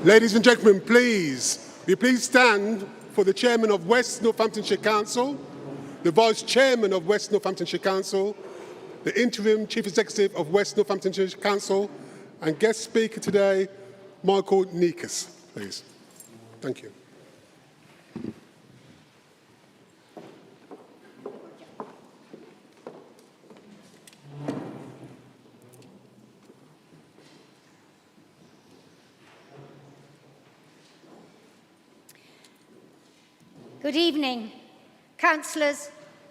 Ladies and gentlemen, please, will you please stand for the Chairman of West Northamptonshire Council, the Vice Chairman of West Northamptonshire Council, the Interim Chief Executive of West Northamptonshire Council, and guest speaker today, Michael Nikas, please. Thank you. Good evening, councillors,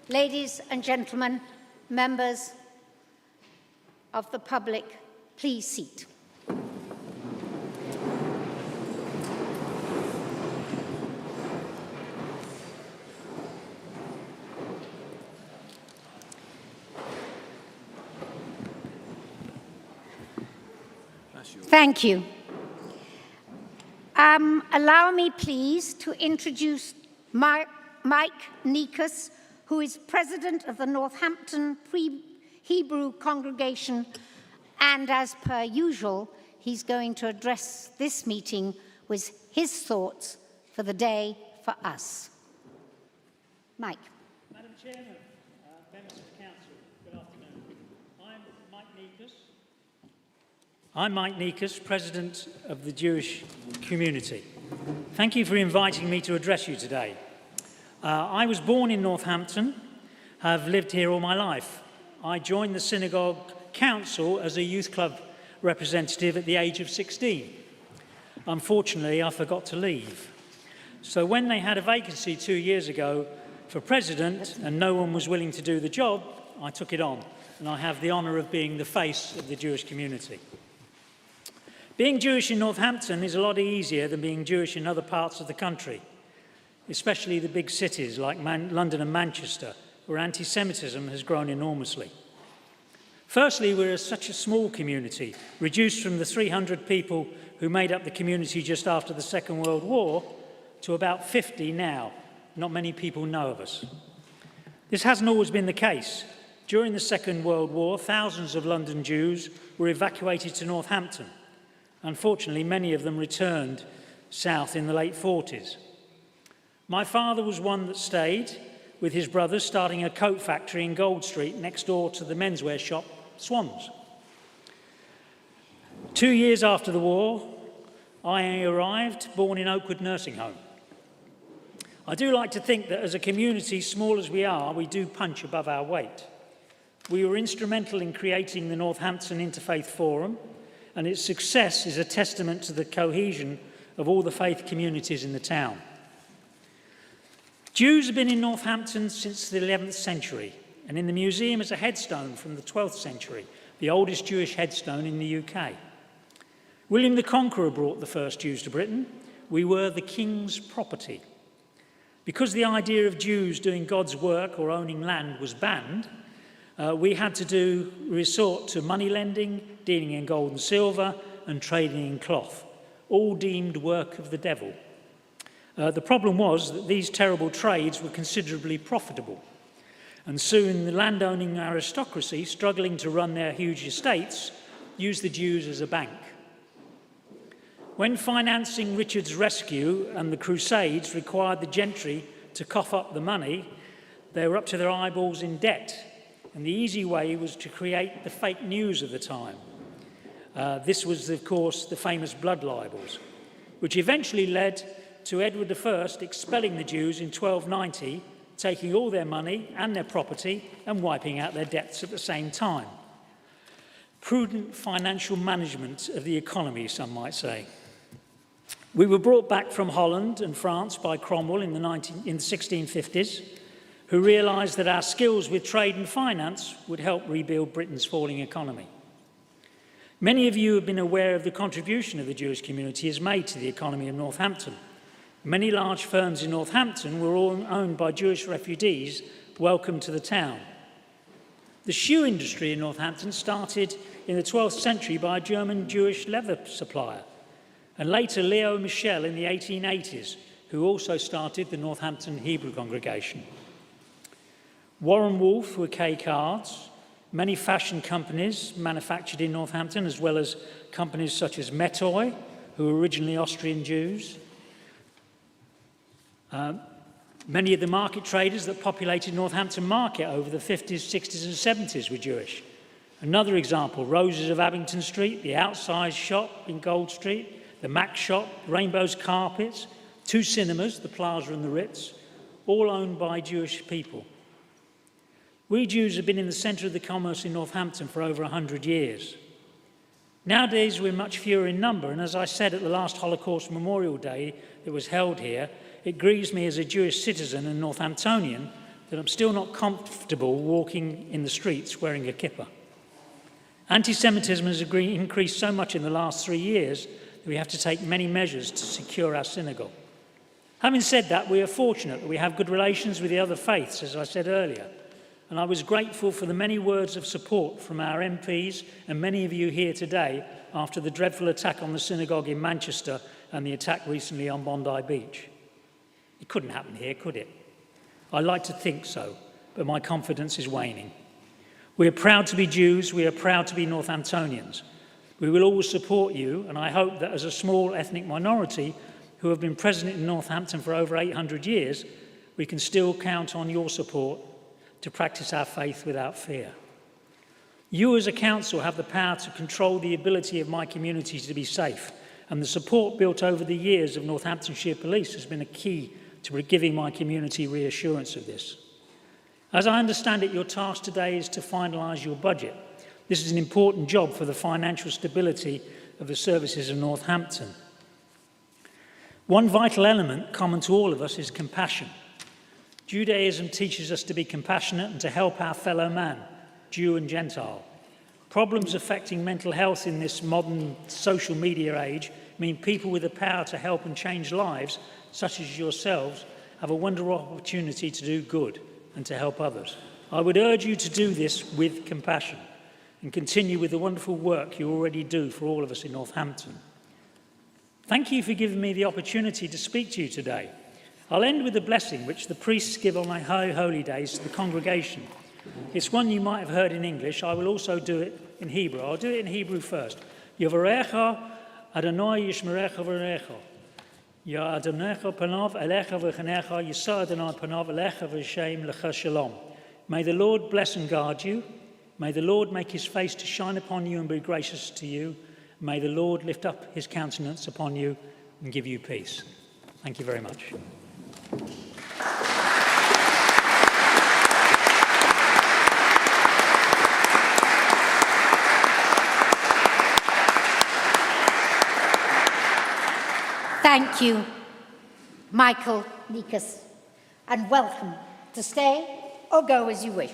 ladies and gentlemen, members of the public, please seat. Thank you. Allow me, please, to introduce Mike Nikas, who is President of the Northampton Hebrew Congregation, and as per usual, he's going to address this meeting with his thoughts for the day for us. Mike. Madam Chairman, members of the Council, good afternoon. I'm Mike Nikas, President of the Jewish Community. Thank you for inviting me to address you today. I was born in Northampton, have lived here all my life. I joined the Synagogue Council as a youth club representative at the age of 16. Unfortunately, I forgot to leave. So when they had a vacancy 2 years ago for president and no one was willing to do the job, I took it on, and I have the honour of being the face of the Jewish community. Being Jewish in Northampton is a lot easier than being Jewish in other parts of the country, especially the big cities like London and Manchester, where anti-Semitism has grown enormously. Firstly, we're such a small community, reduced from the 300 people who made up the community just after the Second World War to about 50 now. Not many people know of us. This hasn't always been the case. During the Second World War, thousands of London Jews were evacuated to Northampton. Unfortunately, many of them returned south in the late 40s. My father was one that stayed with his brothers, starting a coat factory in Gold Street next door to the menswear shop Swans. 2 years after the war, I arrived, born in Oakwood Nursing Home. I do like to think that as a community, small as we are, we do punch above our weight. We were instrumental in creating the Northampton Interfaith Forum, and its success is a testament to the cohesion of all the faith communities in the town. Jews have been in Northampton since the 11th century, and in the museum is a headstone from the 12th century, the oldest Jewish headstone in the UK. William the Conqueror brought the first Jews to Britain. We were the king's property. Because the idea of Jews doing God's work or owning land was banned, we had to resort to money lending, dealing in gold and silver, and trading in cloth, all deemed work of the devil. The problem was that these terrible trades were considerably profitable, and soon the landowning aristocracy, struggling to run their huge estates, used the Jews as a bank. When financing Richard's rescue and the Crusades required the gentry to cough up the money, they were up to their eyeballs in debt. And the easy way was to create the fake news of the time. This was, of course, the famous blood libels, which eventually led to Edward I expelling the Jews in 1290, taking all their money and their property and wiping out their debts at the same time. Prudent financial management of the economy, some might say. We were brought back from Holland and France by Cromwell in the 1650s, who realised that our skills with trade and finance would help rebuild Britain's falling economy. Many of you have been aware of the contribution of the Jewish community has made to the economy of Northampton. Many large firms in Northampton were all owned by Jewish refugees welcomed to the town. The shoe industry in Northampton started in the 12th century by a German Jewish leather supplier, and later Leo Michel in the 1880s, who also started the Northampton Hebrew Congregation. Warren Wolf were K Cards. Many fashion companies manufactured in Northampton, as well as companies such as Metoy, who were originally Austrian Jews. Many of the market traders that populated Northampton Market over the 50s, 60s and 70s were Jewish. Another example, Roses of Abington Street, the Outside Shop in Gold Street, the Mac Shop, Rainbow's Carpets, 2 cinemas, the Plaza and the Ritz, all owned by Jewish people. We Jews have been in the centre of the commerce in Northampton for over 100 years. Nowadays, we're much fewer in number, and as I said at the last Holocaust Memorial Day that was held here, it grieves me as a Jewish citizen and Northamptonian that I'm still not comfortable walking in the streets wearing a kippah. Anti-Semitism has increased so much in the last 3 years that we have to take many measures to secure our synagogue. Having said that, we are fortunate that we have good relations with the other faiths, as I said earlier, and I was grateful for the many words of support from our MPs and many of you here today after the dreadful attack on the synagogue in Manchester and the attack recently on Bondi Beach. It couldn't happen here, could it? I like to think so, but my confidence is waning. We are proud to be Jews, we are proud to be Northamptonians. We will always support you, and I hope that as a small ethnic minority who have been present in Northampton for over 800 years, we can still count on your support to practice our faith without fear. You as a council have the power to control the ability of my community to be safe, and the support built over the years of Northamptonshire Police has been a key to giving my community reassurance of this. As I understand it, your task today is to finalise your budget. This is an important job for the financial stability of the services of Northampton. One vital element common to all of us is compassion. Judaism teaches us to be compassionate and to help our fellow man, Jew and Gentile. Problems affecting mental health in this modern social media age mean people with the power to help and change lives, such as yourselves, have a wonderful opportunity to do good and to help others. I would urge you to do this with compassion and continue with the wonderful work you already do for all of us in Northampton. Thank you for giving me the opportunity to speak to you today. I'll end with a blessing which the priests give on my high holy days to the congregation. It's one you might have heard in English. I will also do it in Hebrew. I'll do it in Hebrew first. Yavarecha Adonai Yishmerecha v'Recha. Ya Adonecha panav elecha v'chanecha Yisa Adonai panav elecha v'shem lecha shalom. May the Lord bless and guard you. May the Lord make his face to shine upon you and be gracious to you. May the Lord lift up his countenance upon you and give you peace. Thank you very much. Thank you, Michael Nikas, and welcome to stay or go as you wish.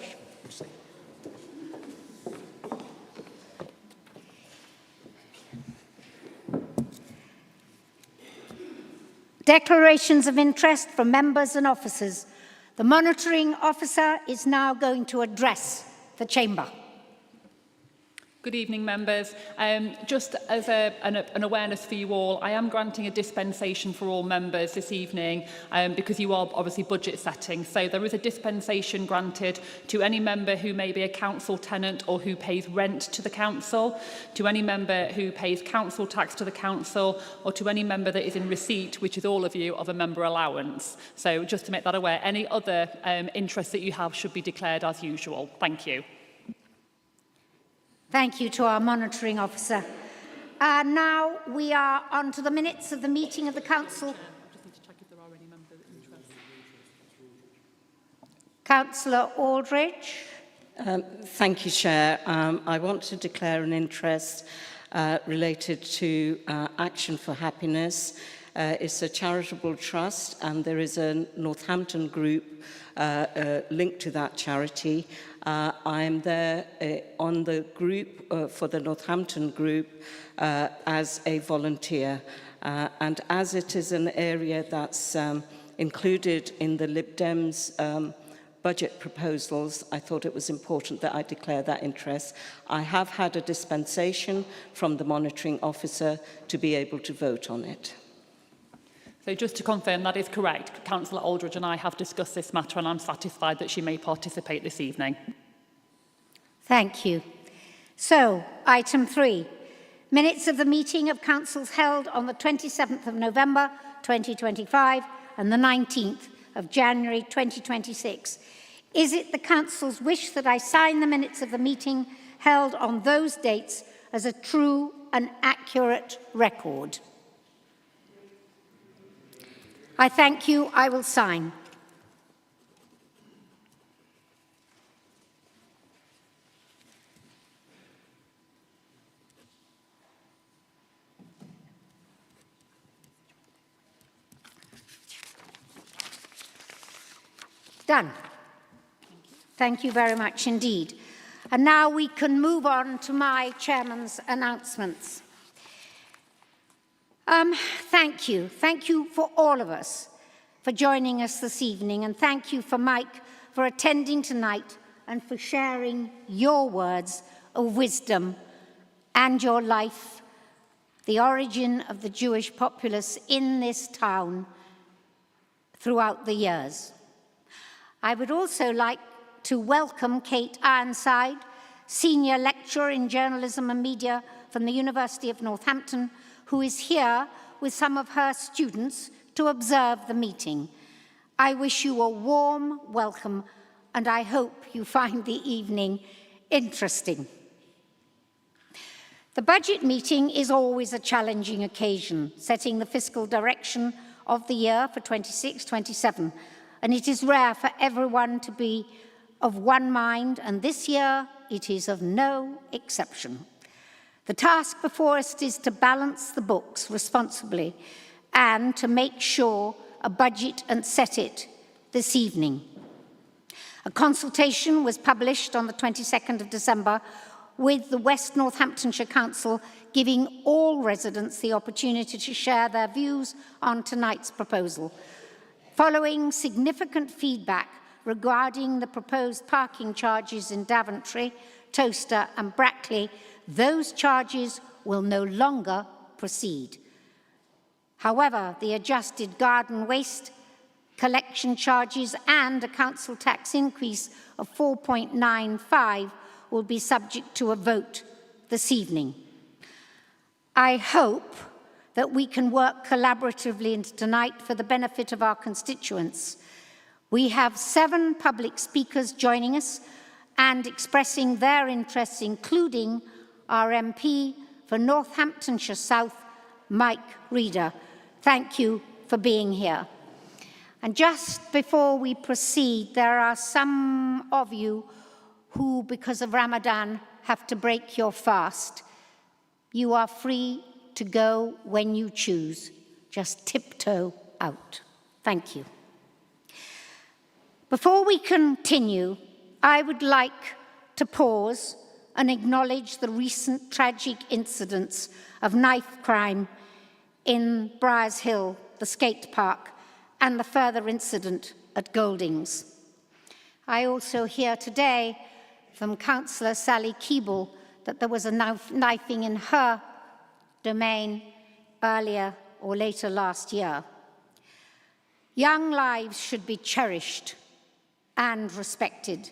Declarations of interest from members and officers. The monitoring officer is now going to address the chamber. Good evening, members. Just as an awareness for you all, I am granting a dispensation for all members this evening because you are obviously budget setting. So there is a dispensation granted to any member who may be a council tenant or who pays rent to the council, to any member who pays council tax to the council, or to any member that is in receipt, which is all of you, of a member allowance. So just to make that aware, any other interests that you have should be declared as usual. Thank you. Thank you to our monitoring officer. Now we are on to the minutes of the meeting of the council. Just need to check if there are any member interests. Councillor Aldridge. Thank you, Chair. I want to declare an interest related to Action for Happiness. It's a charitable trust, and there is a Northampton group linked to that charity. I am there on the group for the Northampton group as a volunteer. And as it is an area that's included in the Lib Dems budget proposals, I thought it was important that I declare that interest. I have had a dispensation from the monitoring officer to be able to vote on it. So just to confirm, that is correct. Councillor Aldridge and I have discussed this matter, and I'm satisfied that she may participate this evening. Thank you. So, item 3. Minutes of the meeting of councils held on the 27th of November 2025 and the 19th of January 2026. Is it the council's wish that I sign the minutes of the meeting held on those dates as a true and accurate record? I thank you. I will sign. Done. Thank you very much indeed. And now we can move on to my chairman's announcements. Thank you. Thank you for all of us for joining us this evening, and thank you for Mike for attending tonight and for sharing your words of wisdom and your life, the origin of the Jewish populace in this town throughout the years. I would also like to welcome Kate Ironside, Senior Lecturer in Journalism and Media from the University of Northampton, who is here with some of her students to observe the meeting. I wish you a warm welcome, and I hope you find the evening interesting. The budget meeting is always a challenging occasion, setting the fiscal direction of the year for 26-27, and it is rare for everyone to be of one mind, and this year it is of no exception. The task before us is to balance the books responsibly and to make sure a budget and set it this evening. A consultation was published on the 22nd of December with the West Northamptonshire Council, giving all residents the opportunity to share their views on tonight's proposal. Following significant feedback regarding the proposed parking charges in Daventry, Towcester and Brackley, those charges will no longer proceed. However, the adjusted garden waste collection charges and a council tax increase of 4.95 will be subject to a vote this evening. I hope that we can work collaboratively tonight for the benefit of our constituents. We have 7 public speakers joining us and expressing their interests, including our MP for Northamptonshire South, Mike Reader. Thank you for being here. And just before we proceed, there are some of you who, because of Ramadan, have to break your fast. You are free to go when you choose. Just tiptoe out. Thank you. Before we continue, I would like to pause and acknowledge the recent tragic incidents of knife crime in Briars Hill, the skate park, and the further incident at Goldings. I also hear today from Councillor Sally Keeble that there was a knifing in her domain earlier or later last year. Young lives should be cherished and respected.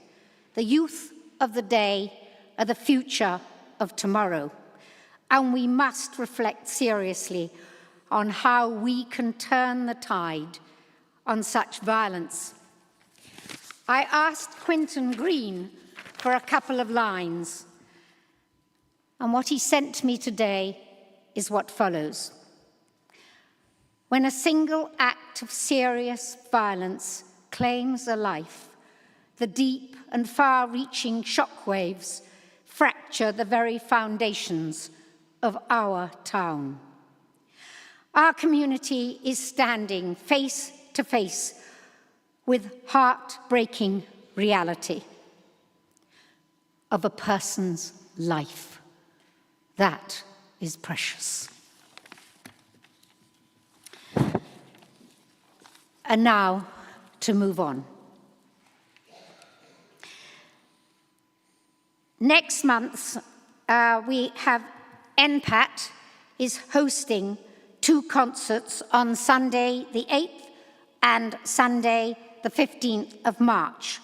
The youth of the day are the future of tomorrow, and we must reflect seriously on how we can turn the tide on such violence. I asked Quinton Green for a couple of lines, and what he sent me today is what follows. When a single act of serious violence claims a life, the deep and far-reaching shockwaves fracture the very foundations of our town. Our community is standing face to face with heart-breaking reality of a person's life. That is precious. And now to move on. Next month, we have NPAT is hosting 2 concerts on Sunday the 8th and Sunday the 15th of March.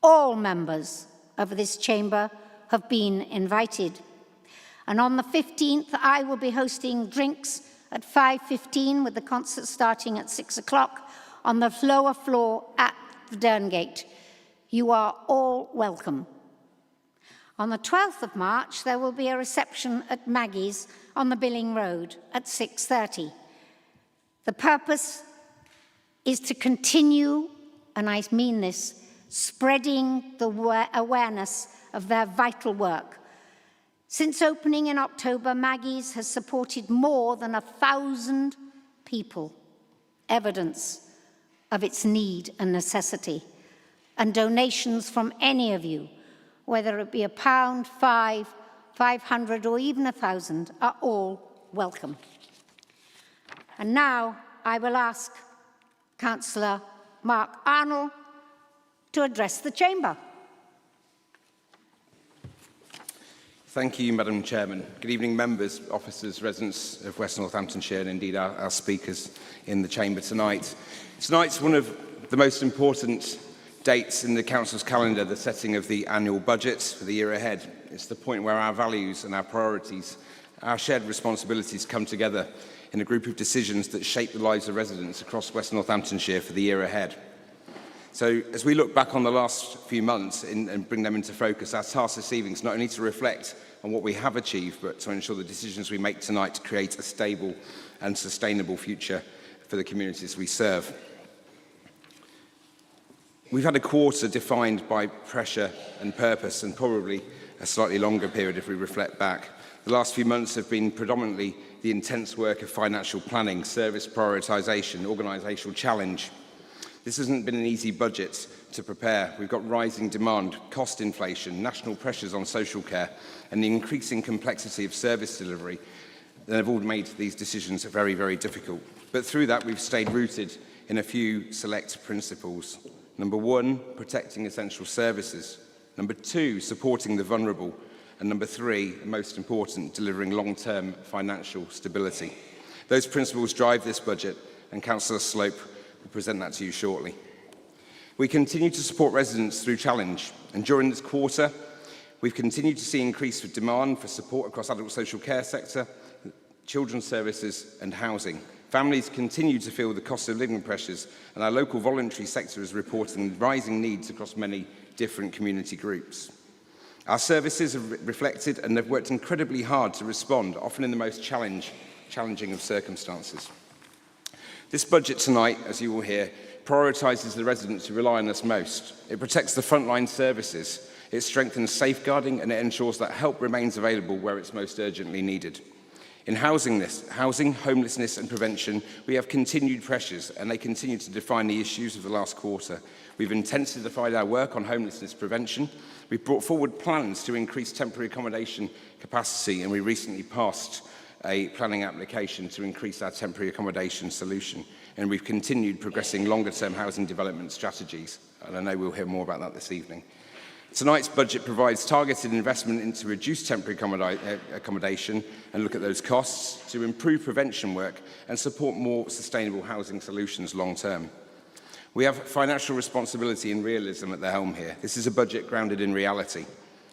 All members of this chamber have been invited. And on the 15th, I will be hosting drinks at 5:15 with the concert starting at 6 o'clock on the lower floor at the Derngate. You are all welcome. On the 12th of March, there will be a reception at Maggie's on the Billing Road at 6:30. The purpose is to continue, and I mean this, spreading the awareness of their vital work. Since opening in October, Maggie's has supported more than 1,000 people, evidence of its need and necessity. And donations from any of you, whether it be £1, 5, 500 or even 1,000, are all welcome. And now I will ask Councillor Mark Arnold to address the Chamber. Thank you, Madam Chairman. Good evening, members, officers, residents of West Northamptonshire, and indeed our speakers in the Chamber tonight. Tonight's one of the most important dates in the Council's calendar, the setting of the annual budget for the year ahead. It's the point where our values and our priorities, our shared responsibilities come together in a group of decisions that shape the lives of residents across West Northamptonshire for the year ahead. So as we look back on the last few months and bring them into focus, our task this evening is not only to reflect on what we have achieved, but to ensure the decisions we make tonight create a stable and sustainable future for the communities we serve. We've had a quarter defined by pressure and purpose, and probably a slightly longer period if we reflect back. The last few months have been predominantly the intense work of financial planning, service prioritisation, organisational challenge. This hasn't been an easy budget to prepare. We've got rising demand, cost inflation, national pressures on social care, and the increasing complexity of service delivery that have all made these decisions very, very difficult. But through that, we've stayed rooted in a few select principles. Number one, protecting essential services. Number two, supporting the vulnerable. And number three, and most important, delivering long-term financial stability. Those principles drive this budget, and Councillor Slope will present that to you shortly. We continue to support residents through challenge, and during this quarter, we've continued to see increased demand for support across adult social care sector, children's services and housing. Families continue to feel the cost of living pressures, and our local voluntary sector is reporting rising needs across many different community groups. Our services have reflected and they've worked incredibly hard to respond, often in the most challenging of circumstances. This budget tonight, as you will hear, prioritises the residents who rely on us most. It protects the frontline services, it strengthens safeguarding, and it ensures that help remains available where it's most urgently needed. In housing, homelessness and prevention, we have continued pressures, and they continue to define the issues of the last quarter. We've intensified our work on homelessness prevention. We've brought forward plans to increase temporary accommodation capacity, and we recently passed a planning application to increase our temporary accommodation solution. And we've continued progressing longer-term housing development strategies, and I know we'll hear more about that this evening. Tonight's budget provides targeted investment into reduced temporary accommodation and look at those costs, to improve prevention work and support more sustainable housing solutions long-term. We have financial responsibility and realism at the helm here. This is a budget grounded in reality.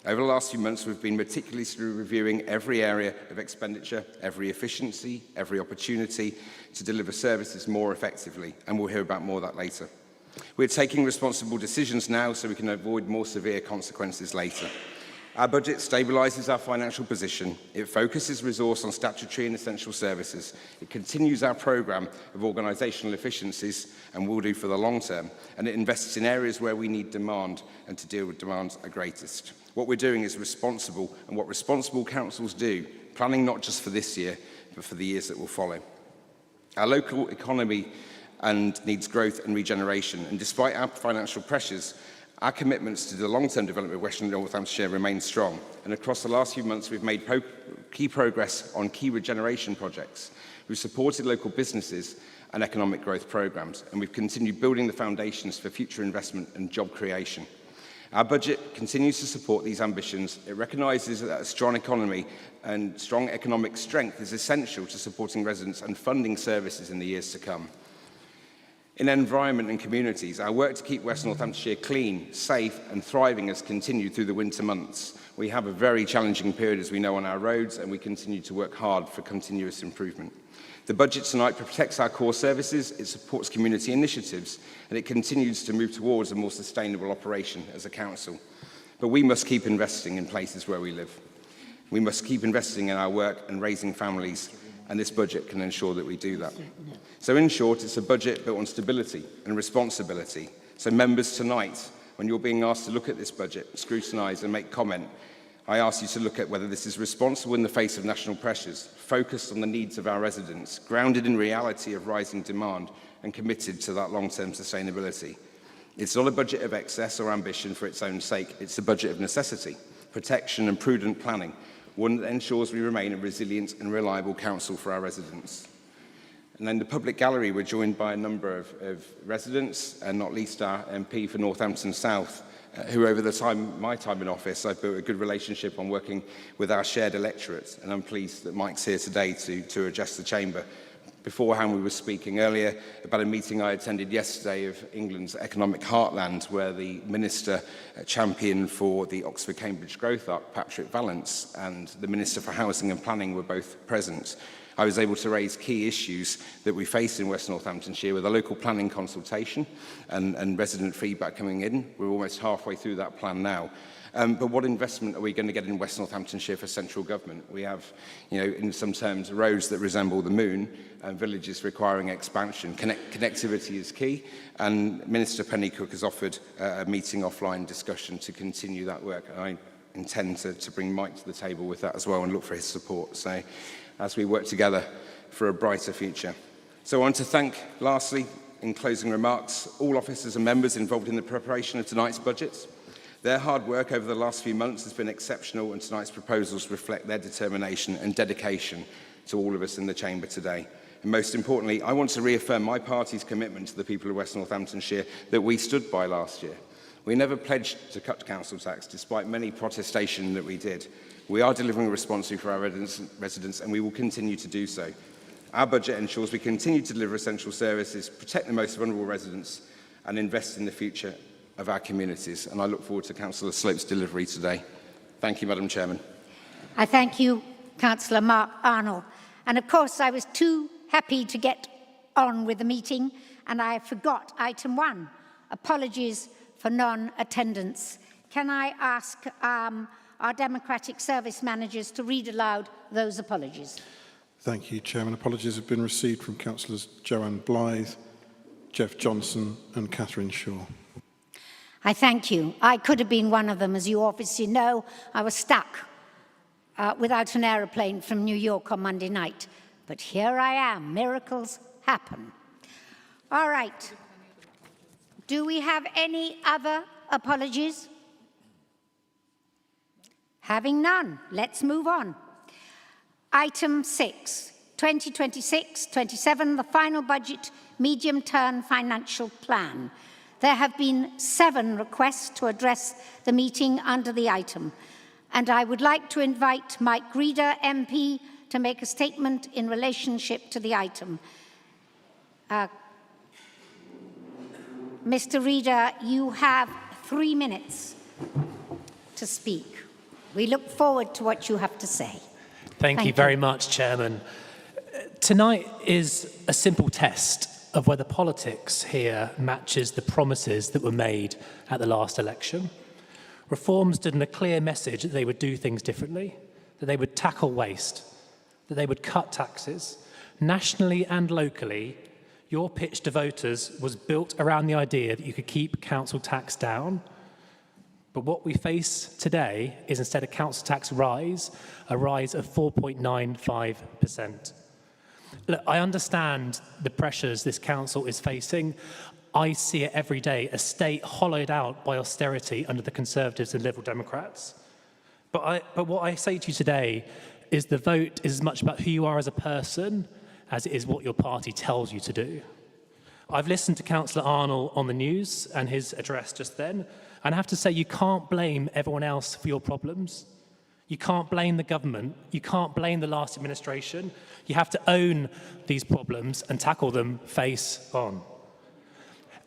Over the last few months, we've been meticulously reviewing every area of expenditure, every efficiency, every opportunity to deliver services more effectively, and we'll hear about more of that later. We're taking responsible decisions now so we can avoid more severe consequences later. Our budget stabilises our financial position, it focuses resource on statutory and essential services, it continues our programme of organisational efficiencies, and will do for the long term, and it invests in areas where we need demand and to deal with demands are greatest. What we're doing is responsible, and what responsible councils do, planning not just for this year, but for the years that will follow. Our local economy and needs growth and regeneration, and despite our financial pressures, our commitments to the long-term development of Western Northamptonshire remain strong, and across the last few months we've made key progress on key regeneration projects. We've supported local businesses and economic growth programmes, and we've continued building the foundations for future investment and job creation. Our budget continues to support these ambitions. It recognises that a strong economy and strong economic strength is essential to supporting residents and funding services in the years to come. In environment and communities, our work to keep West Northamptonshire clean, safe and thriving has continued through the winter months. We have a very challenging period, as we know, on our roads, and we continue to work hard for continuous improvement. The budget tonight protects our core services, it supports community initiatives, and it continues to move towards a more sustainable operation as a council. But we must keep investing in places where we live. We must keep investing in our work and raising families, and this budget can ensure that we do that. So in short, it's a budget built on stability and responsibility. So members, tonight, when you're being asked to look at this budget, scrutinise and make comment, I ask you to look at whether this is responsible in the face of national pressures, focused on the needs of our residents, grounded in reality of rising demand, and committed to that long-term sustainability. It's not a budget of excess or ambition for its own sake. It's a budget of necessity, protection and prudent planning, one that ensures we remain a resilient and reliable council for our residents. And then the public gallery, we're joined by a number of residents, and not least our MP for Northampton South, who over my time in office, I've built a good relationship on working with our shared electorate, and I'm pleased that Mike's here today to address the chamber. Beforehand, we were speaking earlier about a meeting I attended yesterday of England's economic heartland, where the Minister champion for the Oxford-Cambridge Growth Arc, Patrick Vallance, and the Minister for Housing and Planning were both present. I was able to raise key issues that we face in West Northamptonshire with a local planning consultation and resident feedback coming in. We're almost halfway through that plan now. But what investment are we going to get in West Northamptonshire for central government? We have, in some terms, roads that resemble the moon and villages requiring expansion. Connectivity is key, and Minister Pennycook has offered a meeting offline discussion to continue that work. And I intend to bring Mike to the table with that as well and look for his support. So, as we work together for a brighter future. So I want to thank, lastly, in closing remarks, all officers and members involved in the preparation of tonight's budget. Their hard work over the last few months has been exceptional, and tonight's proposals reflect their determination and dedication to all of us in the chamber today. And most importantly, I want to reaffirm my party's commitment to the people of West Northamptonshire that we stood by last year. We never pledged to cut council tax, despite many protestation that we did. We are delivering responsibly for our residents, and we will continue to do so. Our budget ensures we continue to deliver essential services, protect the most vulnerable residents, and invest in the future of our communities. And I look forward to Councillor Slope's delivery today. Thank you, Madam Chairman. I thank you, Councillor Mark Arnold. And of course, I was too happy to get on with the meeting, and I forgot item 1, apologies for non-attendance. Can I ask our Democratic Service managers to read aloud those apologies? Thank you, Chairman. Apologies have been received from Councillors Joanne Blythe, Jeff Johnson and Catherine Shaw. I thank you. I could have been one of them, as you obviously know. I was stuck without an aeroplane from New York on Monday night. But here I am. Miracles happen. All right. Do we have any other apologies? Having none, let's move on. Item 6, 2026-27, the final budget medium-term financial plan. There have been 7 requests to address the meeting under the item, and I would like to invite Mike Reader, MP, to make a statement in relationship to the item. Mr. Reader, you have 3 minutes to speak. We look forward to what you have to say. Thank you very much, Chairman. Tonight is a simple test of whether politics here matches the promises that were made at the last election. Reforms stood in a clear message that they would do things differently, that they would tackle waste, that they would cut taxes. Nationally and locally, your pitch to voters was built around the idea that you could keep council tax down. But what we face today is instead a council tax rise, a rise of 4.95%. Look, I understand the pressures this council is facing. I see it every day, a state hollowed out by austerity under the Conservatives and Liberal Democrats. But what I say to you today is the vote is as much about who you are as a person as it is what your party tells you to do. I've listened to Councillor Arnold on the news and his address just then, and I have to say you can't blame everyone else for your problems. You can't blame the government. You can't blame the last administration. You have to own these problems and tackle them face on.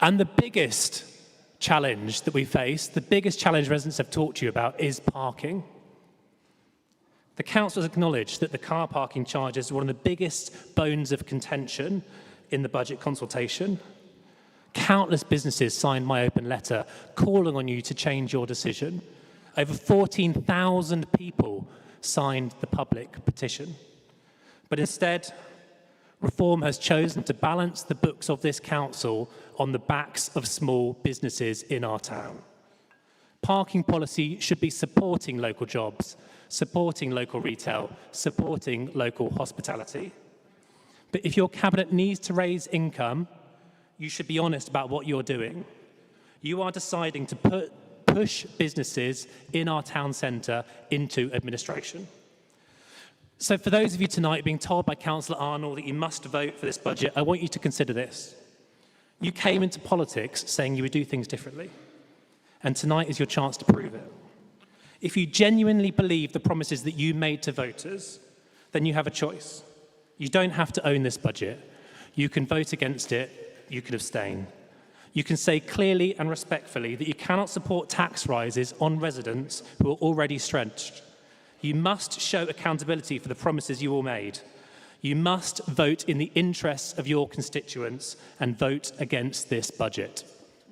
And the biggest challenge that we face, the biggest challenge residents have talked to you about, is parking. The council has acknowledged that the car parking charge is one of the biggest bones of contention in the budget consultation. Countless businesses signed my open letter calling on you to change your decision. Over 14,000 people signed the public petition. But instead, Reform has chosen to balance the books of this council on the backs of small businesses in our town. Parking policy should be supporting local jobs, supporting local retail, supporting local hospitality. But if your cabinet needs to raise income, you should be honest about what you're doing. You are deciding to push businesses in our town centre into administration. So for those of you tonight being told by Councillor Arnold that you must vote for this budget, I want you to consider this. You came into politics saying you would do things differently, and tonight is your chance to prove it. If you genuinely believe the promises that you made to voters, then you have a choice. You don't have to own this budget. You can vote against it, you can abstain. You can say clearly and respectfully that you cannot support tax rises on residents who are already stretched. You must show accountability for the promises you all made. You must vote in the interests of your constituents and vote against this budget.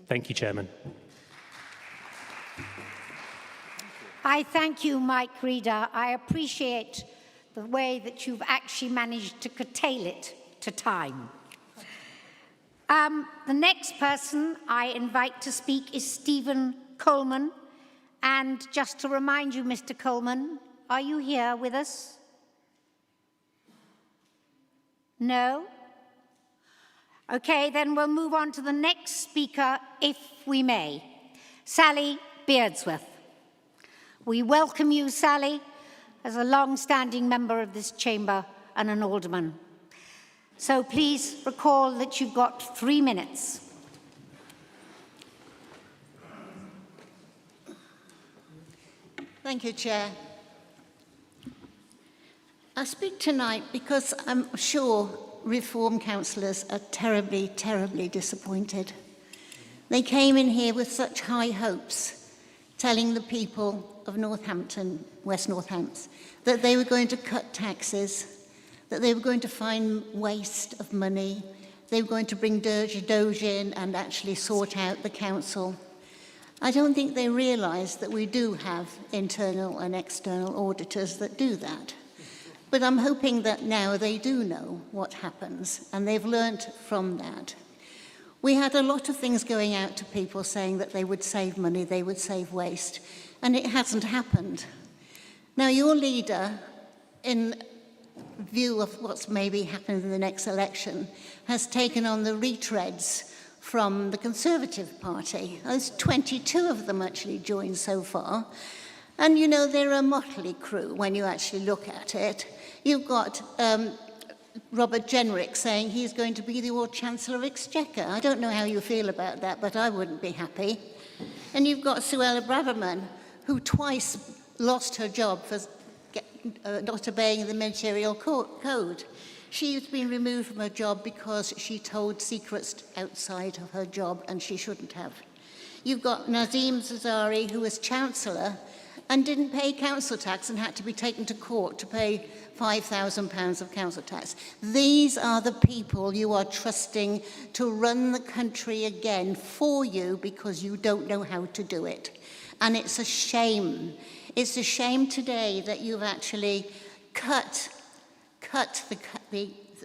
Thank you, Chairman. I thank you, Mike Reeder. I appreciate the way that you've actually managed to curtail it to time. The next person I invite to speak is Stephen Coleman. And just to remind you, Mr. Coleman, are you here with us? No? Okay, then we'll move on to the next speaker, if we may. Sally Beardsworth. We welcome you, Sally, as a long-standing member of this chamber and an alderman. So please recall that you've got 3 minutes. Thank you, Chair. I speak tonight because I'm sure Reform councillors are terribly, terribly disappointed. They came in here with such high hopes, telling the people of Northampton, West Northants, that they were going to cut taxes, that they were going to find waste of money, they were going to bring Doge in and actually sort out the council. I don't think they realise that we do have internal and external auditors that do that. But I'm hoping that now they do know what happens and they've learnt from that. We had a lot of things going out to people saying that they would save money, they would save waste, and it hasn't happened. Now, your leader, in view of what's maybe happened in the next election, has taken on the retreads from the Conservative Party. There's 22 of them actually joined so far. And, you know, they're a motley crew when you actually look at it. You've got Robert Jenrick saying he's going to be the Lord Chancellor of Exchequer. I don't know how you feel about that, but I wouldn't be happy. And you've got Suella Braverman, who twice lost her job for not obeying the ministerial code. She's been removed from her job because she told secrets outside of her job, and she shouldn't have. You've got Nazim Zazari, who was Chancellor and didn't pay council tax and had to be taken to court to pay £5,000 of council tax. These are the people you are trusting to run the country again for you because you don't know how to do it. And it's a shame. It's a shame today that you've actually cut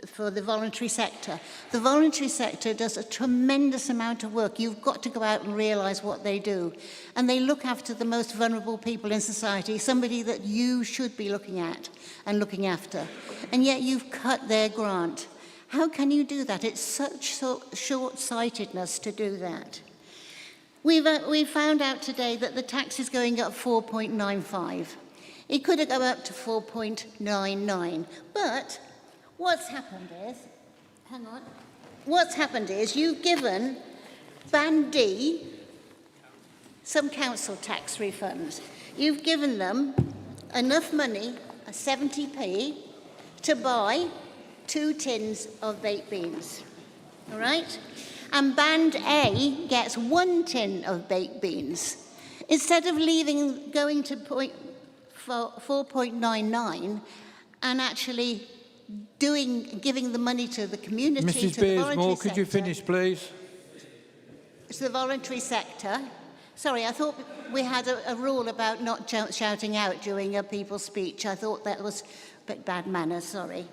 for the voluntary sector. The voluntary sector does a tremendous amount of work. You've got to go out and realise what they do. And they look after the most vulnerable people in society, somebody that you should be looking at and looking after. And yet you've cut their grant. How can you do that? It's such short-sightedness to do that. We've found out today that the tax is going up 4.95. It could have gone up to 4.99. But what's happened is, you've given Band D some council tax refunds. You've given them enough money, a 70p, to buy 2 tins of baked beans. All right? and Band A gets 1 tin of baked beans. Instead of going to 4.99 and actually giving the money to the community, Mrs. to the Beersmore, voluntary could you sector, finish, please? to the voluntary sector. Sorry, I thought we had a rule about not shouting out during a people's speech. I thought that was a bit bad manners, sorry.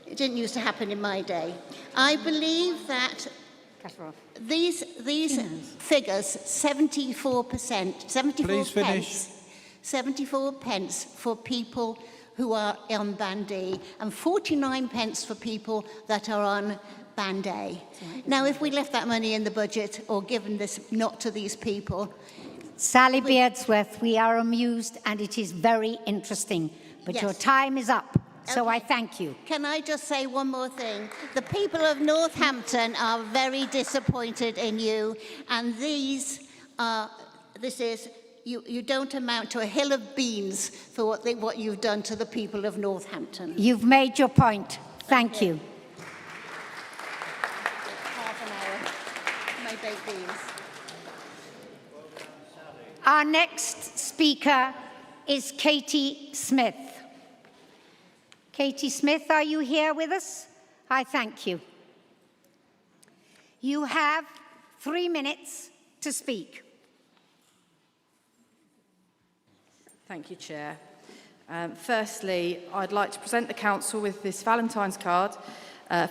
It didn't used to happen in my day. I believe that these figures, 74%, 74 Please finish. pence, 74 pence for people who are on Band E and 49 pence for people that are on Band A. Now, if we left that money in the budget or given this not to these people... Sally Beardsworth, we are amused and it is very interesting, but Yes. your time is up, so Okay. I thank you. Can I just say one more thing? The people of Northampton are very disappointed in you, and you don't amount to a hill of beans for what you've done to the people of Northampton. You've made your point. Thank you. Half an hour. My baked beans. Our next speaker is Katie Smith. Katie Smith, are you here with us? I thank you. You have 3 minutes to speak. Thank you, Chair. Firstly, I'd like to present the Council with this Valentine's card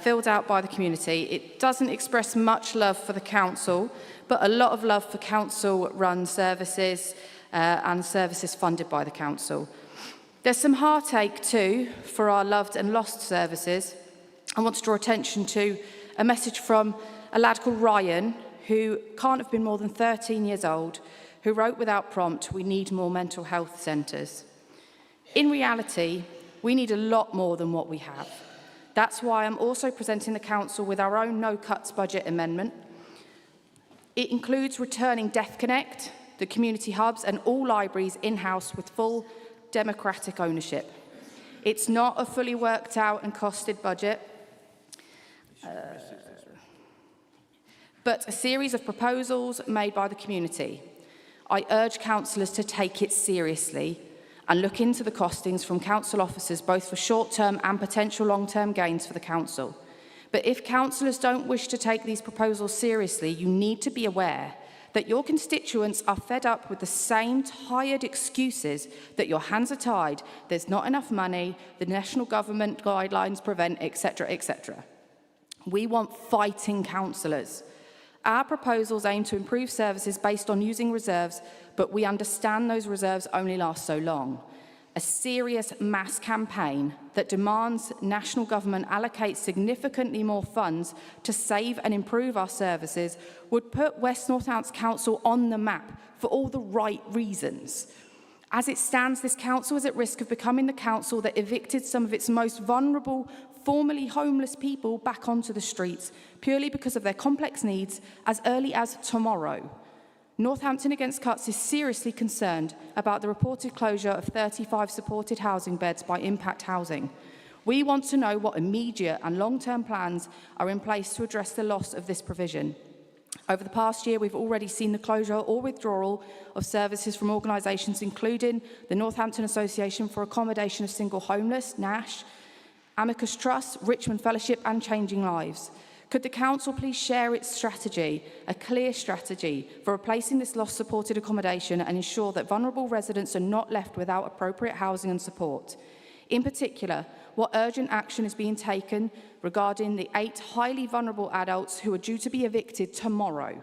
filled out by the community. It doesn't express much love for the Council, but a lot of love for Council-run services and services funded by the Council. There's some heartache too for our loved and lost services. I want to draw attention to a message from a lad called Ryan, who can't have been more than 13 years old, who wrote without prompt, "We need more mental health centres." In reality, we need a lot more than what we have. That's why I'm also presenting the Council with our own no-cuts budget amendment. It includes returning Deaf Connect, the community hubs and all libraries in-house with full democratic ownership. It's not a fully worked out and costed budget, but a series of proposals made by the community. I urge councillors to take it seriously and look into the costings from council officers, both for short-term and potential long-term gains for the council. But if councillors don't wish to take these proposals seriously, you need to be aware that your constituents are fed up with the same tired excuses that your hands are tied, there's not enough money, the national government guidelines prevent, etc., etc. We want fighting councillors. Our proposals aim to improve services based on using reserves, but we understand those reserves only last so long. A serious mass campaign that demands national government allocate significantly more funds to save and improve our services would put West Northampton Council on the map for all the right reasons. As it stands, this council is at risk of becoming the council that evicted some of its most vulnerable, formerly homeless people back onto the streets, purely because of their complex needs as early as tomorrow. Northampton Against Cuts is seriously concerned about the reported closure of 35 supported housing beds by Impact Housing. We want to know what immediate and long-term plans are in place to address the loss of this provision. Over the past year, we've already seen the closure or withdrawal of services from organisations including the Northampton Association for Accommodation of Single Homeless, NASH, Amicus Trust, Richmond Fellowship and Changing Lives. Could the Council please share its strategy, a clear strategy, for replacing this lost supported accommodation and ensure that vulnerable residents are not left without appropriate housing and support? In particular, what urgent action is being taken regarding the 8 highly vulnerable adults who are due to be evicted tomorrow?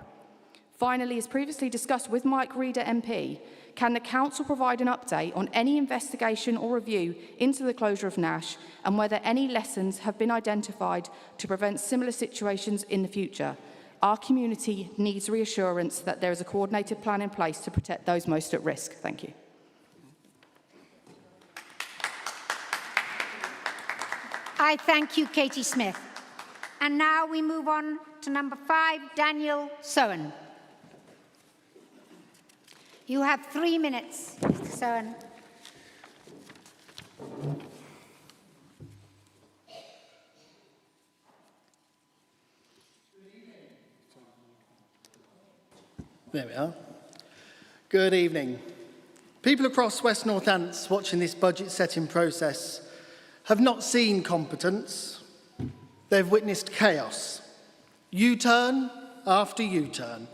Finally, as previously discussed with Mike Reader MP, can the Council provide an update on any investigation or review into the closure of Nash and whether any lessons have been identified to prevent similar situations in the future? Our community needs reassurance that there is a coordinated plan in place to protect those most at risk. Thank you. I thank you, Katie Smith. And now we move on to number 5, Daniel Sowen. You have 3 minutes, Mr. Sowen. There we are. Good evening. People across West Northants watching this budget setting process have not seen competence. They've witnessed chaos, U-turn after U-turn,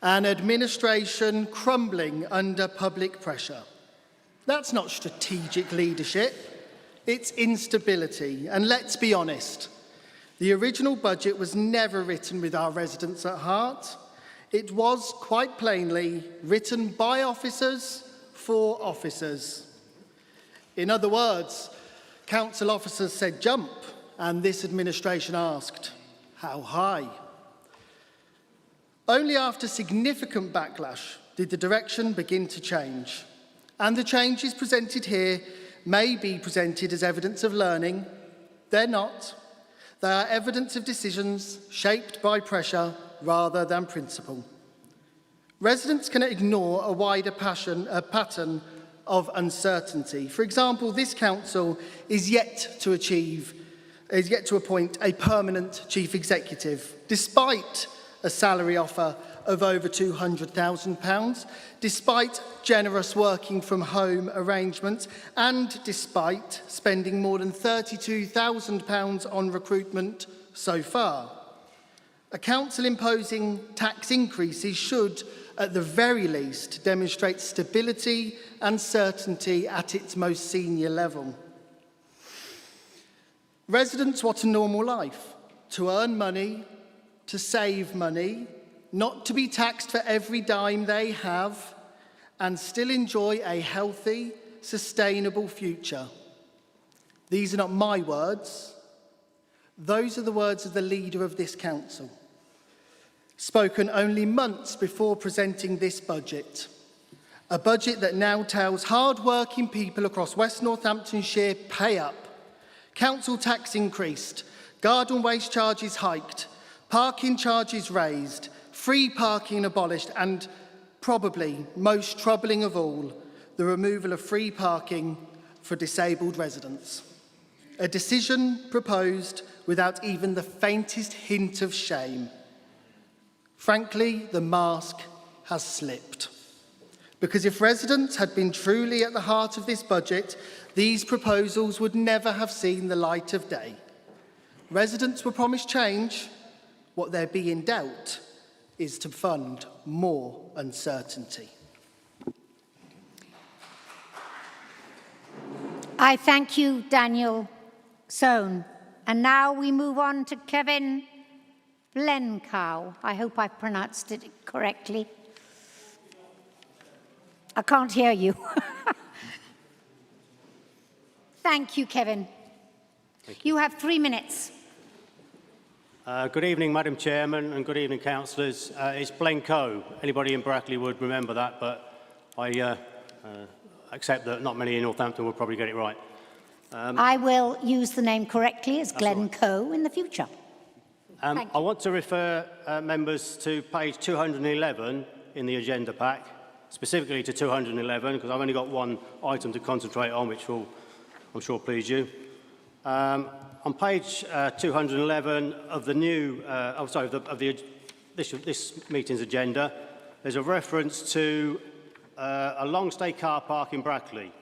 and administration crumbling under public pressure. That's not strategic leadership, it's instability. And let's be honest, the original budget was never written with our residents at heart. It was, quite plainly, written by officers for officers. In other words, council officers said jump, and this administration asked, how high? Only after significant backlash did the direction begin to change. And the changes presented here may be presented as evidence of learning. They're not. They are evidence of decisions shaped by pressure rather than principle. Residents cannot ignore a wider pattern of uncertainty. For example, this council is yet to appoint a permanent chief executive, despite a salary offer of over £200,000, despite generous working from home arrangements, and despite spending more than £32,000 on recruitment so far. A council imposing tax increases should, at the very least, demonstrate stability and certainty at its most senior level. Residents want a normal life, to earn money, to save money, not to be taxed for every dime they have, and still enjoy a healthy, sustainable future. These are not my words. Those are the words of the leader of this council, spoken only months before presenting this budget. A budget that now tells hard-working people across West Northamptonshire, pay up. Council tax increased, garden waste charges hiked, parking charges raised, free parking abolished, and probably most troubling of all, the removal of free parking for disabled residents. A decision proposed without even the faintest hint of shame. Frankly, the mask has slipped. Because if residents had been truly at the heart of this budget, these proposals would never have seen the light of day. Residents were promised change. What there be in doubt is to fund more uncertainty. I thank you, Daniel Sohn. And now we move on to Kevin Blencow. I hope I pronounced it correctly. I can't hear you. Thank you, Kevin. You have 3 minutes. Good evening, Madam Chairman, and good evening, councillors. It's Blencow. Anybody in Brackley would remember that, but I accept that not many in Northampton will probably get it right. I will use the name correctly as Glencoe in the future. I want to refer members to page 211 in the agenda pack, specifically to 211, because I've only got one item to concentrate on, which will, I'm sure, please you. On page 211 of the new, this meeting's agenda, there's a reference to a long-stay car park in Brackley.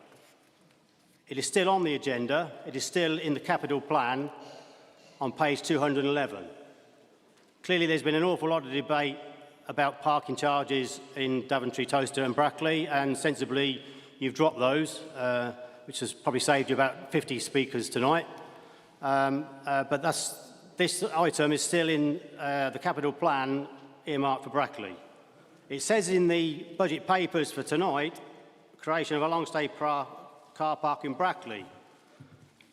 It is still on the agenda. It is still in the capital plan on page 211. Clearly, there's been an awful lot of debate about parking charges in Daventry, Towcester and Brackley, and sensibly, you've dropped those, which has probably saved you about 50 speakers tonight. But this item is still in the capital plan earmarked for Brackley. It says in the budget papers for tonight, creation of a long-stay car park in Brackley.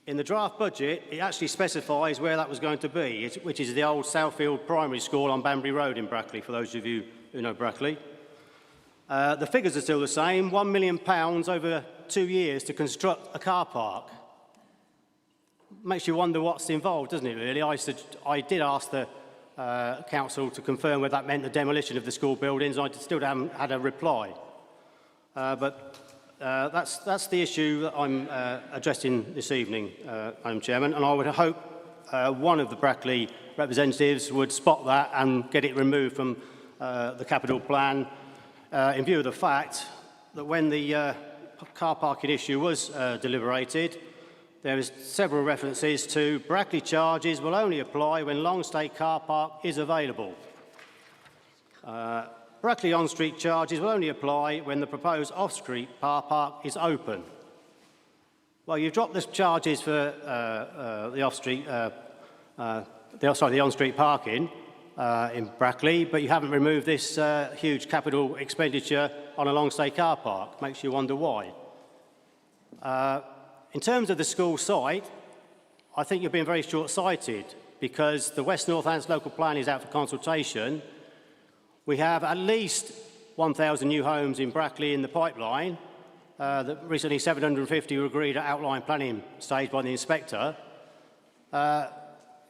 In the draft budget, it actually specifies where that was going to be, which is the old Southfield Primary School on Banbury Road in Brackley, for those of you who know Brackley. The figures are still the same, £1 million over 2 years to construct a car park. Makes you wonder what's involved, doesn't it, really? I did ask the council to confirm whether that meant the demolition of the school buildings. I still haven't had a reply. But that's the issue that I'm addressing this evening, Madam Chairman, and I would hope one of the Brackley representatives would spot that and get it removed from the capital plan in view of the fact that when the car parking issue was deliberated, there is several references to Brackley charges will only apply when long-stay car park is available. Brackley on-street charges will only apply when the proposed off-street car park is open. Well, you've dropped the charges for the off-street, the on-street parking in Brackley, but you haven't removed this huge capital expenditure on a long-stay car park. Makes you wonder why. In terms of the school site, I think you're being very short-sighted because the West Northants local plan is out for consultation. We have at least 1,000 new homes in Brackley in the pipeline. That recently 750 were agreed at outline planning stage by the inspector.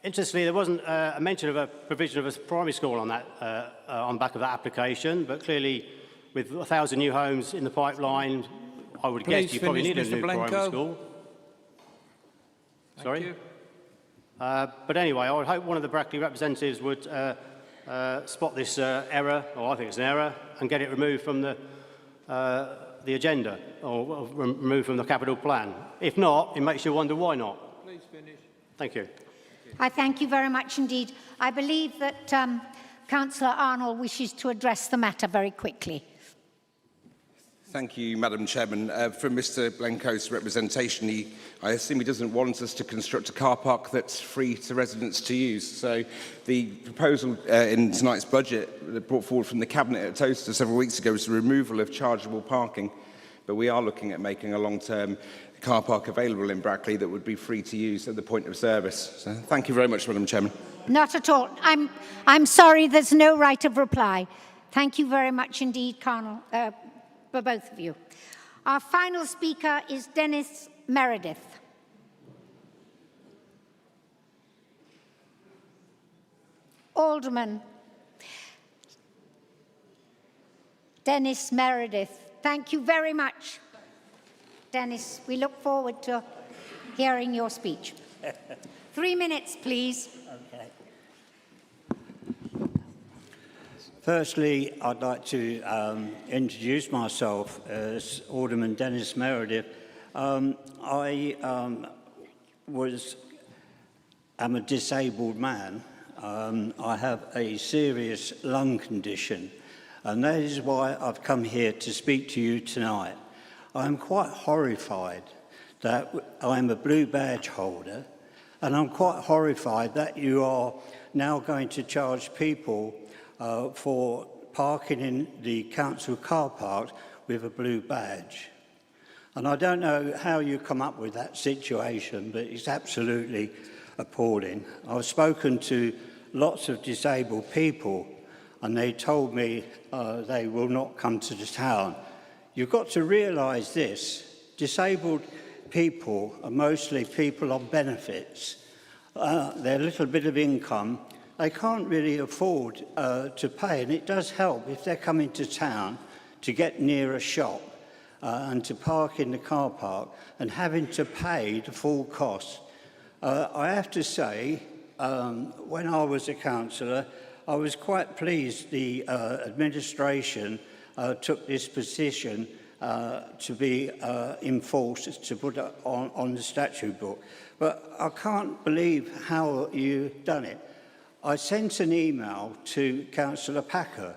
Interestingly, there wasn't a mention of a provision of a primary school on that, on the back of that application, but clearly with 1,000 new homes in the pipeline, I would guess you probably need a new primary school. Sorry? But anyway, I would hope one of the Brackley representatives would spot this error, or I think it's an error, and get it removed from the agenda, or removed from the capital plan. If not, it makes you wonder why not. Please finish. Thank you. I thank you very much indeed. I believe that Councillor Arnold wishes to address the matter very quickly. Thank you, Madam Chairman. From Mr Blenco's representation, I assume he doesn't want us to construct a car park that's free to residents to use. So the proposal in tonight's budget that brought forward from the Cabinet at Toaster several weeks ago was the removal of chargeable parking. But we are looking at making a long-term car park available in Brackley that would be free to use at the point of service. So thank you very much, Madam Chairman. Not at all. I'm sorry, there's no right of reply. Thank you very much indeed, Colonel. For both of you. Our final speaker is Dennis Meredith. Alderman Dennis Meredith. Thank you very much, Dennis. We look forward to hearing your speech. 3 minutes, please. Okay. Firstly, I'd like to introduce myself as Alderman Dennis Meredith. I am a disabled man. I have a serious lung condition, and that is why I've come here to speak to you tonight. I'm quite horrified that I'm a blue badge holder, and I'm quite horrified that you are now going to charge people for parking in the council car park with a blue badge. And I don't know how you come up with that situation, but it's absolutely appalling. I've spoken to lots of disabled people, and they told me they will not come to the town. You've got to realise this. Disabled people are mostly people on benefits. Their little bit of income, they can't really afford to pay, and it does help if they're coming to town to get near a shop and to park in the car park and having to pay the full cost. I have to say, when I was a councillor, I was quite pleased the administration took this position to be enforced, to put it on the statute book. But I can't believe how you've done it. I sent an email to Councillor Packer,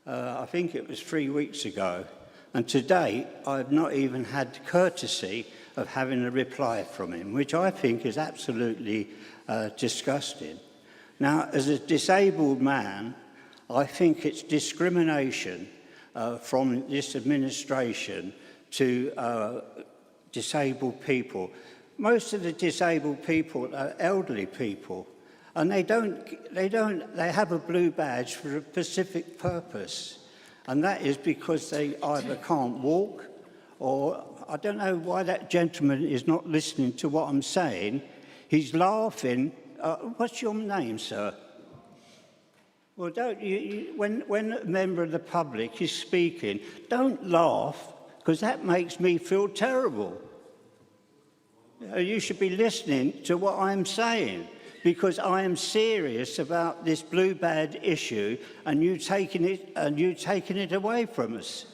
I think it was 3 weeks ago, and to date I've not even had the courtesy of having a reply from him, which I think is absolutely disgusting. Now, as a disabled man, I think it's discrimination from this administration to disabled people. Most of the disabled people are elderly people, and they have a blue badge for a specific purpose, and that is because they either can't walk, or I don't know why that gentleman is not listening to what I'm saying. He's laughing. What's your name, sir? Well, don't when a member of the public is speaking, don't laugh, because that makes me feel terrible. You should be listening to what I'm saying. because I am serious about this blue badge issue and you taking it away from us.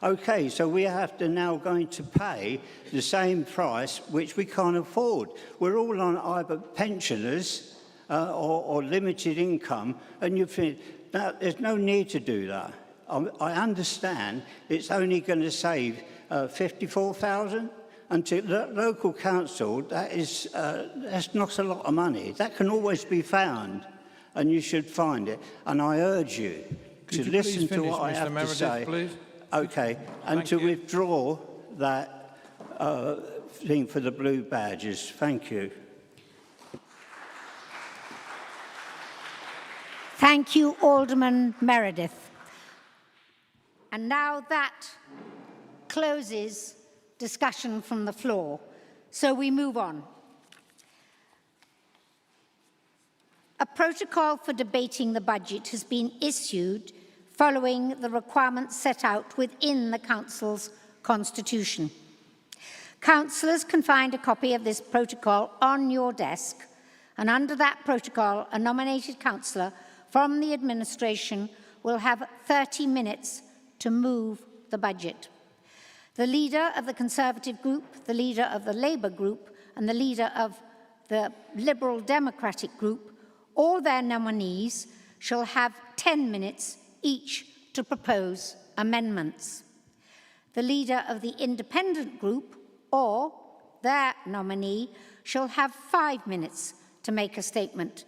Okay, so we have to now going to pay the same price which we can't afford. We're all on either pensioners or limited income, and you think, now, there's no need to do that. I understand it's only going to save 54,000, and to the local council, that's not a lot of money. That can always be found, and you should find it. And I urge you to listen to what I have to say. Please? Okay, and to withdraw that thing for the blue badges. Thank you. Thank you, Alderman Meredith. And now that closes discussion from the floor. So we move on. A protocol for debating the budget has been issued following the requirements set out within the Council's constitution. Councillors can find a copy of this protocol on your desk, and under that protocol, a nominated councillor from the administration will have 30 minutes to move the budget. The leader of the Conservative group, the leader of the Labour group, and the leader of the Liberal Democratic group, or their nominees, shall have 10 minutes each to propose amendments. The leader of the Independent group, or their nominee, shall have 5 minutes to make a statement.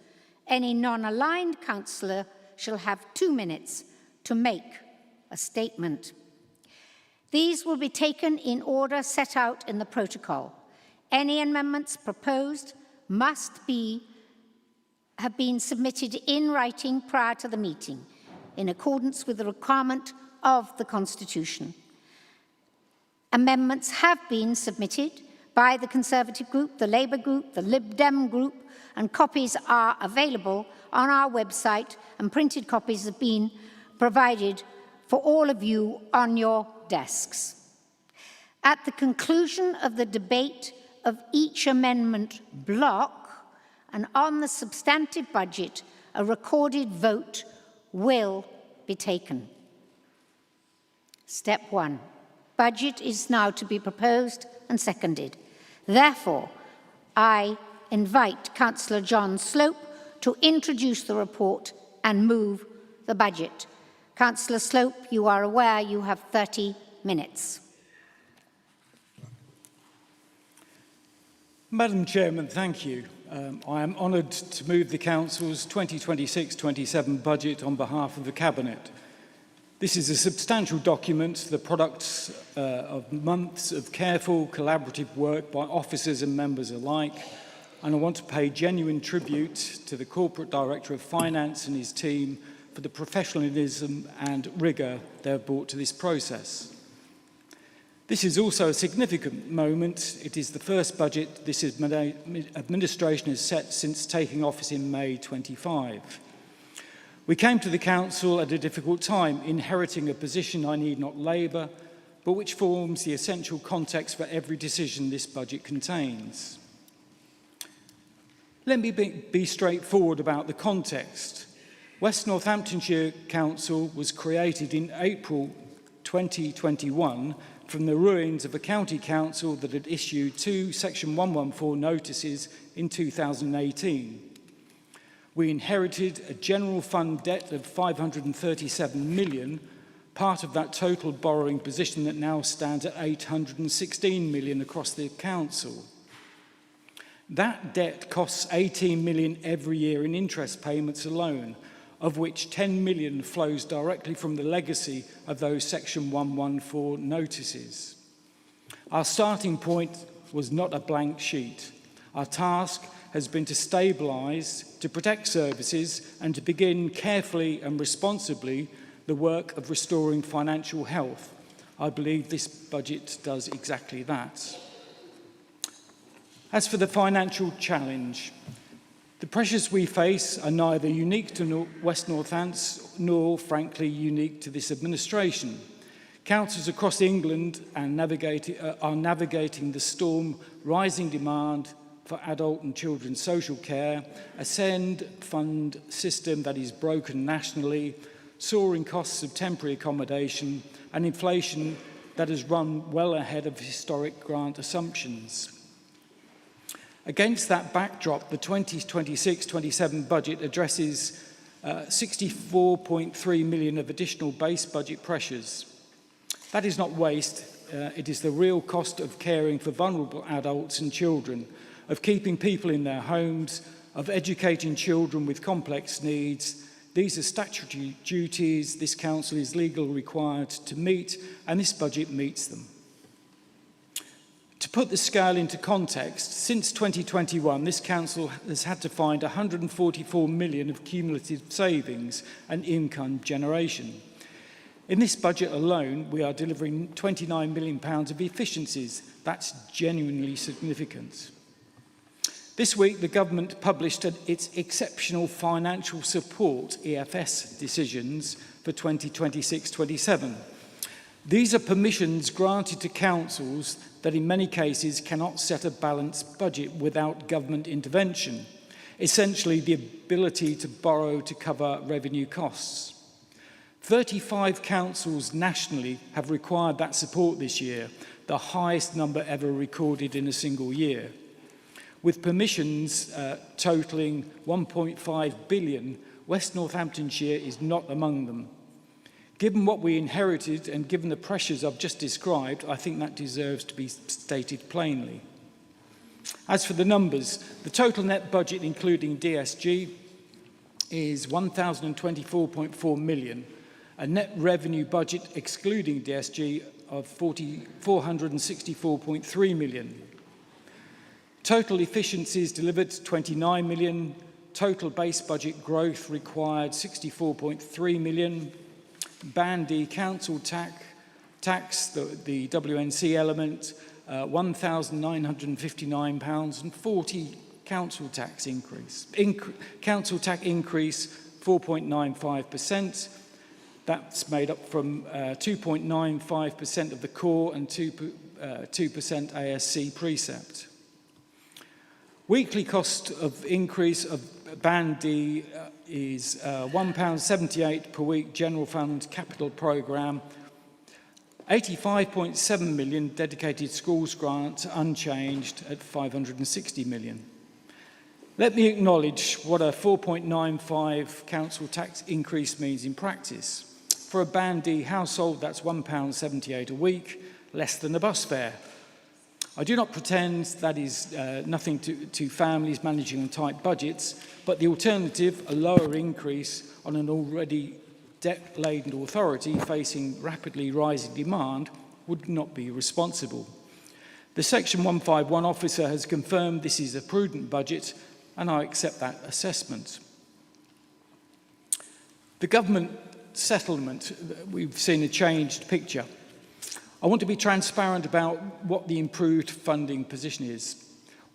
Any non-aligned councillor shall have 2 minutes to make a statement. These will be taken in order set out in the protocol. Any amendments proposed must have been submitted in writing prior to the meeting, in accordance with the requirement of the Constitution. Amendments have been submitted by the Conservative group, the Labour group, the Lib Dem group, and copies are available on our website, and printed copies have been provided for all of you on your desks. At the conclusion of the debate of each amendment block and on the substantive budget, a recorded vote will be taken. Step 1. Budget is now to be proposed and seconded. Therefore, I invite Councillor John Slope to introduce the report and move the budget. Councillor Slope, you are aware you have 30 minutes. Madam Chairman, thank you. I am honoured to move the Council's 2026-27 budget on behalf of the Cabinet. This is a substantial document, the product of months of careful, collaborative work by officers and members alike, and I want to pay genuine tribute to the Corporate Director of Finance and his team for the professionalism and rigour they have brought to this process. This is also a significant moment. It is the first budget this administration has set since taking office in May 25. We came to the Council at a difficult time, inheriting a position I need not labour, but which forms the essential context for every decision this budget contains. Let me be straightforward about the context. West Northamptonshire Council was created in April 2021 from the ruins of a county council that had issued 2 Section 114 notices in 2018. We inherited a general fund debt of 537 million, part of that total borrowing position that now stands at 816 million across the council. That debt costs 18 million every year in interest payments alone, of which 10 million flows directly from the legacy of those Section 114 notices. Our starting point was not a blank sheet. Our task has been to stabilise, to protect services, and to begin carefully and responsibly the work of restoring financial health. I believe this budget does exactly that. As for the financial challenge, the pressures we face are neither unique to West Northants nor, frankly, unique to this administration. Councils across England are navigating the storm, rising demand, for adult and children's social care, a SEND fund system that is broken nationally, soaring costs of temporary accommodation, and inflation that has run well ahead of historic grant assumptions. Against that backdrop, the 2026-27 budget addresses 64.3 million of additional base budget pressures. That is not waste, it is the real cost of caring for vulnerable adults and children, of keeping people in their homes, of educating children with complex needs. These are statutory duties this council is legally required to meet, and this budget meets them. To put the scale into context, since 2021, this council has had to find 144 million of cumulative savings and income generation. In this budget alone, we are delivering £29 million of efficiencies. That's genuinely significant. This week, the government published its Exceptional Financial Support, EFS, decisions for 2026-27. These are permissions granted to councils that in many cases cannot set a balanced budget without government intervention, essentially the ability to borrow to cover revenue costs. 35 councils nationally have required that support this year, the highest number ever recorded in a single year. With permissions totalling 1.5 billion, West Northamptonshire is not among them. Given what we inherited and given the pressures I've just described, I think that deserves to be stated plainly. As for the numbers, the total net budget including DSG is 1,024.4 million, a net revenue budget excluding DSG of 464.3 million. Total efficiencies delivered 29 million, total base budget growth required 64.3 million, Band D council tax, the WNC element, £1,959 and 40 council tax increase. Council tax increase 4.95%. That's made up from 2.95% of the core and 2% ASC precept. Weekly cost of increase of Band D is £1.78 per week General Fund Capital Programme, 85.7 million dedicated schools grant unchanged at 560 million. Let me acknowledge what a 4.95 council tax increase means in practice. For a Band D household, that's £1.78 a week, less than a bus fare. I do not pretend that is nothing to families managing on tight budgets, but the alternative, a lower increase on an already debt-laden authority facing rapidly rising demand, would not be responsible. The Section 151 officer has confirmed this is a prudent budget, and I accept that assessment. The government settlement, we've seen a changed picture. I want to be transparent about what the improved funding position is.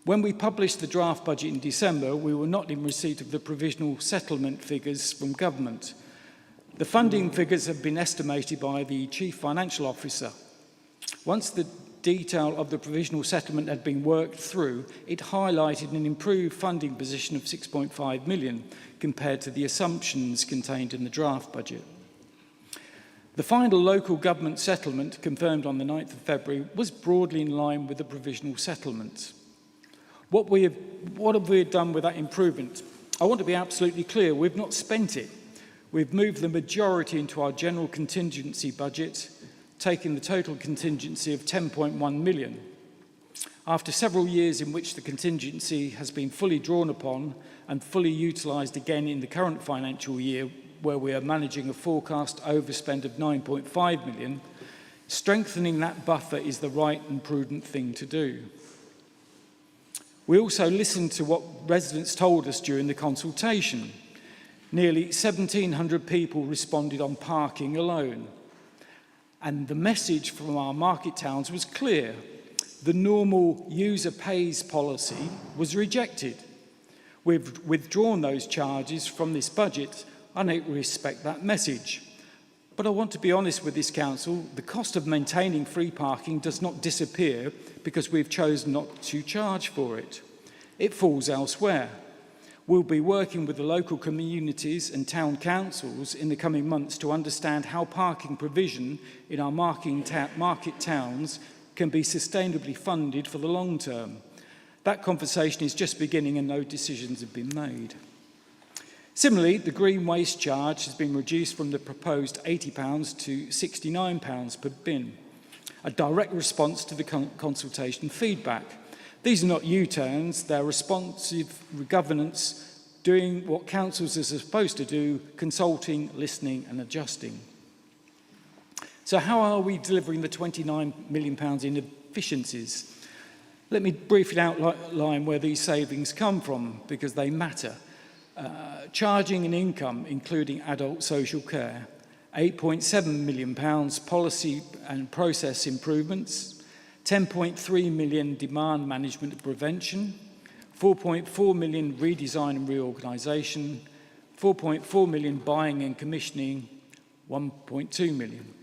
When we published the draft budget in December, we were not in receipt of the provisional settlement figures from government. The funding figures have been estimated by the Chief Financial Officer. Once the detail of the provisional settlement had been worked through, it highlighted an improved funding position of 6.5 million compared to the assumptions contained in the draft budget. The final local government settlement, confirmed on the 9th of February, was broadly in line with the provisional settlement. What have we done with that improvement? I want to be absolutely clear, we've not spent it. We've moved the majority into our general contingency budget, taking the total contingency of 10.1 million. After several years in which the contingency has been fully drawn upon and fully utilised again in the current financial year, where we are managing a forecast overspend of 9.5 million, strengthening that buffer is the right and prudent thing to do. We also listened to what residents told us during the consultation. Nearly 1,700 people responded on parking alone. And the message from our market towns was clear. The normal user pays policy was rejected. We've withdrawn those charges from this budget, and I respect that message. But I want to be honest with this council, the cost of maintaining free parking does not disappear because we've chosen not to charge for it. it falls elsewhere. We'll be working with the local communities and town councils in the coming months to understand how parking provision in our market towns can be sustainably funded for the long term. That conversation is just beginning and no decisions have been made. Similarly, the green waste charge has been reduced from the proposed £80 to £69 per bin, a direct response to the consultation feedback. These are not U-turns, they're responsive governance, doing what councils are supposed to do, consulting, listening and adjusting. So how are we delivering the £29 million in efficiencies? Let me briefly outline where these savings come from, because they matter. Charging and income, including adult social care, £8.7 million policy and process improvements, £10.3 million demand management and prevention, £4.4 million redesign and reorganisation, £4.4 million buying and commissioning, £1.2 million.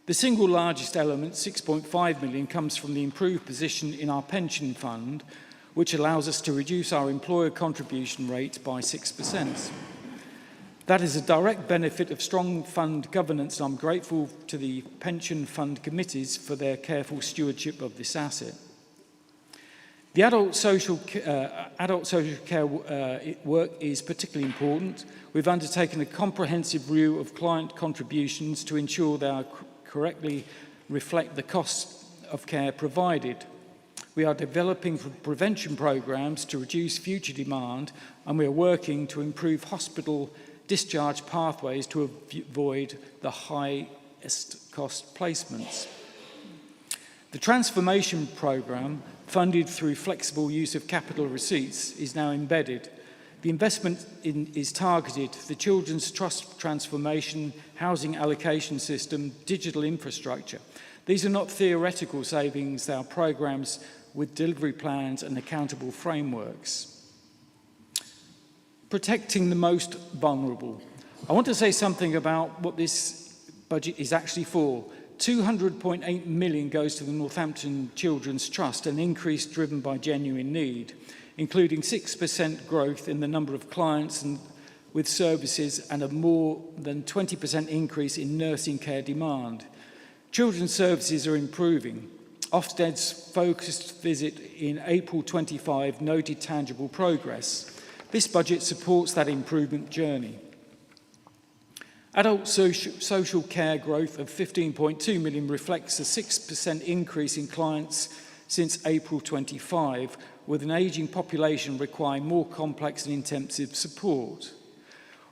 The single largest element, £6.5 million, comes from the improved position in our pension fund, which allows us to reduce our employer contribution rate by 6%. That is a direct benefit of strong fund governance, and I'm grateful to the pension fund committees for their careful stewardship of this asset. The adult social care work is particularly important. We've undertaken a comprehensive review of client contributions to ensure they are correctly reflect the cost of care provided. We are developing prevention programs to reduce future demand, and we are working to improve hospital discharge pathways to avoid the highest cost placements. The transformation program, funded through flexible use of capital receipts, is now embedded. The investment is targeted the Children's Trust transformation, housing allocation system, digital infrastructure. These are not theoretical savings, they are programs with delivery plans and accountable frameworks. Protecting the most vulnerable. I want to say something about what this budget is actually for. £200.8 million goes to the Northampton Children's Trust, an increase driven by genuine need, including 6% growth in the number of clients and with services and a more than 20% increase in nursing care demand. Children's services are improving. Ofsted's focused visit in April 25 noted tangible progress. This budget supports that improvement journey. Adult social care growth of £15.2 million reflects a 6% increase in clients since April 25, with an ageing population requiring more complex and intensive support.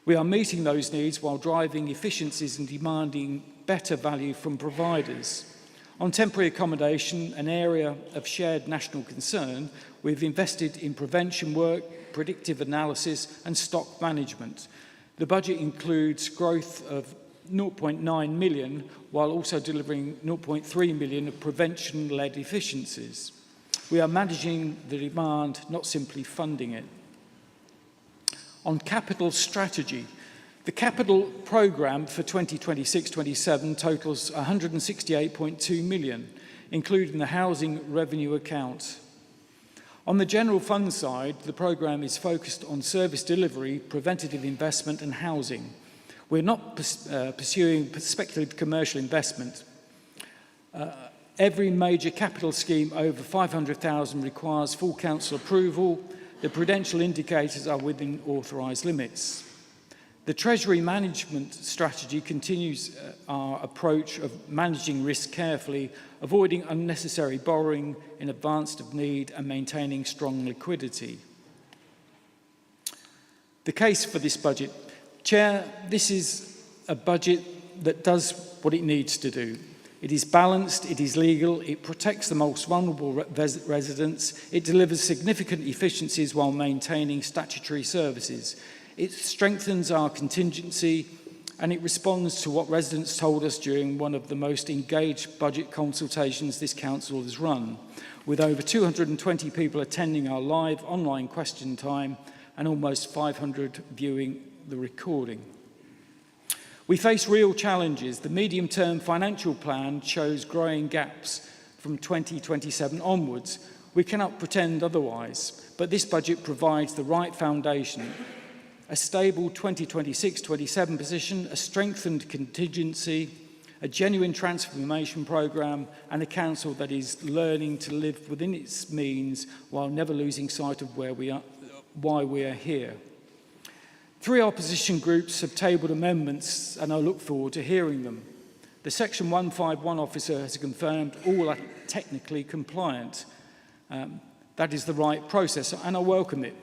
We are meeting those needs while driving efficiencies and demanding better value from providers. On temporary accommodation, an area of shared national concern, we've invested in prevention work, predictive analysis and stock management. The budget includes growth of 0.9 million, while also delivering 0.3 million of prevention-led efficiencies. We are managing the demand, not simply funding it. On capital strategy, the capital programme for 2026-27 totals 168.2 million, including the housing revenue account. On the general fund side, the programme is focused on service delivery, preventative investment and housing. We're not pursuing speculative commercial investment. Every major capital scheme over 500,000 requires full council approval. The prudential indicators are within authorised limits. The Treasury management strategy continues our approach of managing risk carefully, avoiding unnecessary borrowing in advance of need and maintaining strong liquidity. The case for this budget. Chair, this is a budget that does what it needs to do. It is balanced, it is legal, it protects the most vulnerable residents, it delivers significant efficiencies while maintaining statutory services. It strengthens our contingency and it responds to what residents told us during one of the most engaged budget consultations this council has run, with over 220 people attending our live online question time and almost 500 viewing the recording. We face real challenges. The medium-term financial plan shows growing gaps from 2027 onwards. We cannot pretend otherwise, but this budget provides the right foundation: a stable 2026-27 position, a strengthened contingency, a genuine transformation programme, and a council that is learning to live within its means while never losing sight of why we are here. 3 opposition groups have tabled amendments, and I look forward to hearing them. The Section 151 officer has confirmed all are technically compliant. That is the right process, and I welcome it.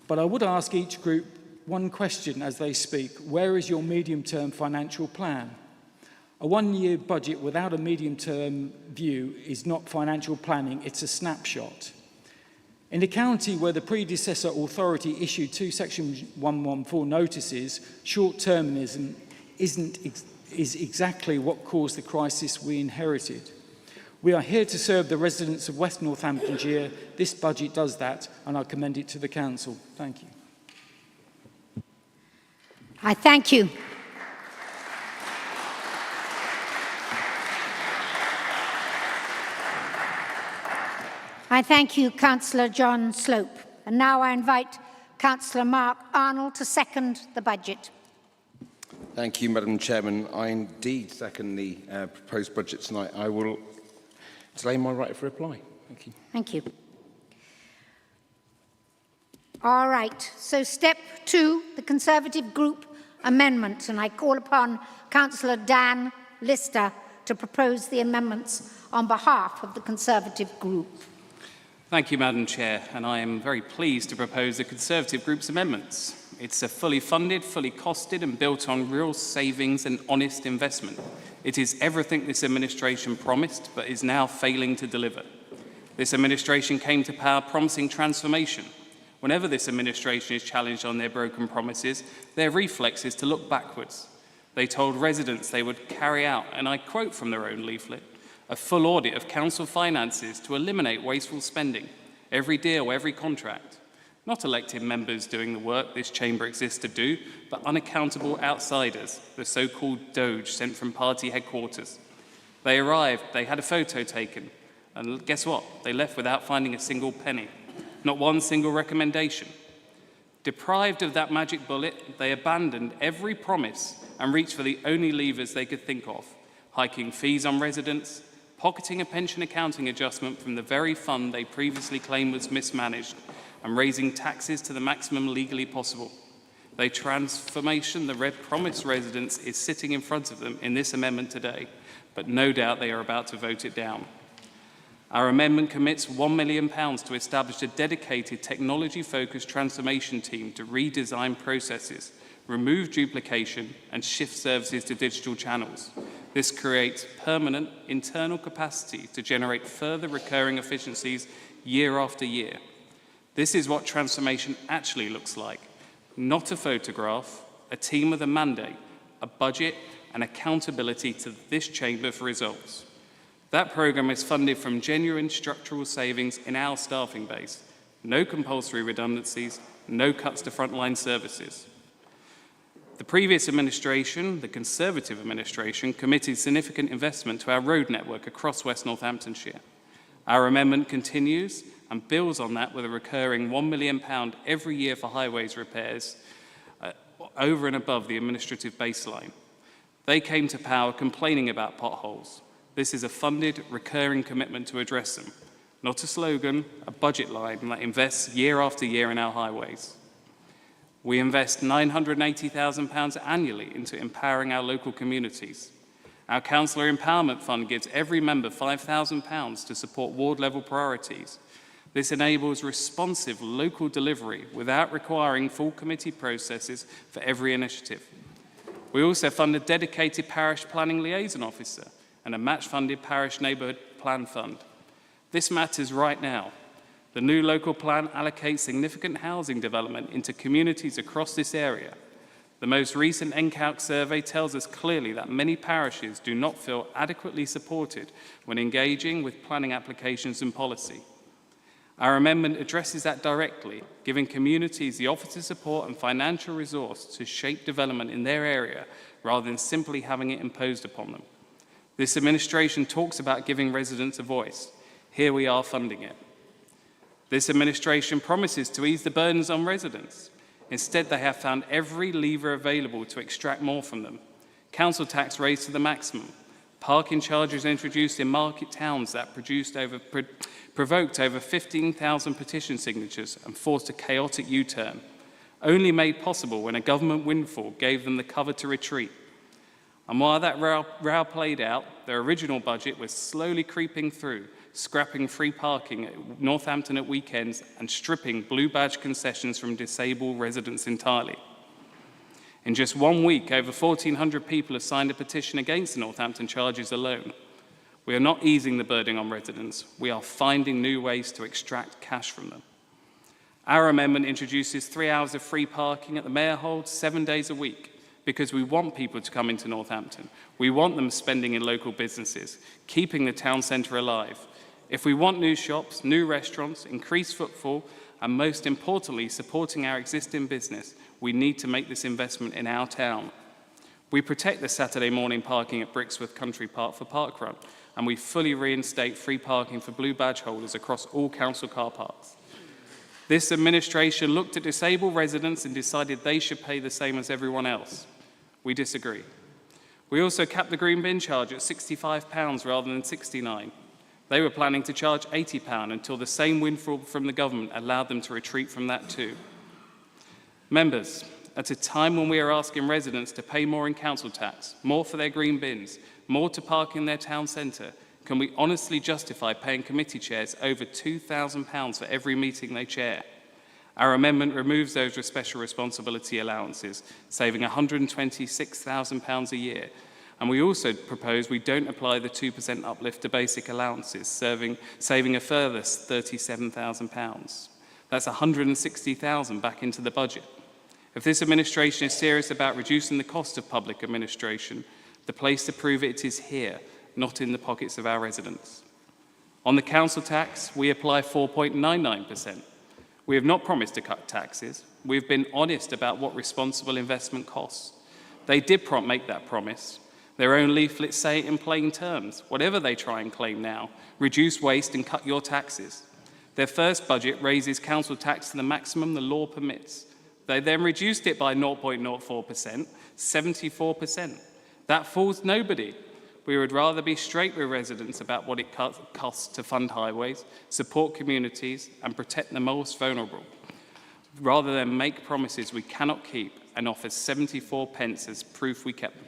But I would ask each group one question as they speak: where is your medium-term financial plan? A one-year budget without a medium-term view is not financial planning, it's a snapshot. In a county where the predecessor authority issued 2 Section 114 notices, short-termism is exactly what caused the crisis we inherited. We are here to serve the residents of West Northamptonshire. This budget does that, and I commend it to the Council. Thank you. I thank you. I thank you, Councillor John Slope. And now I invite Councillor Mark Arnold to second the budget. Thank you, Madam Chairman. I indeed second the proposed budget tonight. I will delay my right of reply. Thank you. Thank you. All right, so step 2, the Conservative Group amendment, and I call upon Councillor Dan Lister to propose the amendments on behalf of the Conservative Group. Thank you, Madam Chair, and I am very pleased to propose the Conservative Group's amendments. It's a fully funded, fully costed and built on real savings and honest investment. It is everything this administration promised but is now failing to deliver. This administration came to power promising transformation. Whenever this administration is challenged on their broken promises, their reflex is to look backwards. They told residents they would carry out, and I quote from their own leaflet, a full audit of council finances to eliminate wasteful spending, every deal, every contract. Not elected members doing the work this chamber exists to do, but unaccountable outsiders, the so-called Doge sent from party headquarters. They arrived, they had a photo taken, and guess what? They left without finding a single penny, not one single recommendation. Deprived of that magic bullet, they abandoned every promise and reached for the only levers they could think of: hiking fees on residents, pocketing a pension accounting adjustment from the very fund they previously claimed was mismanaged, and raising taxes to the maximum legally possible. The transformation the promised residents is sitting in front of them in this amendment today, but no doubt they are about to vote it down. Our amendment commits £1 million to establish a dedicated technology-focused transformation team to redesign processes, remove duplication, and shift services to digital channels. This creates permanent internal capacity to generate further recurring efficiencies year after year. This is what transformation actually looks like. Not a photograph, a team with a mandate, a budget, and accountability to this chamber for results. That programme is funded from genuine structural savings in our staffing base. No compulsory redundancies, no cuts to frontline services. The previous administration, the Conservative administration, committed significant investment to our road network across West Northamptonshire. Our amendment continues and builds on that with a recurring £1 million every year for highways repairs, over and above the administrative baseline. They came to power complaining about potholes. This is a funded, recurring commitment to address them, not a slogan, a budget line that invests year after year in our highways. We invest £980,000 annually into empowering our local communities. Our Councillor Empowerment Fund gives every member £5,000 to support ward-level priorities. This enables responsive local delivery without requiring full committee processes for every initiative. We also fund a dedicated parish planning liaison officer and a match-funded parish neighbourhood plan fund. This matters right now. The new local plan allocates significant housing development into communities across this area. The most recent NCALC survey tells us clearly that many parishes do not feel adequately supported when engaging with planning applications and policy. Our amendment addresses that directly, giving communities the officer support and financial resource to shape development in their area rather than simply having it imposed upon them. This administration talks about giving residents a voice. Here we are funding it. This administration promises to ease the burdens on residents. Instead, they have found every lever available to extract more from them. Council tax raised to the maximum. Parking charges introduced in market towns that provoked over 15,000 petition signatures and forced a chaotic U-turn, only made possible when a government windfall gave them the cover to retreat. And while that row played out, their original budget was slowly creeping through, scrapping free parking at Northampton at weekends and stripping blue badge concessions from disabled residents entirely. In just 1 week, over 1,400 people have signed a petition against the Northampton charges alone. We are not easing the burden on residents. We are finding new ways to extract cash from them. Our amendment introduces 3 hours of free parking at the Mayor holds 7 days a week because we want people to come into Northampton. We want them spending in local businesses, keeping the town centre alive. If we want new shops, new restaurants, increased footfall, and most importantly, supporting our existing business, we need to make this investment in our town. We protect the Saturday morning parking at Brixworth Country Park for Parkrun, and we fully reinstate free parking for blue badge holders across all council car parks. This administration looked at disabled residents and decided they should pay the same as everyone else. We disagree. We also capped the green bin charge at £65 rather than £69. They were planning to charge £80 until the same windfall from the government allowed them to retreat from that too. Members, at a time when we are asking residents to pay more in council tax, more for their green bins, more to park in their town centre, can we honestly justify paying committee chairs over £2,000 for every meeting they chair? Our amendment removes those with special responsibility allowances, saving £126,000 a year. And we also propose we don't apply the 2% uplift to basic allowances, saving a further £37,000. That's £160,000 back into the budget. If this administration is serious about reducing the cost of public administration, the place to prove it is here, not in the pockets of our residents. On the council tax, we apply 4.99%. We have not promised to cut taxes. We have been honest about what responsible investment costs. They did make that promise. Their own leaflets say it in plain terms, whatever they try and claim now, reduce waste and cut your taxes. Their first budget raises council tax to the maximum the law permits. They then reduced it by 0.04%, 74%. That fools nobody. We would rather be straight with residents about what it costs to fund highways, support communities, and protect the most vulnerable, rather than make promises we cannot keep and offer 74 pence as proof we kept them.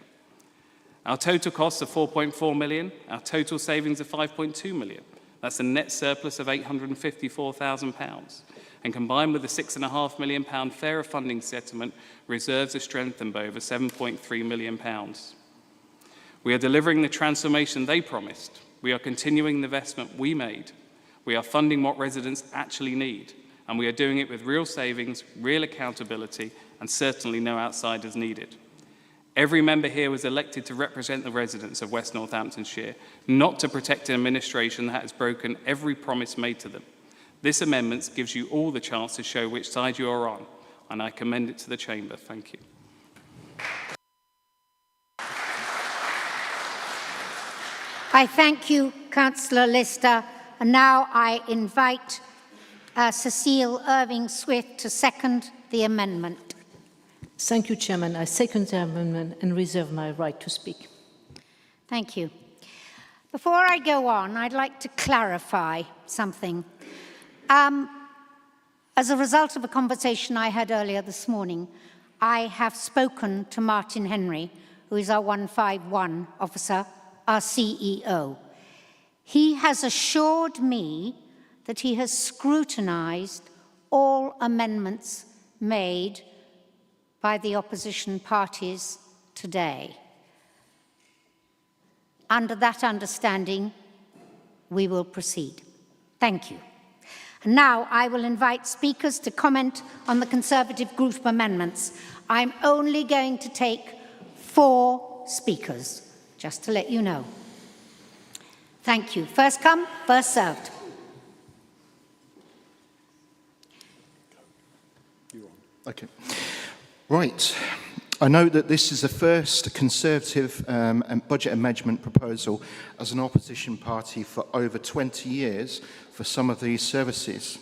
Our total costs are £4.4 million, our total savings are £5.2 million. That's a net surplus of £854,000. And combined with the £6.5 million fairer funding settlement, reserves are strengthened by over £7.3 million. We are delivering the transformation they promised. We are continuing the investment we made. We are funding what residents actually need. And we are doing it with real savings, real accountability, and certainly no outsiders needed. Every member here was elected to represent the residents of West Northamptonshire, not to protect an administration that has broken every promise made to them. This amendment gives you all the chance to show which side you are on, and I commend it to the Chamber. Thank you. I thank you, Councillor Lister. And now I invite Cecile Irving-Swift to second the amendment. Thank you, Chairman. I second the amendment and reserve my right to speak. Thank you. Before I go on, I'd like to clarify something. As a result of a conversation I had earlier this morning, I have spoken to Martin Henry, who is our 151 officer, our CEO. He has assured me that he has scrutinized all amendments made by the opposition parties today. Under that understanding, we will proceed. Thank you. And now I will invite speakers to comment on the Conservative group amendments. I'm only going to take 4 speakers, just to let you know. Thank you. First come, first served. Okay. Right. I know that this is the first Conservative budget amendment proposal as an opposition party for over 20 years for some of these services.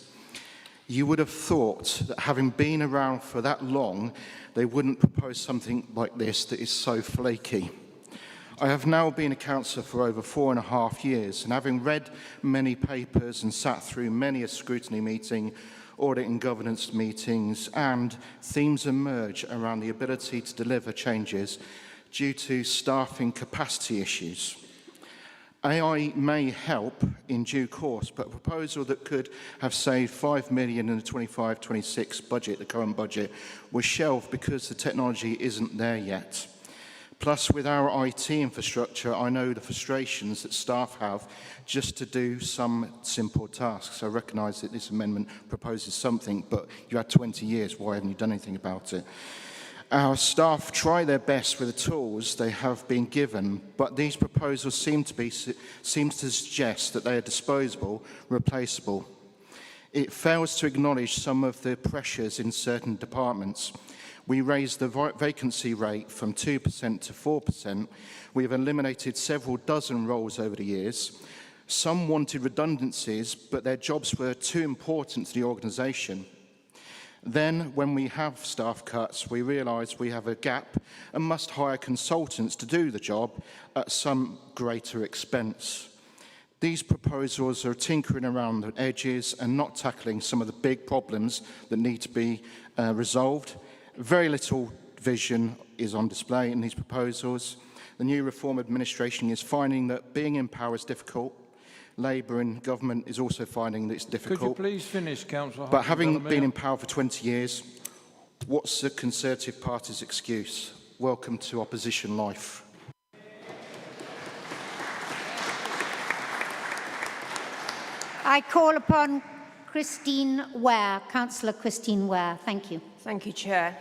You would have thought that having been around for that long, they wouldn't propose something like this that is so flaky. I have now been a councillor for over 4.5 years, and having read many papers and sat through many a scrutiny meeting, audit and governance meetings, and themes emerge around the ability to deliver changes due to staffing capacity issues. AI may help in due course, but a proposal that could have saved £5 million in the 25-26 budget, the current budget, was shelved because the technology isn't there yet. Plus, with our IT infrastructure, I know the frustrations that staff have just to do some simple tasks. I recognise that this amendment proposes something, but you had 20 years. Why haven't you done anything about it? Our staff try their best with the tools they have been given, but these proposals seem to suggest that they are disposable, replaceable. It fails to acknowledge some of the pressures in certain departments. We raised the vacancy rate from 2% to 4%. We have eliminated several dozen roles over the years. Some wanted redundancies, but their jobs were too important to the organisation. Then, when we have staff cuts, we realise we have a gap and must hire consultants to do the job at some greater expense. These proposals are tinkering around the edges and not tackling some of the big problems that need to be resolved. Very little vision is on display in these proposals. The new Reform administration is finding that being in power is difficult. Labour in government is also finding that it's difficult. Could you please finish, Councillor? But having been in power for 20 years, what's the Conservative Party's excuse? Welcome to opposition life. I call upon Christine Ware, Councillor Christine Ware. Thank you. Thank you, Chair.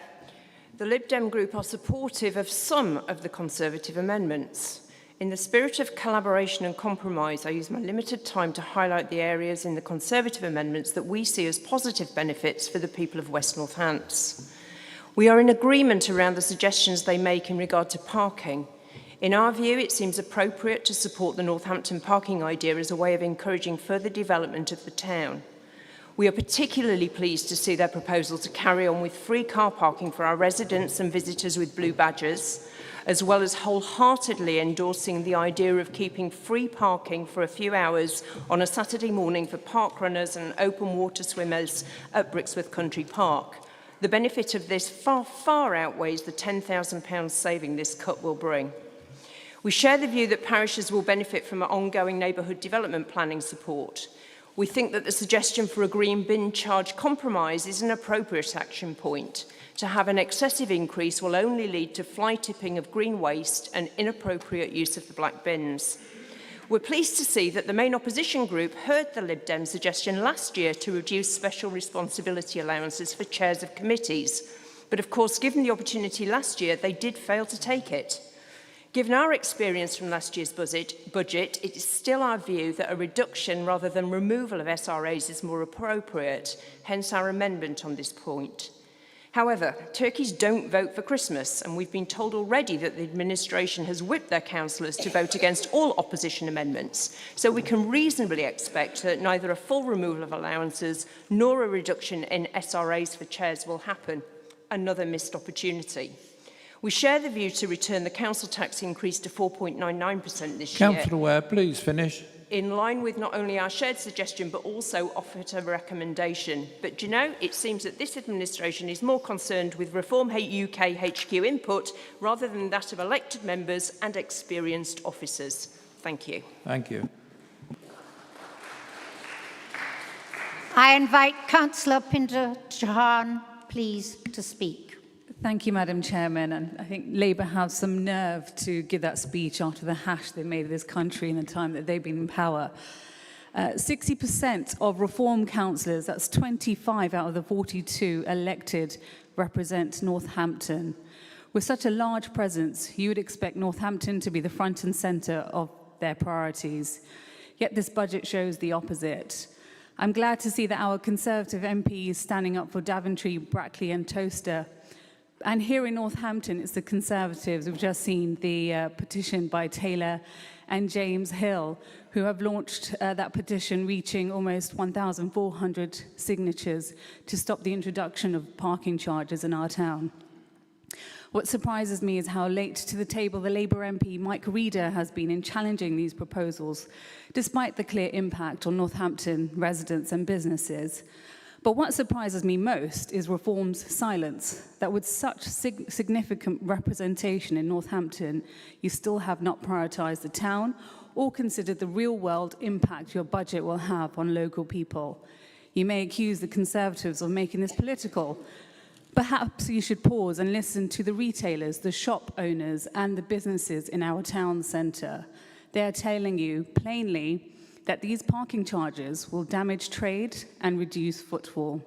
The Lib Dem group are supportive of some of the Conservative amendments. In the spirit of collaboration and compromise, I use my limited time to highlight the areas in the Conservative amendments that we see as positive benefits for the people of West Northants. We are in agreement around the suggestions they make in regard to parking. In our view, it seems appropriate to support the Northampton parking idea as a way of encouraging further development of the town. We are particularly pleased to see their proposal to carry on with free car parking for our residents and visitors with blue badges, as well as wholeheartedly endorsing the idea of keeping free parking for a few hours on a Saturday morning for park runners and open water swimmers at Brixworth Country Park. The benefit of this far outweighs the £10,000 saving this cut will bring. We share the view that parishes will benefit from ongoing neighbourhood development planning support. We think that the suggestion for a green bin charge compromise is an appropriate action point. To have an excessive increase will only lead to fly tipping of green waste and inappropriate use of the black bins. We're pleased to see that the main opposition group heard the Lib Dem suggestion last year to reduce special responsibility allowances for chairs of committees. But of course, given the opportunity last year, they did fail to take it. Given our experience from last year's budget, it is still our view that a reduction rather than removal of SRAs is more appropriate, hence our amendment on this point. However, turkeys don't vote for Christmas, and we've been told already that the administration has whipped their councillors to vote against all opposition amendments, so we can reasonably expect that neither a full removal of allowances nor a reduction in SRAs for chairs will happen. Another missed opportunity. We share the view to return the council tax increase to 4.99% this year. Councillor Ware, please finish. In line with not only our shared suggestion, but also offered a recommendation. But do you know, it seems that this administration is more concerned with Reform UK HQ input rather than that of elected members and experienced officers. Thank you. Thank you. I invite Councillor Pinder Chauhan, please, to speak. Thank you, Madam Chairman. And I think Labour have some nerve to give that speech after the hash they made of this country in the time that they've been in power. 60% of Reform councillors, that's 25 out of the 42 elected, represent Northampton. With such a large presence, you would expect Northampton to be the front and centre of their priorities. Yet this budget shows the opposite. I'm glad to see that our Conservative MP is standing up for Daventry, Brackley and Towcester. And here in Northampton, it's the Conservatives. We've just seen the petition by Taylor and James Hill, who have launched that petition, reaching almost 1,400 signatures to stop the introduction of parking charges in our town. What surprises me is how late to the table the Labour MP Mike Reeder has been in challenging these proposals, despite the clear impact on Northampton residents and businesses. But what surprises me most is Reform's silence, that with such significant representation in Northampton, you still have not prioritised the town or considered the real-world impact your budget will have on local people. You may accuse the Conservatives of making this political. Perhaps you should pause and listen to the retailers, the shop owners, and the businesses in our town centre. They are telling you plainly that these parking charges will damage trade and reduce footfall.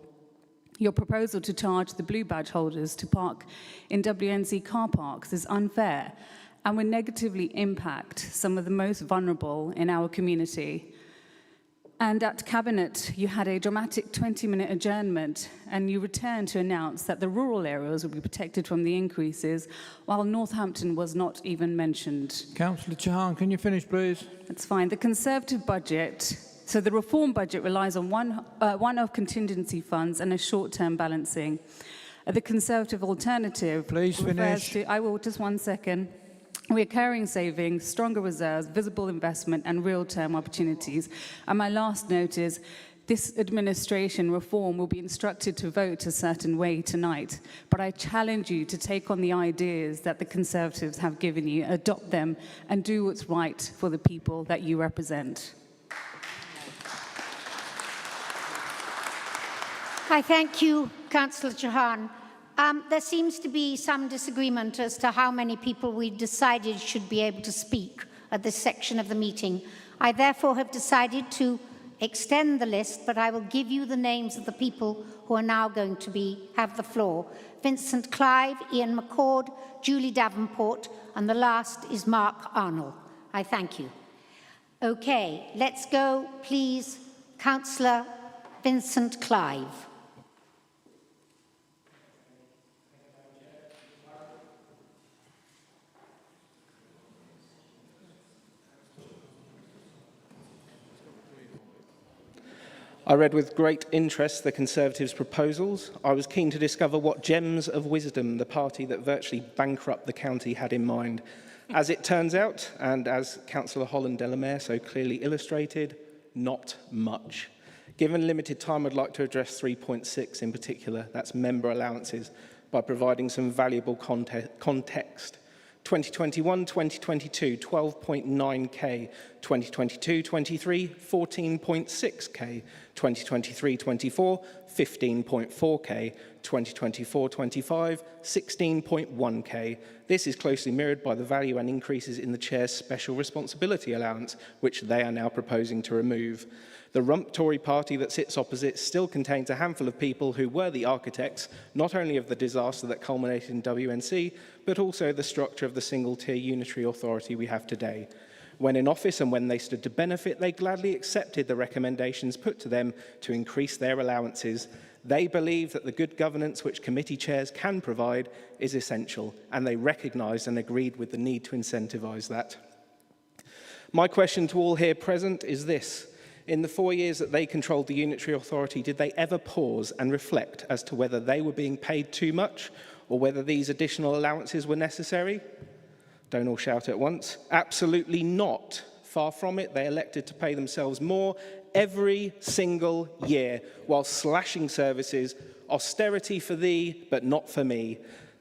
Your proposal to charge the blue badge holders to park in WNC car parks is unfair and will negatively impact some of the most vulnerable in our community. And at Cabinet, you had a dramatic 20-minute adjournment, and you returned to announce that the rural areas would be protected from the increases, while Northampton was not even mentioned. Councillor Chauhan, can you finish, please? That's fine. The Conservative budget, so the Reform budget relies on one-off contingency funds and a short-term balancing. The Conservative alternative Please refers finish. to, I will, just one second. Recurring savings, stronger reserves, visible investment, and real-term opportunities. And my last note is, this administration Reform will be instructed to vote a certain way tonight, but I challenge you to take on the ideas that the Conservatives have given you, adopt them, and do what's right for the people that you represent. I thank you, Councillor Chauhan. There seems to be some disagreement as to how many people we decided should be able to speak at this section of the meeting. I therefore have decided to extend the list, but I will give you the names of the people who are now going to have the floor. Vincent Clive, Ian McCord, Julie Davenport, and the last is Mark Arnold. I thank you. Okay, let's go, please, Councillor Vincent Clive. I read with great interest the Conservatives' proposals. I was keen to discover what gems of wisdom the party that virtually bankrupt the county had in mind. As it turns out, and as Councillor Holland Delamere so clearly illustrated, not much. Given limited time, I'd like to address 3.6 in particular, that's member allowances, by providing some valuable context. 2021-2022, 12.9k. 2022-23, 14.6k. 2023-24, 15.4k. 2024-25, 16.1k. This is closely mirrored by the value and increases in the Chair's special responsibility allowance, which they are now proposing to remove. The rump Tory party that sits opposite still contains a handful of people who were the architects, not only of the disaster that culminated in WNC, but also the structure of the single-tier unitary authority we have today. When in office and when they stood to benefit, they gladly accepted the recommendations put to them to increase their allowances. They believe that the good governance which committee chairs can provide is essential, and they recognised and agreed with the need to incentivise that. My question to all here present is this. In the 4 years that they controlled the unitary authority, did they ever pause and reflect as to whether they were being paid too much or whether these additional allowances were necessary? Don't all shout at once. Absolutely not. Far from it, they elected to pay themselves more every single year while slashing services, austerity for thee, but not for me.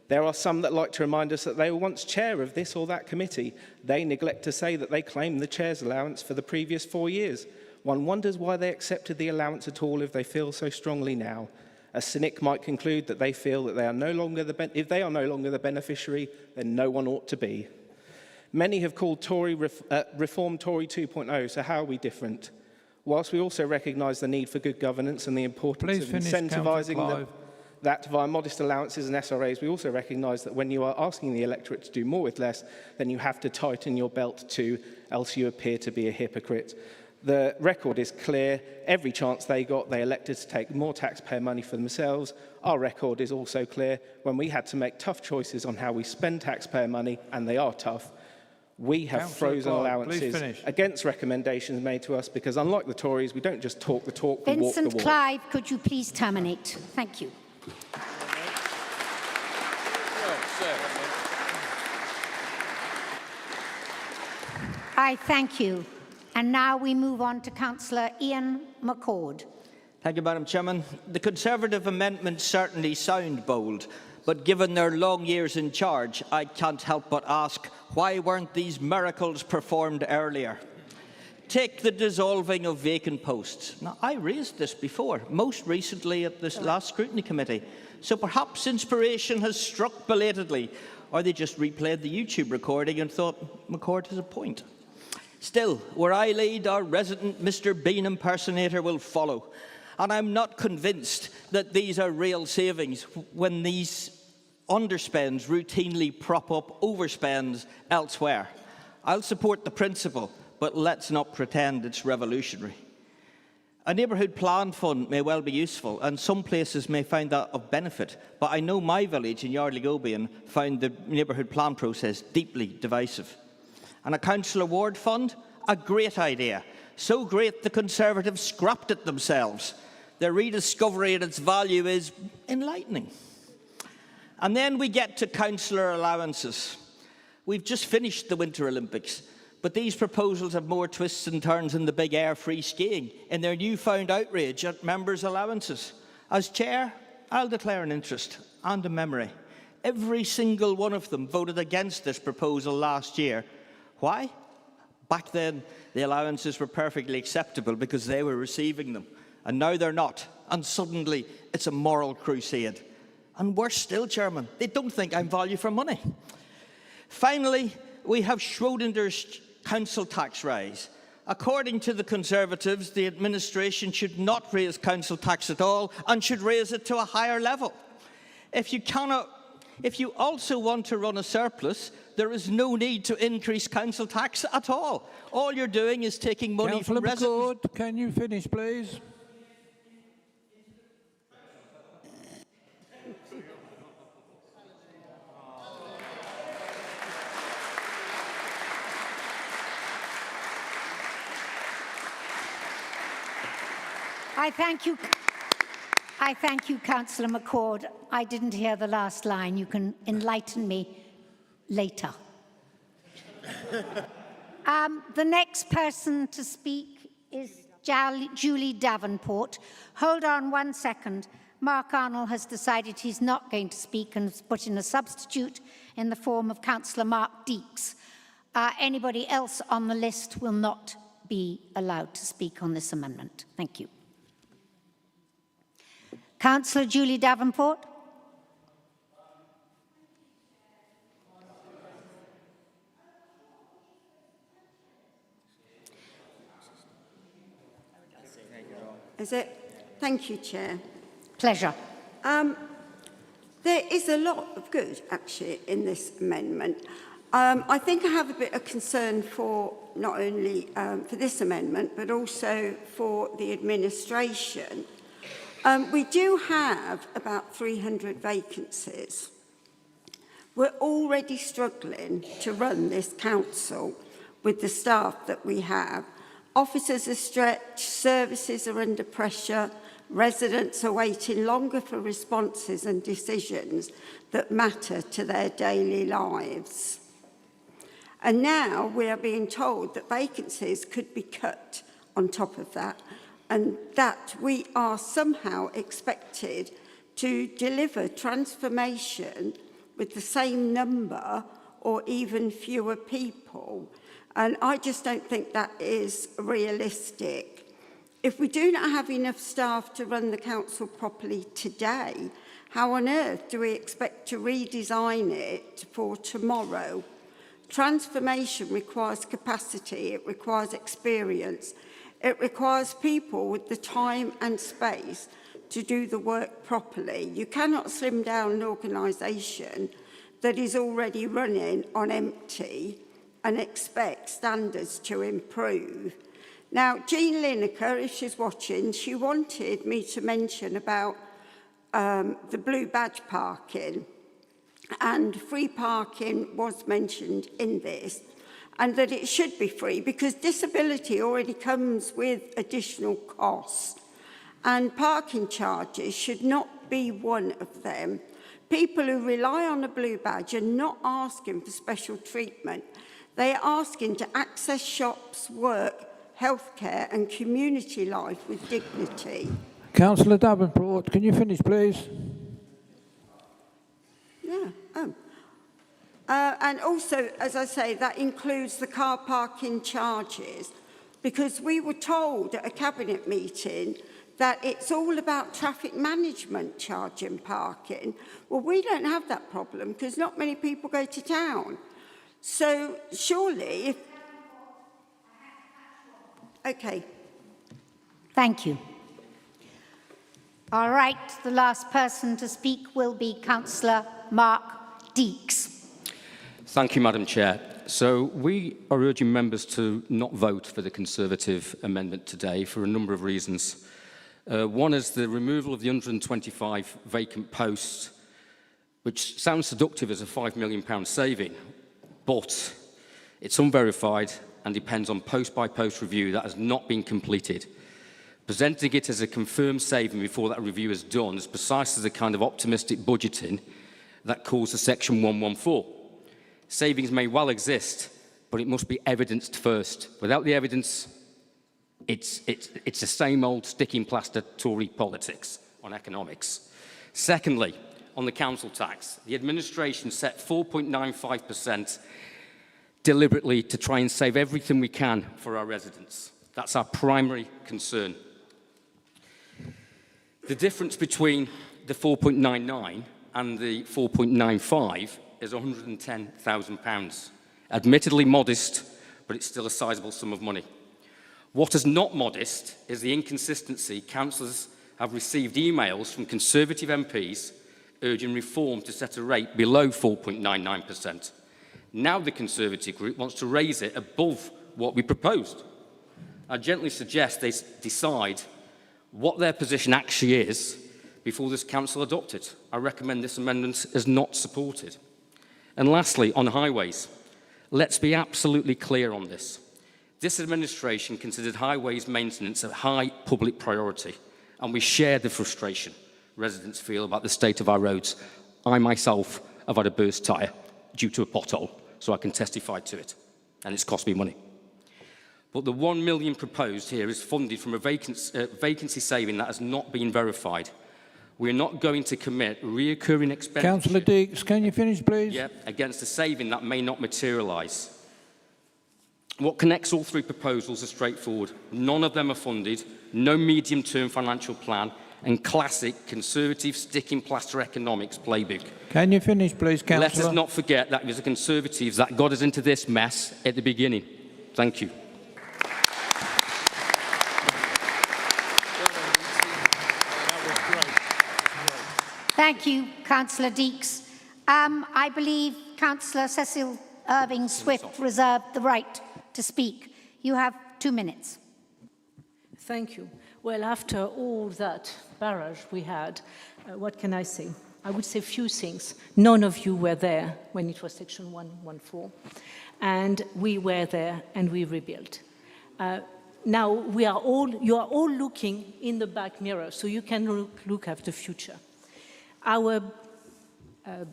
There are some that like to remind us that they were once chair of this or that committee. They neglect to say that they claimed the chair's allowance for the previous 4 years. One wonders why they accepted the allowance at all if they feel so strongly now. A cynic might conclude that they feel that they are no longer if they are no longer the beneficiary, then no one ought to be. Many have called Reform Tory 2.0, so how are we different? Whilst we also recognise the need for good governance and the importance of incentivising that via modest allowances and SRAs, we also recognise that when you are asking the electorate to do more with less, then you have to tighten your belt too, else you appear to be a hypocrite. The record is clear. Every chance they got, they elected to take more taxpayer money for themselves. Our record is also clear. When we had to make tough choices on how we spend taxpayer money, and they are tough, We have Councillor frozen Clark, allowances please finish. against recommendations made to us because, unlike the Tories, we don't just talk the talk, we walk the Vincent walk. Clive, could you please terminate? Thank you. I thank you. And now we move on to Councillor Ian McCord. Thank you, Madam Chairman. The Conservative amendments certainly sound bold, but given their long years in charge, I can't help but ask, why weren't these miracles performed earlier? Take the dissolving of vacant posts. Now, I raised this before, most recently at this last scrutiny committee, so perhaps inspiration has struck belatedly, or they just replayed the YouTube recording and thought McCord has a point. Still, where I lead, our resident Mr. Bean impersonator will follow. And I'm not convinced that these are real savings when these underspends routinely prop up overspends elsewhere. I'll support the principle, but let's not pretend it's revolutionary. A neighbourhood plan fund may well be useful, and some places may find that of benefit, but I know my village in Yardley Gobian found the neighbourhood plan process deeply divisive. And a council award fund? A great idea. So great the Conservatives scrapped it themselves. Their rediscovery of its value is enlightening. And then we get to councillor allowances. We've just finished the Winter Olympics, but these proposals have more twists and turns than the big air-free skiing in their newfound outrage at members' allowances. As chair, I'll declare an interest and a memory. Every single one of them voted against this proposal last year. Why? Back then, the allowances were perfectly acceptable because they were receiving them. And now they're not. And suddenly, it's a moral crusade. And worse still, Chairman, they don't think I'm value for money. Finally, we have Schrodinger's council tax rise. According to the Conservatives, the administration should not raise council tax at all and should raise it to a higher level. If you also want to run a surplus, there is no need to increase council tax at all. All you're doing is taking money from residents. McCord, can you finish, please? I thank you, Councillor McCord. I didn't hear the last line. You can enlighten me later. The next person to speak is Julie Davenport. Hold on 1 second. Mark Arnold has decided he's not going to speak and has put in a substitute in the form of Councillor Mark Deeks. Anybody else on the list will not be allowed to speak on this amendment. Thank you. Councillor Julie Davenport. Is it? Thank you, Chair. Pleasure. There is a lot of good, actually, in this amendment. I think I have a bit of concern for not only for this amendment, but also for the administration. We do have about 300 vacancies. We're already struggling to run this council with the staff that we have. Officers are stretched, services are under pressure, residents are waiting longer for responses and decisions that matter to their daily lives. And now we are being told that vacancies could be cut on top of that, and that we are somehow expected to deliver transformation with the same number or even fewer people. And I just don't think that is realistic. If we do not have enough staff to run the council properly today, how on earth do we expect to redesign it for tomorrow? Transformation requires capacity, it requires experience, it requires people with the time and space to do the work properly. You cannot slim down an organisation that is already running on empty and expect standards to improve. Now, Jean Lineker, if she's watching, she wanted me to mention about the blue badge parking, and free parking was mentioned in this. and that it should be free because disability already comes with additional costs, and parking charges should not be one of them. People who rely on a blue badge are not asking for special treatment. They are asking to access shops, work, healthcare and community life with dignity. Councillor Davenport, can you finish, please? Yeah. And also, as I say, that includes the car parking charges, because we were told at a cabinet meeting that it's all about traffic management charging parking. Well, we don't have that problem because not many people go to town. So surely, if... Okay. Thank you. All right, the last person to speak will be Councillor Mark Deeks. Thank you, Madam Chair. So we are urging members to not vote for the Conservative amendment today for a number of reasons. One is the removal of the 125 vacant posts, which sounds seductive as a £5 million saving, but it's unverified and depends on post-by-post review that has not been completed. Presenting it as a confirmed saving before that review is done is precisely the kind of optimistic budgeting that calls for Section 114. Savings may well exist, but it must be evidenced first. Without the evidence, it's the same old sticking plaster Tory politics on economics. Secondly, on the council tax, the administration set 4.95% deliberately to try and save everything we can for our residents. That's our primary concern. The difference between the 4.99 and the 4.95 is £110,000. Admittedly modest, but it's still a sizable sum of money. What is not modest is the inconsistency. Councillors have received emails from Conservative MPs urging reform to set a rate below 4.99%. Now the Conservative group wants to raise it above what we proposed. I gently suggest they decide what their position actually is before this council adopt it. I recommend this amendment is not supported. And lastly, on highways, let's be absolutely clear on this. This administration considered highways maintenance a high public priority, and we share the frustration residents feel about the state of our roads. I myself have had a burst tyre due to a pothole, so I can testify to it, and it's cost me money. But the £1 million proposed here is funded from a vacancy saving that has not been verified. We're not going to commit recurring expenditure... Councillor Deeks, can you finish, please? Yeah, against a saving that may not materialise. What connects all three proposals is straightforward. None of them are funded, no medium-term financial plan, and classic Conservative sticking plaster economics playbook. Can you finish, please, Councillor? Let us not forget that it was the Conservatives that got us into this mess at the beginning. Thank you. Thank you, Councillor Deeks. I believe Councillor Cecil Irving-Swift reserved the right to speak. You have 2 minutes. Thank you. Well, after all that barrage we had, what can I say? I would say a few things. None of you were there when it was Section 114, and we were there and we rebuilt. Now you are all looking in the back mirror, so you can look at the future. Our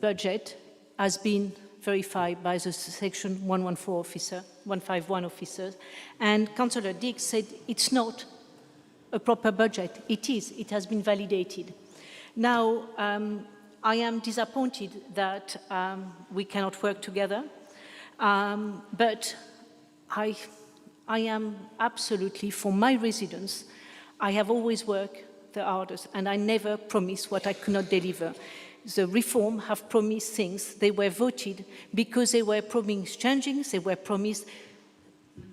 budget has been verified by the Section 114 officer, 151 officers, and Councillor Deeks said it's not a proper budget. It is. It has been validated. Now, I am disappointed that we cannot work together, but I am absolutely, for my residents, I have always worked the hardest, and I never promised what I could not deliver. The reform have promised things. They were voted because they were promised changing, they were promised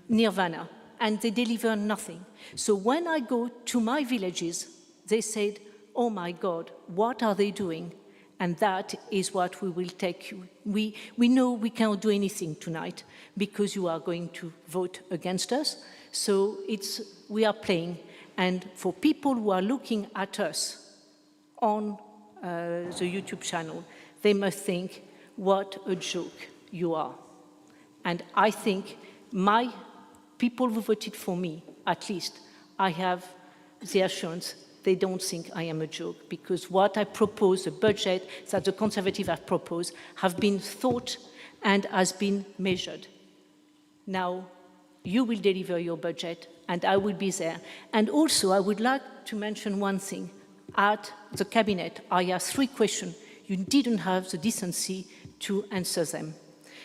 nirvana, and they deliver nothing. So when I go to my villages, they said, oh my God, what are they doing? And that is what we will take you. We know we cannot do anything tonight because you are going to vote against us. So we are playing. And for people who are looking at us on the YouTube channel, they must think, what a joke you are. And I think my people who voted for me, at least, I have the assurance they don't think I am a joke, because what I propose, the budget that the Conservatives have proposed, have been thought and has been measured. Now, you will deliver your budget, and I will be there. And also, I would like to mention one thing. At the Cabinet, I asked 3 questions. You didn't have the decency to answer them.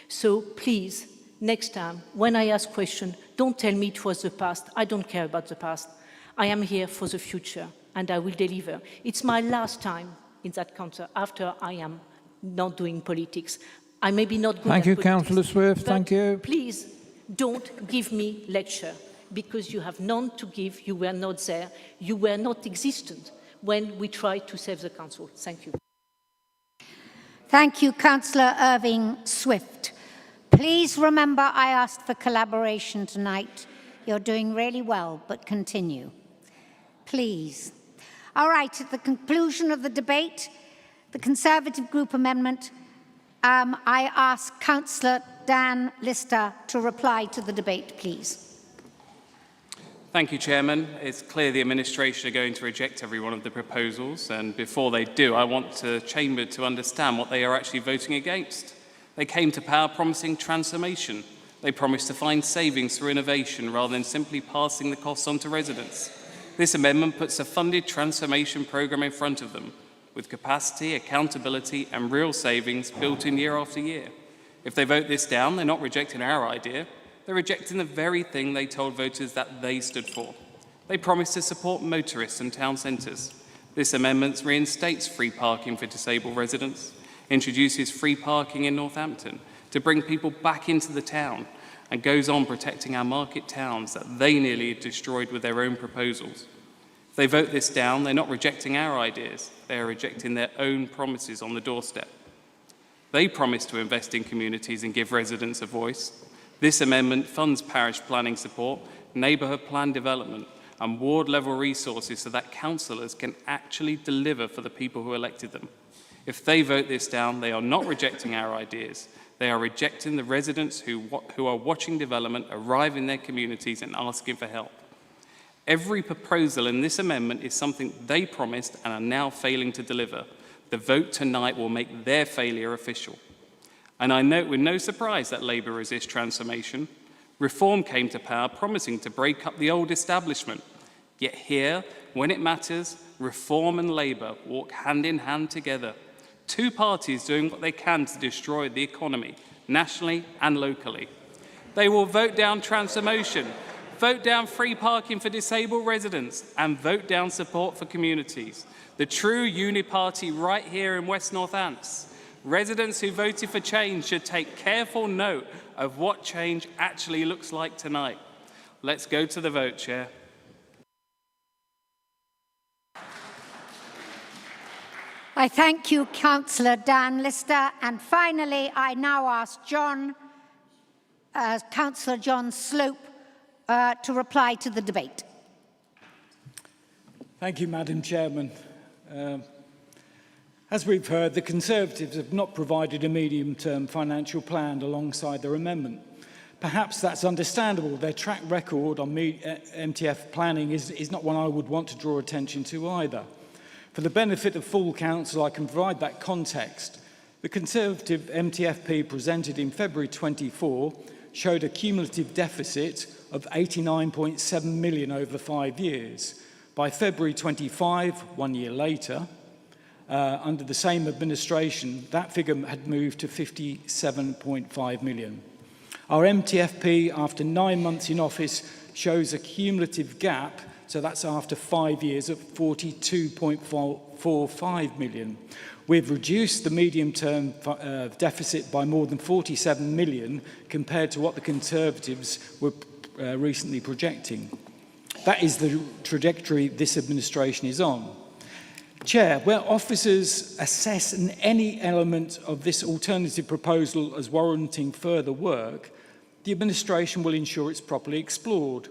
So please, next time, when I ask questions, don't tell me it was the past. I don't care about the past. I am here for the future, and I will deliver. It's my last time in that council after I am not doing politics. I may be not good Thank at you, politics, Councillor Swift. Thank you. Please don't give me lecture, because you have none to give. You were not there. You were not existent when we tried to save the council. Thank you. Thank you, Councillor Irving Swift. Please remember I asked for collaboration tonight. You're doing really well, but continue. Please. All right, at the conclusion of the debate, the Conservative Group amendment, I ask Councillor Dan Lister to reply to the debate, please. Thank you, Chairman. It's clear the administration are going to reject every one of the proposals, and before they do, I want the Chamber to understand what they are actually voting against. They came to power promising transformation. They promised to find savings through innovation rather than simply passing the costs on to residents. This amendment puts a funded transformation programme in front of them, with capacity, accountability and real savings built in year after year. If they vote this down, they're not rejecting our idea. They're rejecting the very thing they told voters that they stood for. They promised to support motorists and town centres. This amendment reinstates free parking for disabled residents, introduces free parking in Northampton to bring people back into the town, and goes on protecting our market towns that they nearly destroyed with their own proposals. If they vote this down, they're not rejecting our ideas. They are rejecting their own promises on the doorstep. They promised to invest in communities and give residents a voice. This amendment funds parish planning support, neighbourhood plan development and ward-level resources so that councillors can actually deliver for the people who elected them. If they vote this down, they are not rejecting our ideas. They are rejecting the residents who are watching development arrive in their communities and asking for help. Every proposal in this amendment is something they promised and are now failing to deliver. The vote tonight will make their failure official. And I note with no surprise that Labour resists transformation. Reform came to power promising to break up the old establishment. Yet here, when it matters, Reform and Labour walk hand in hand together. Two parties doing what they can to destroy the economy, nationally and locally. They will vote down transformation, vote down free parking for disabled residents, and vote down support for communities. The true uniparty right here in West Northants. Residents who voted for change should take careful note of what change actually looks like tonight. Let's go to the vote, Chair. I thank you, Councillor Dan Lister. And finally, I now ask Councillor John Slope to reply to the debate. Thank you, Madam Chairman. As we've heard, the Conservatives have not provided a medium-term financial plan alongside their amendment. Perhaps that's understandable. Their track record on MTF planning is not one I would want to draw attention to either. For the benefit of full council, I can provide that context. The Conservative MTFP presented in February 24 showed a cumulative deficit of 89.7 million over 5 years. By February 25, 1 year later, under the same administration, that figure had moved to 57.5 million. Our MTFP, after 9 months in office, shows a cumulative gap, so that's after 5 years, of 42.45 million. We've reduced the medium-term deficit by more than 47 million compared to what the Conservatives were recently projecting. That is the trajectory this administration is on. Chair, where officers assess any element of this alternative proposal as warranting further work, the administration will ensure it's properly explored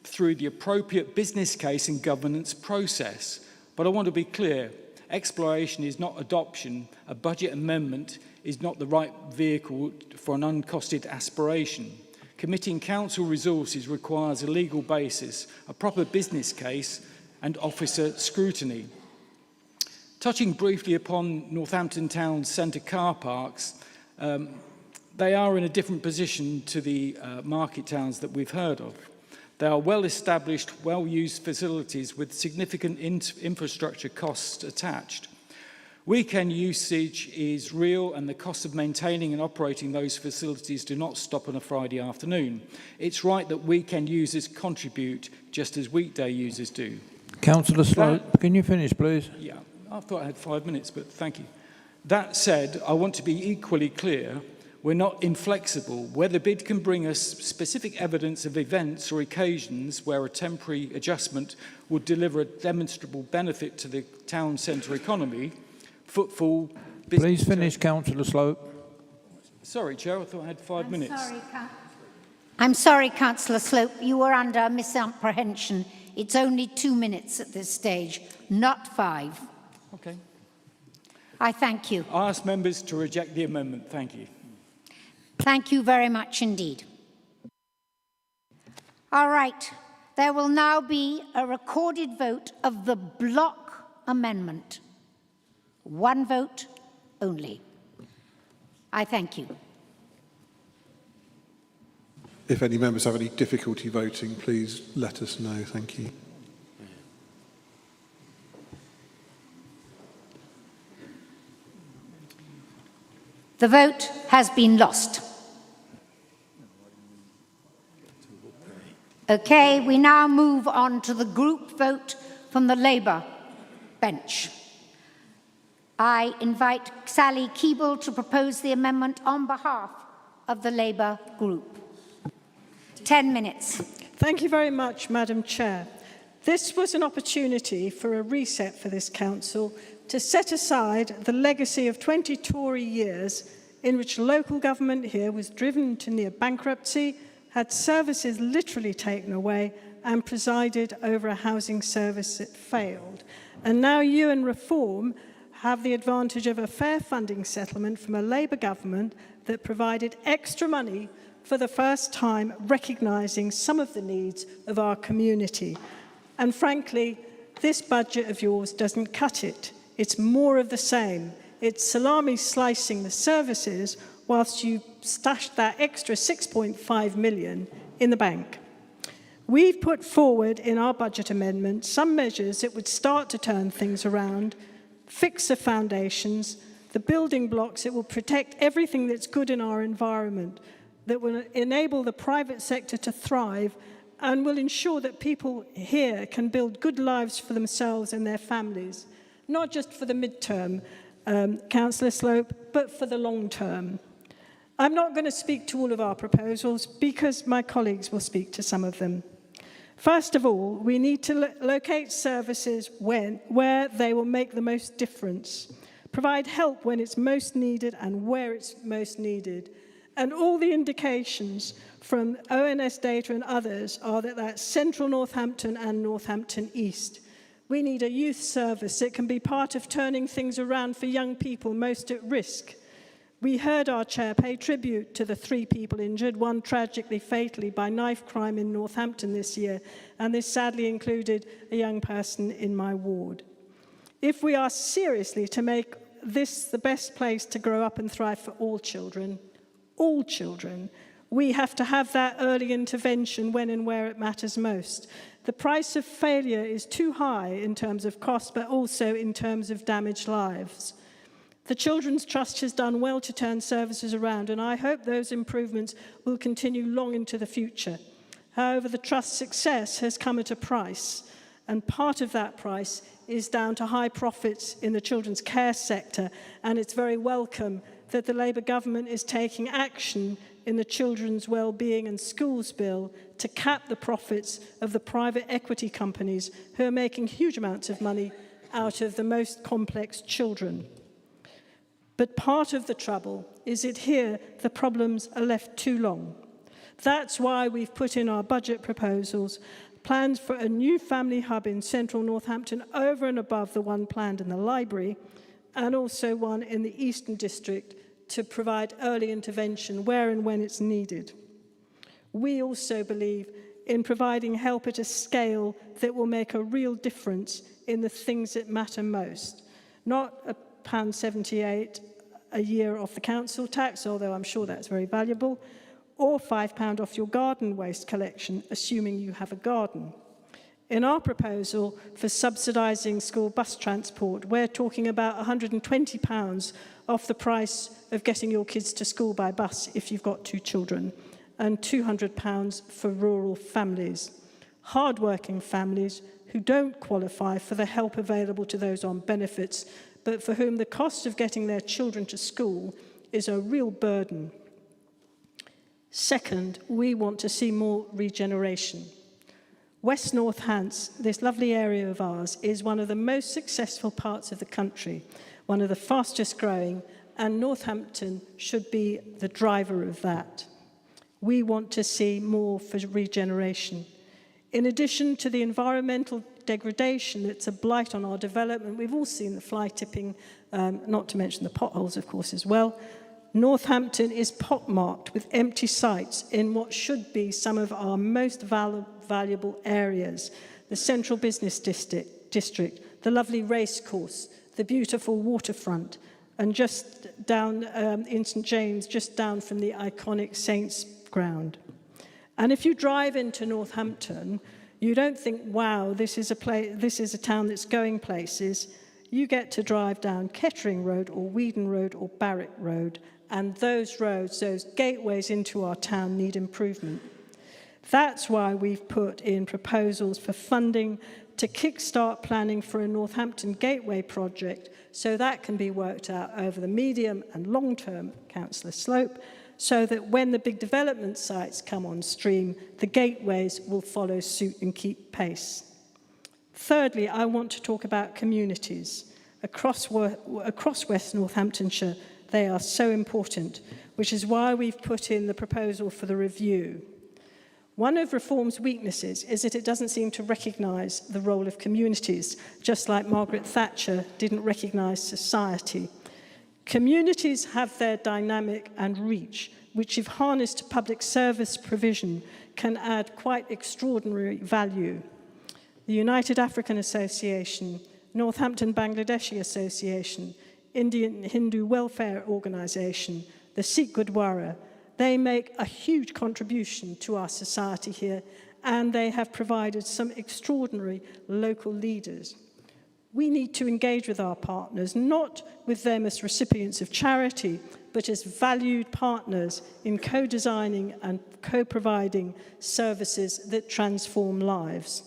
through the appropriate business case and governance process. But I want to be clear, exploration is not adoption. A budget amendment is not the right vehicle for an uncosted aspiration. Committing council resources requires a legal basis, a proper business case and officer scrutiny. Touching briefly upon Northampton Town Centre car parks, they are in a different position to the market towns that we've heard of. They are well-established, well-used facilities with significant infrastructure costs attached. Weekend usage is real, and the cost of maintaining and operating those facilities do not stop on a Friday afternoon. It's right that weekend users contribute just as weekday users do. Councillor Slope, can you finish, please? Yeah, I thought I had 5 minutes, but thank you. That said, I want to be equally clear. We're not inflexible. Where the bid can bring us specific evidence of events or occasions where a temporary adjustment would deliver a demonstrable benefit to the town centre economy, footfall... Please finish, Councillor Slope. Sorry, Chair, I thought I had 5 minutes. I'm sorry, Councillor Slope, you were under misapprehension. It's only 2 minutes at this stage, not 5. Okay. I thank you. I ask members to reject the amendment. Thank you. Thank you very much indeed. All right, there will now be a recorded vote of the block amendment. One vote only. I thank you. If any members have any difficulty voting, please let us know. Thank you. The vote has been lost. Okay, we now move on to the group vote from the Labour bench. I invite Sally Keeble to propose the amendment on behalf of the Labour group. 10 minutes. Thank you very much, Madam Chair. This was an opportunity for a reset for this council to set aside the legacy of 20 Tory years in which local government here was driven to near bankruptcy, had services literally taken away, and presided over a housing service that failed. And now you and Reform have the advantage of a fair funding settlement from a Labour government that provided extra money for the first time, recognising some of the needs of our community. And frankly, this budget of yours doesn't cut it. It's more of the same. It's salami slicing the services whilst you stashed that extra 6.5 million in the bank. We've put forward in our budget amendment some measures that would start to turn things around, fix the foundations, the building blocks that will protect everything that's good in our environment, that will enable the private sector to thrive and will ensure that people here can build good lives for themselves and their families, not just for the midterm, Councillor Slope, but for the long term. I'm not going to speak to all of our proposals because my colleagues will speak to some of them. First of all, we need to locate services where they will make the most difference, provide help when it's most needed and where it's most needed. And all the indications from ONS data and others are that that's central Northampton and Northampton East. We need a youth service that can be part of turning things around for young people most at risk. We heard our chair pay tribute to the 3 people injured, one tragically fatally by knife crime in Northampton this year, and this sadly included a young person in my ward. If we are seriously to make this the best place to grow up and thrive for all children, we have to have that early intervention when and where it matters most. The price of failure is too high in terms of cost, but also in terms of damaged lives. The Children's Trust has done well to turn services around, and I hope those improvements will continue long into the future. However, the Trust's success has come at a price, and part of that price is down to high profits in the children's care sector, and it's very welcome that the Labour government is taking action in the Children's Wellbeing and Schools Bill to cap the profits of the private equity companies who are making huge amounts of money out of the most complex children. But part of the trouble is that here the problems are left too long. That's why we've put in our budget proposals plans for a new family hub in central Northampton over and above the one planned in the library, and also one in the Eastern District to provide early intervention where and when it's needed. We also believe in providing help at a scale that will make a real difference in the things that matter most. Not £1.78 a year off the council tax, although I'm sure that's very valuable, or £5 off your garden waste collection, assuming you have a garden. In our proposal for subsidising school bus transport, we're talking about £120 off the price of getting your kids to school by bus if you've got 2 children, and £200 for rural families, hard-working families who don't qualify for the help available to those on benefits, but for whom the cost of getting their children to school is a real burden. Second, we want to see more regeneration. West North Hants, this lovely area of ours, is one of the most successful parts of the country, one of the fastest growing, and Northampton should be the driver of that. We want to see more for regeneration. In addition to the environmental degradation that's a blight on our development, we've all seen the fly tipping, not to mention the potholes, of course, as well. Northampton is pockmarked with empty sites in what should be some of our most valuable areas. The Central Business District, the lovely racecourse, the beautiful waterfront, and just down in St James, just down from the iconic Saints ground. And if you drive into Northampton, you don't think, wow, this is a town that's going places. You get to drive down Kettering Road or Weedon Road or Barwick Road, and those roads, those gateways into our town need improvement. That's why we've put in proposals for funding to kickstart planning for a Northampton Gateway project, so that can be worked out over the medium and long term, Councillor Slope, so that when the big development sites come on stream, the gateways will follow suit and keep pace. Thirdly, I want to talk about communities. Across West Northamptonshire, they are so important, which is why we've put in the proposal for the review. One of reform's weaknesses is that it doesn't seem to recognise the role of communities, just like Margaret Thatcher didn't recognise society. Communities have their dynamic and reach, which if harnessed to public service provision can add quite extraordinary value. The United African Association, Northampton Bangladeshi Association, Indian Hindu Welfare Organisation, the Sikh Gurdwara, they make a huge contribution to our society here, and they have provided some extraordinary local leaders. We need to engage with our partners, not with them as recipients of charity, but as valued partners in co-designing and co-providing services that transform lives.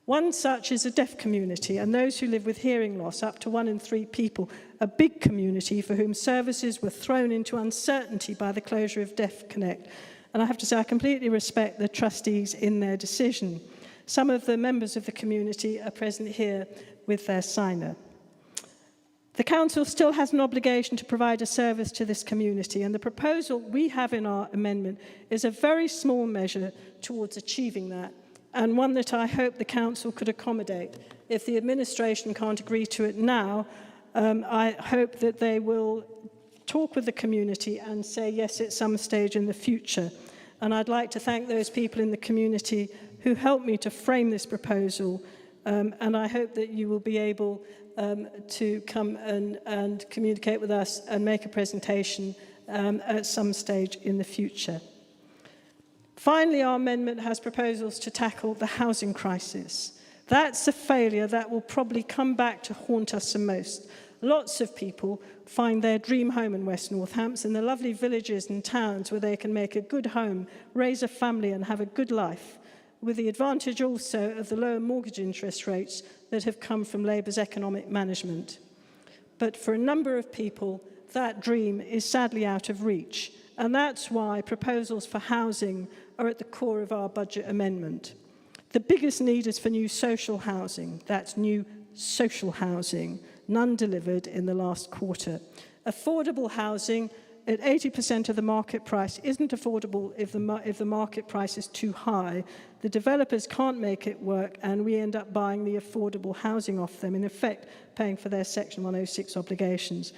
One such is a deaf community, and those who live with hearing loss, up to 1 in 3 people, a big community for whom services were thrown into uncertainty by the closure of Deaf Connect. And I have to say, I completely respect the trustees in their decision. Some of the members of the community are present here with their signer. The council still has an obligation to provide a service to this community, and the proposal we have in our amendment is a very small measure towards achieving that, and one that I hope the council could accommodate. If the administration can't agree to it now, I hope that they will talk with the community and say yes at some stage in the future. And I'd like to thank those people in the community who helped me to frame this proposal, and I hope that you will be able to come and communicate with us and make a presentation at some stage in the future. Finally, our amendment has proposals to tackle the housing crisis. That's a failure that will probably come back to haunt us the most. Lots of people find their dream home in West Northampton, the lovely villages and towns where they can make a good home, raise a family and have a good life, with the advantage also of the lower mortgage interest rates that have come from Labour's economic management. But for a number of people, that dream is sadly out of reach, and that's why proposals for housing are at the core of our budget amendment. The biggest need is for new social housing. That's new social housing, none delivered in the last quarter. Affordable housing at 80% of the market price isn't affordable if the market price is too high. The developers can't make it work, and we end up buying the affordable housing off them, in effect paying for their Section 106 obligations.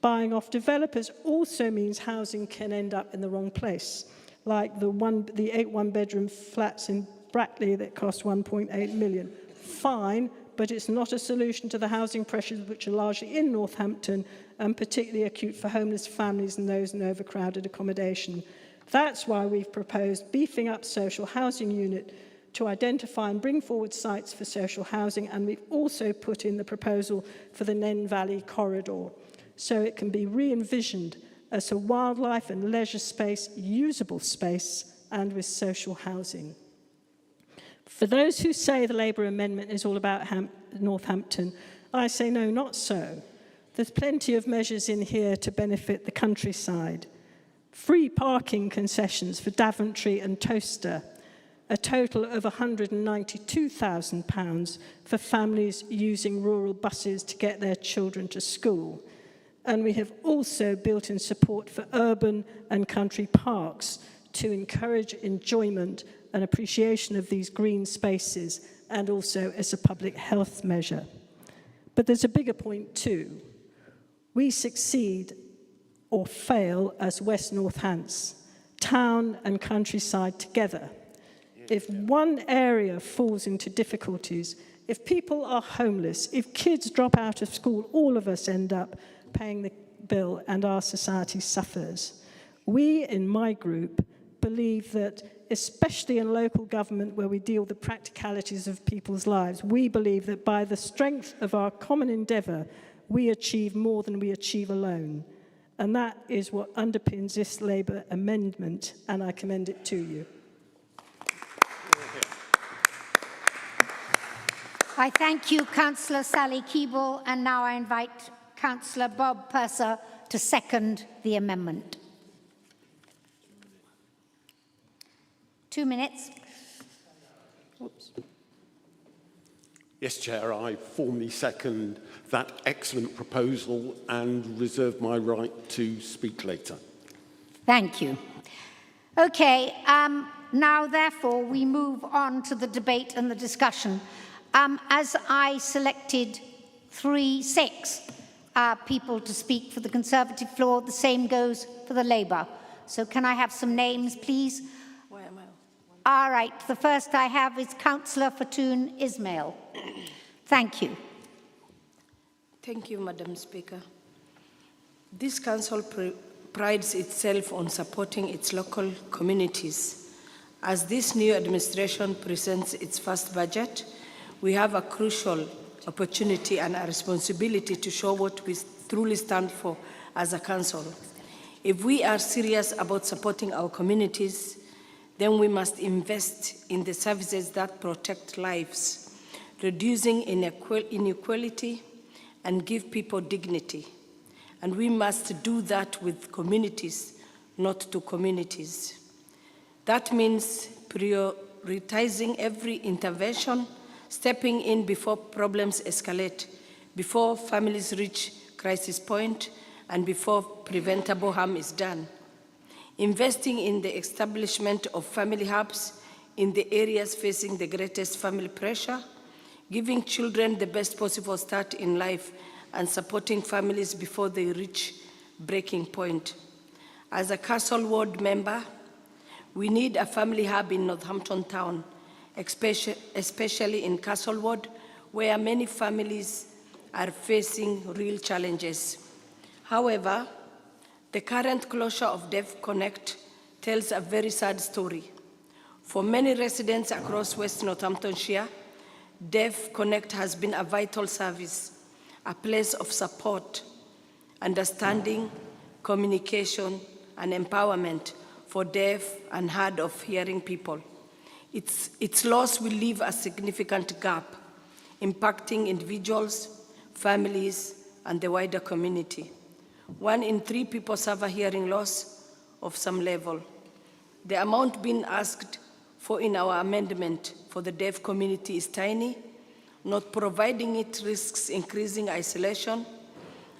Buying off developers also means housing can end up in the wrong place, like the 8 one-bedroom flats in Brackley that cost 1.8 million. Fine, but it's not a solution to the housing pressures which are largely in Northampton and particularly acute for homeless families and those in overcrowded accommodation. That's why we've proposed beefing up social housing unit to identify and bring forward sites for social housing, and we've also put in the proposal for the Nen Valley corridor, so it can be re-envisioned as a wildlife and leisure space, usable space, and with social housing. For those who say the Labour amendment is all about Northampton, I say no, not so. There's plenty of measures in here to benefit the countryside. Free parking concessions for Daventry and Towcester, a total of £192,000 for families using rural buses to get their children to school. And we have also built in support for urban and country parks to encourage enjoyment and appreciation of these green spaces, and also as a public health measure. But there's a bigger point too. We succeed or fail as West Northants, town and countryside together. If one area falls into difficulties, if people are homeless, if kids drop out of school, all of us end up paying the bill and our society suffers. We in my group believe that, especially in local government where we deal with the practicalities of people's lives, we believe that by the strength of our common endeavour, we achieve more than we achieve alone. And that is what underpins this Labour amendment, and I commend it to you. I thank you, Councillor Sally Keeble, and now I invite Councillor Bob Purser to second the amendment. 2 minutes. Oops. Yes, Chair, I formally second that excellent proposal and reserve my right to speak later. Thank you. Okay, now therefore we move on to the debate and the discussion. As I selected 6 people to speak for the Conservative floor, the same goes for the Labour. So can I have some names, please? All right, the first I have is Councillor Fatoon Ismail. Thank you. Thank you, Madam Speaker. This council prides itself on supporting its local communities. As this new administration presents its first budget, we have a crucial opportunity and a responsibility to show what we truly stand for as a council. If we are serious about supporting our communities, then we must invest in the services that protect lives, reducing inequality and give people dignity. And we must do that with communities, not to communities. That means prioritizing every intervention, stepping in before problems escalate, before families reach crisis point, and before preventable harm is done. Investing in the establishment of family hubs in the areas facing the greatest family pressure, giving children the best possible start in life, and supporting families before they reach breaking point. As a Castle Ward member, we need a family hub in Northampton Town, especially in Castle Ward, where many families are facing real challenges. However, the current closure of Deaf Connect tells a very sad story. For many residents across West Northamptonshire, Deaf Connect has been a vital service, a place of support, understanding, communication, and empowerment for deaf and hard of hearing people. Its loss will leave a significant gap, impacting individuals, families, and the wider community. 1 in 3 people suffer hearing loss of some level. The amount being asked for in our amendment for the deaf community is tiny. Not providing it risks increasing isolation,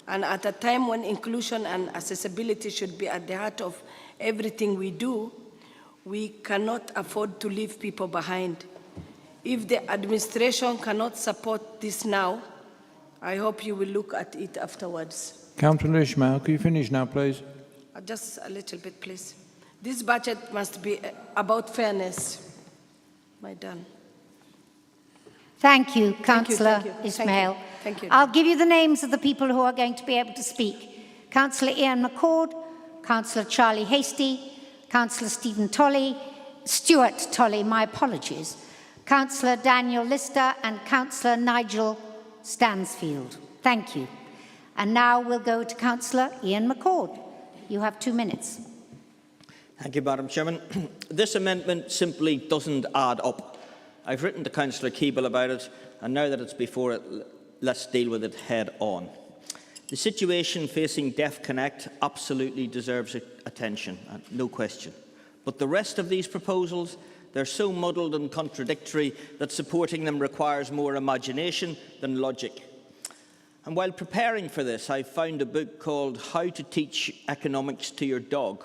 and at a time when inclusion and accessibility should be at the heart of everything we do, we cannot afford to leave people behind. If the administration cannot support this now, I hope you will look at it afterwards. Councillor Ismail, can you finish now, please? Just a little bit, please. This budget must be about fairness. Am I done? Thank you, Councillor Ismail. Thank you. I'll give you the names of the people who are going to be able to speak. Councillor Ian McCord, Councillor Charlie Hastie, Councillor Stuart Tolley, my apologies, Councillor Daniel Lister and Councillor Nigel Stansfield. Thank you. And now we'll go to Councillor Ian McCord. You have 2 minutes. Thank you, Madam Chairman. This amendment simply doesn't add up. I've written to Councillor Keeble about it, and now that it's before it, let's deal with it head on. The situation facing Deaf Connect absolutely deserves attention, no question. But the rest of these proposals, they're so muddled and contradictory that supporting them requires more imagination than logic. And while preparing for this, I found a book called How to Teach Economics to Your Dog.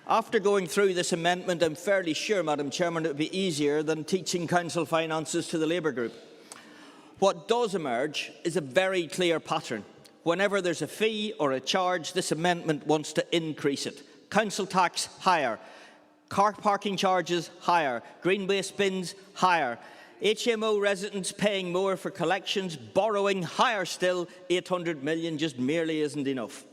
After going through this amendment, I'm fairly sure, Madam Chairman, it would be easier than teaching council finances to the Labour group. What does emerge is a very clear pattern. Whenever there's a fee or a charge, this amendment wants to increase it. Council tax, higher. Car parking charges, higher. Green waste bins, higher. HMO residents paying more for collections, borrowing higher still, 800 million just merely isn't enough.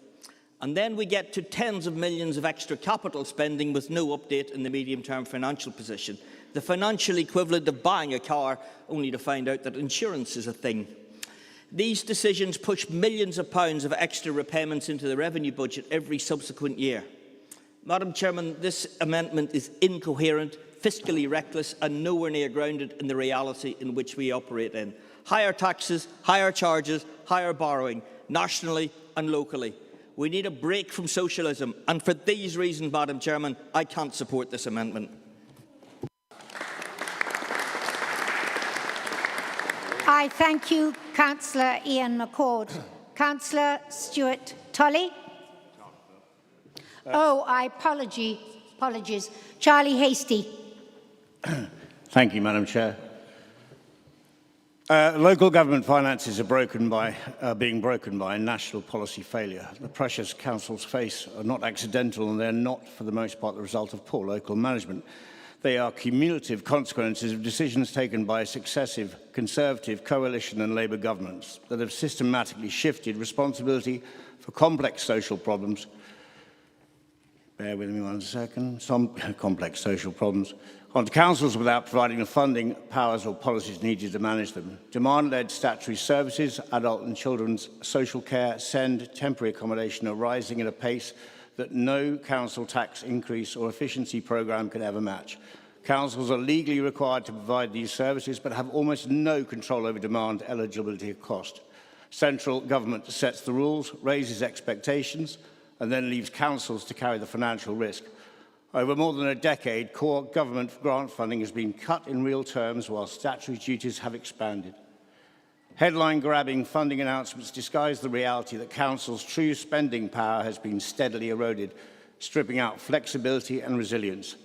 And then we get to tens of millions of extra capital spending with no update in the medium-term financial position. The financial equivalent of buying a car, only to find out that insurance is a thing. These decisions push millions of pounds of extra repayments into the revenue budget every subsequent year. Madam Chairman, this amendment is incoherent, fiscally reckless and nowhere near grounded in the reality in which we operate in. Higher taxes, higher charges, higher borrowing, nationally and locally. We need a break from socialism, and for these reasons, Madam Chairman, I can't support this amendment. I thank you, Councillor Ian McCord. Councillor Stuart Tolley. Apologies. Charlie Hastie. Thank you, Madam Chair. Local government finances are being broken by national policy failure. The pressures councils face are not accidental, and they're not, for the most part, the result of poor local management. They are cumulative consequences of decisions taken by successive Conservative, Coalition and Labour governments that have systematically shifted responsibility for complex social problems. Bear with me 1 second. Some complex social problems onto councils without providing the funding, powers or policies needed to manage them. Demand-led statutory services, adult and children's social care, SEND, temporary accommodation are rising at a pace that no council tax increase or efficiency programme can ever match. Councils are legally required to provide these services but have almost no control over demand, eligibility or cost. Central government sets the rules, raises expectations and then leaves councils to carry the financial risk. Over more than a decade, core government grant funding has been cut in real terms while statutory duties have expanded. Headline-grabbing funding announcements disguise the reality that councils' true spending power has been steadily eroded, stripping out flexibility and resilience.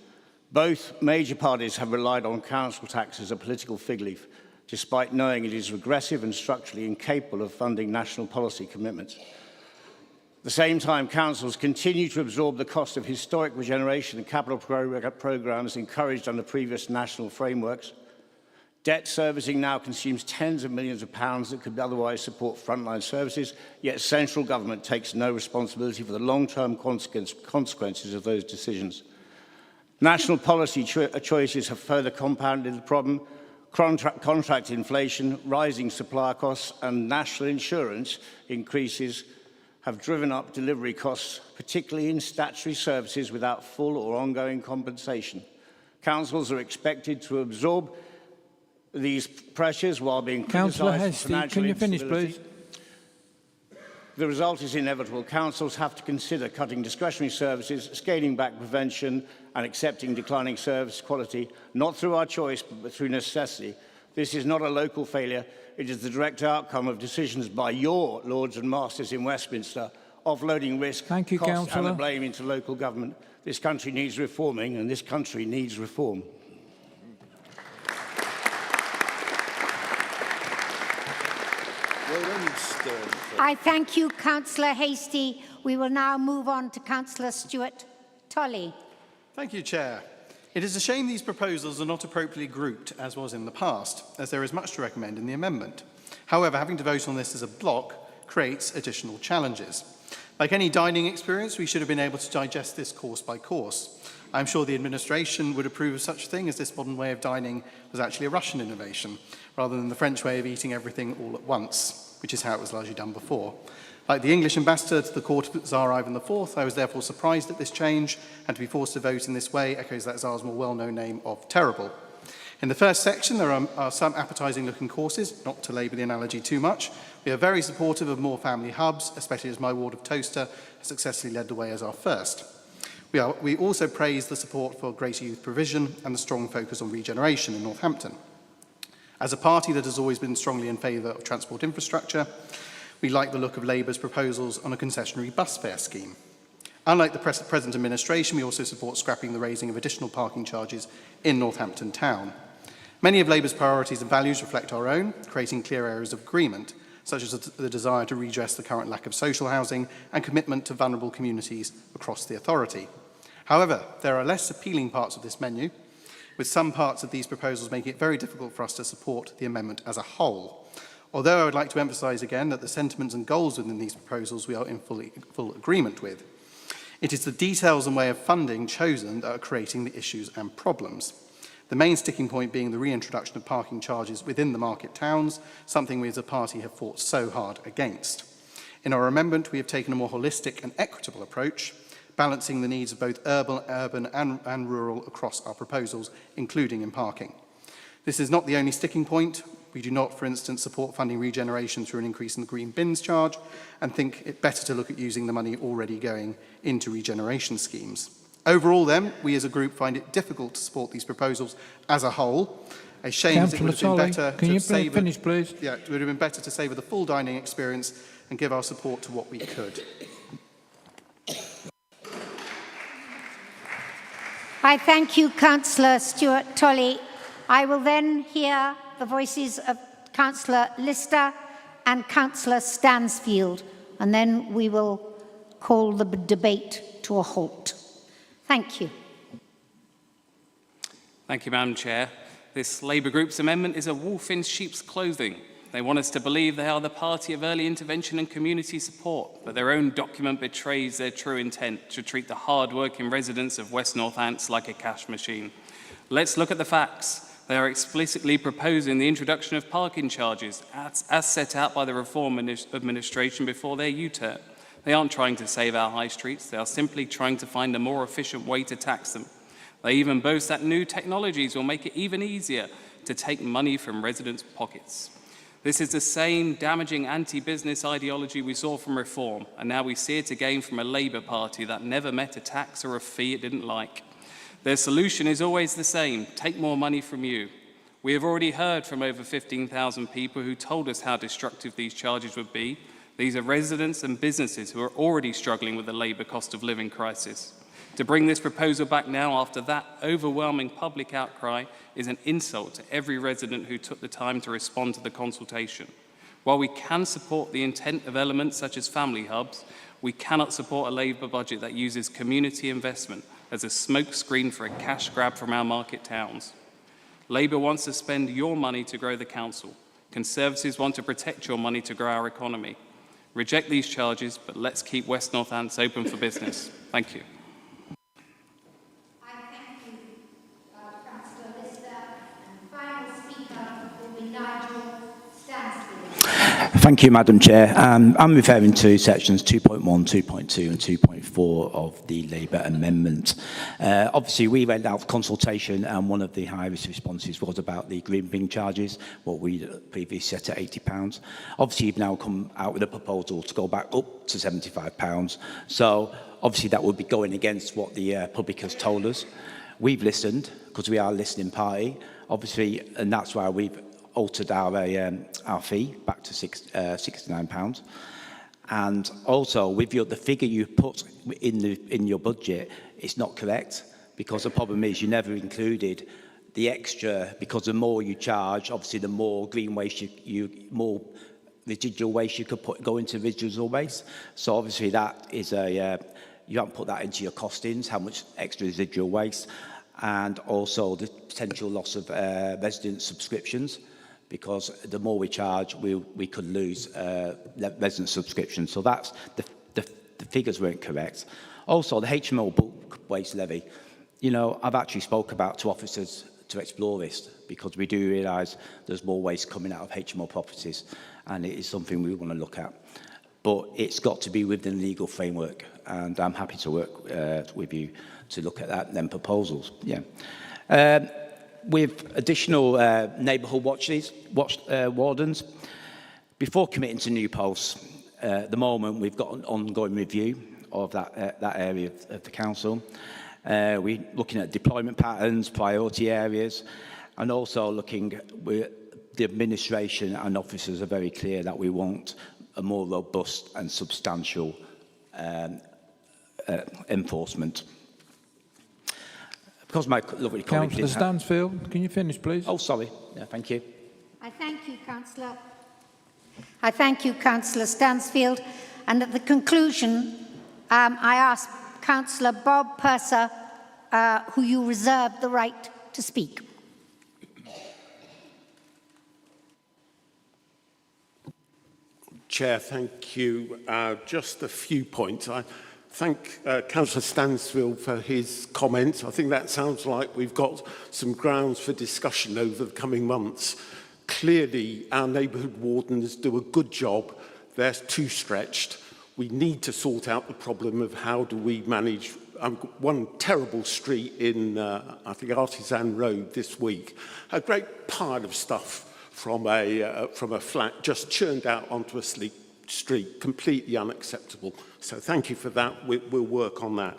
Both major parties have relied on council tax as a political fig leaf, despite knowing it is regressive and structurally incapable of funding national policy commitments. At the same time, councils continue to absorb the cost of historic regeneration and capital programmes encouraged under previous national frameworks. Debt servicing now consumes tens of millions of pounds that could otherwise support frontline services, yet central government takes no responsibility for the long-term consequences of those decisions. National policy choices have further compounded the problem. Contract inflation, rising supplier costs and national insurance increases have driven up delivery costs, particularly in statutory services without full or ongoing compensation. Councils are expected to absorb these pressures while being criticised for financial instability. The result is inevitable. Councils have to consider cutting discretionary services, scaling back prevention and accepting declining service quality, not through our choice, but through necessity. This is not a local failure. It is the direct outcome of decisions by your Lords and Masters in Westminster, offloading risk, cost and the blame into local government. This country needs reforming, and this country needs reform. Well done, Stern. I thank you, Councillor Hastie. We will now move on to Councillor Stuart Tolley. Thank you, Chair. It is a shame these proposals are not appropriately grouped, as was in the past, as there is much to recommend in the amendment. However, having to vote on this as a block creates additional challenges. Like any dining experience, we should have been able to digest this course by course. I'm sure the administration would approve of such a thing, as this modern way of dining was actually a Russian innovation, rather than the French way of eating everything all at once, which is how it was largely done before. Like the English ambassador to the court of Tsar Ivan IV, I was therefore surprised at this change, and to be forced to vote in this way echoes that Tsar's more well-known name of terrible. In the first section, there are some appetising-looking courses, not to labour the analogy too much. We are very supportive of more family hubs, especially as my ward of Towcester has successfully led the way as our first. We also praise the support for greater youth provision and the strong focus on regeneration in Northampton. As a party that has always been strongly in favour of transport infrastructure, we like the look of Labour's proposals on a concessionary bus fare scheme. Unlike the present administration, we also support scrapping the raising of additional parking charges in Northampton town. Many of Labour's priorities and values reflect our own, creating clear areas of agreement, such as the desire to redress the current lack of social housing and commitment to vulnerable communities across the authority. However, there are less appealing parts of this menu, with some parts of these proposals making it very difficult for us to support the amendment as a whole. Although I would like to emphasise again that the sentiments and goals within these proposals we are in full agreement with. It is the details and way of funding chosen that are creating the issues and problems. The main sticking point being the reintroduction of parking charges within the market towns, something we as a party have fought so hard against. In our amendment, we have taken a more holistic and equitable approach, balancing the needs of both urban and rural across our proposals, including in parking. This is not the only sticking point. We do not, for instance, support funding regeneration through an increase in the green bins charge and think it better to look at using the money already going into regeneration schemes. Overall, then, we as a group find it difficult to support these proposals as a whole. A shame as it would have been better can to you savour, finish, please? Yeah, it would have been better to savour the full dining experience and give our support to what we could. I thank you, Councillor Stuart Tolley. I will then hear the voices of Councillor Lister and Councillor Stansfield, and then we will call the debate to a halt. Thank you. Thank you, Madam Chair. This Labour Group's amendment is a wolf in sheep's clothing. They want us to believe they are the party of early intervention and community support, but their own document betrays their true intent to treat the hard-working residents of West Northants like a cash machine. Let's look at the facts. They are explicitly proposing the introduction of parking charges as set out by the Reform Administration before their U-turn. They aren't trying to save our high streets, they are simply trying to find a more efficient way to tax them. They even boast that new technologies will make it even easier to take money from residents' pockets. This is the same damaging anti-business ideology we saw from Reform, and now we see it again from a Labour Party that never met a tax or a fee it didn't like. Their solution is always the same: take more money from you. We have already heard from over 15,000 people who told us how destructive these charges would be. These are residents and businesses who are already struggling with the Labour cost of living crisis. To bring this proposal back now after that overwhelming public outcry is an insult to every resident who took the time to respond to the consultation. While we can support the intent of elements such as family hubs, we cannot support a Labour budget that uses community investment as a smokescreen for a cash grab from our market towns. Labour wants to spend your money to grow the council. Conservatives want to protect your money to grow our economy. Reject these charges, but let's keep West Northants open for business. Thank you. Thank you, Madam Chair. I'm referring to sections 2.1, 2.2 and 2.4 of the Labour amendment. Obviously, we went out for consultation and one of the highest responses was about the green bin charges, what we previously set at £80. Obviously, you've now come out with a proposal to go back up to £75. So obviously, that would be going against what the public has told us. We've listened, because we are a listening party, obviously, and that's why we've altered our fee back to £69. And also, with the figure you put in your budget, it's not correct, because the problem is you never included the extra, because the more you charge, obviously the more green waste more residual waste you could go into residual waste. So obviously that is you haven't put that into your costings, how much extra residual waste, and also the potential loss of resident subscriptions, because the more we charge, we could lose resident subscriptions. So that's the figures weren't correct. Also, the HMO bulk waste levy. You know, I've actually spoke about to officers to explore this, because we do realise there's more waste coming out of HMO properties, and it is something we want to look at. But it's got to be within the legal framework, and I'm happy to work with you to look at that, them proposals. Yeah. With additional neighbourhood wardens, before committing to new posts, at the moment we've got an ongoing review of that area of the council. We're looking at deployment patterns, priority areas, and also looking with the administration and officers are very clear that we want a more robust and substantial enforcement. Because my lovely colleague... Councillor Stansfield, can you finish, please? Oh, sorry. Yeah, thank you. I thank you, Councillor. I thank you, Councillor Stansfield. And at the conclusion, I ask Councillor Bob Purser, who you reserve the right to speak. Chair, thank you. Just a few points. I thank Councillor Stansfield for his comments. I think that sounds like we've got some grounds for discussion over the coming months. Clearly, our neighbourhood wardens do a good job. They're too stretched. We need to sort out the problem of how do we manage one terrible street in, I think, Artisan Road this week. A great pile of stuff from a flat just churned out onto a street, completely unacceptable. So thank you for that. We'll work on that.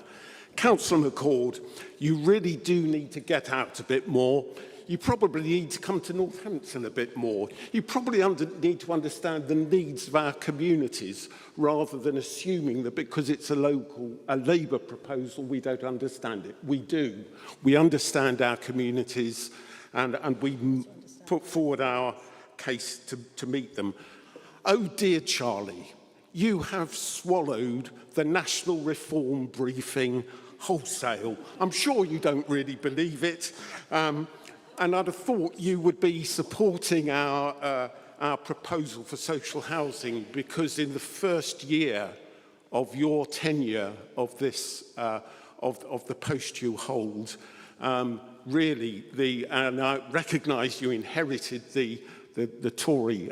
Councillor McCord, you really do need to get out a bit more. You probably need to come to Northampton a bit more. You probably need to understand the needs of our communities rather than assuming that because it's a Labour proposal, we don't understand it. We do. We understand our communities and we put forward our case to meet them. Oh dear, Charlie, you have swallowed the National Reform briefing wholesale. I'm sure you don't really believe it. And I'd have thought you would be supporting our proposal for social housing, because in the first year of your tenure of this of the post you hold, really and I recognise you inherited the Tory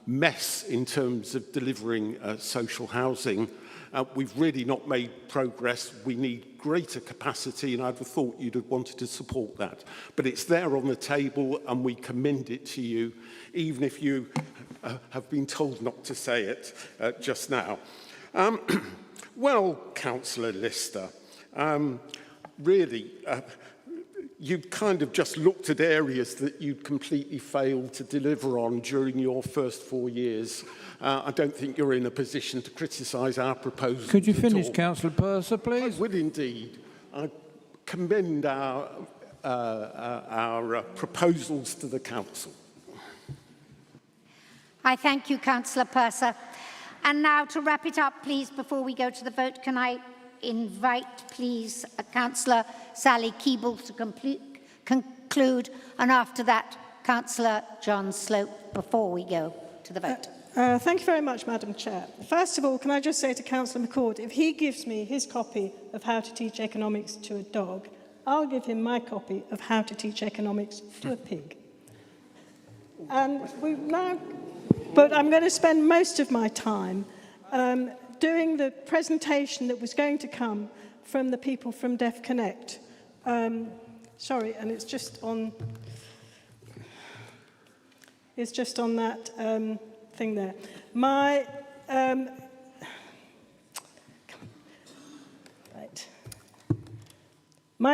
mess in terms of delivering social housing. We've really not made progress. We need greater capacity, and I'd have thought you'd have wanted to support that. But it's there on the table, and we commend it to you, even if you have been told not to say it just now. Well, Councillor Lister, really, you've kind of just looked at areas that you'd completely failed to deliver on during your first 4 years. I don't think you're in a position to criticise our proposals. Could you finish, Councillor Purser, please? I would indeed. I commend our proposals to the Council. I thank you, Councillor Purser. And now to wrap it up, please, before we go to the vote, can I invite, please, Councillor Sally Keeble to conclude, and after that, Councillor John Slope, before we go to the vote. Thank you very much, Madam Chair. First of all, can I just say to Councillor McCord, if he gives me his copy of How to Teach Economics to a Dog, I'll give him my copy of How to Teach Economics to a Pig. And but I'm going to spend most of my time doing the presentation that was going to come from the people from Deaf Connect. Sorry, and it's just on that thing there. My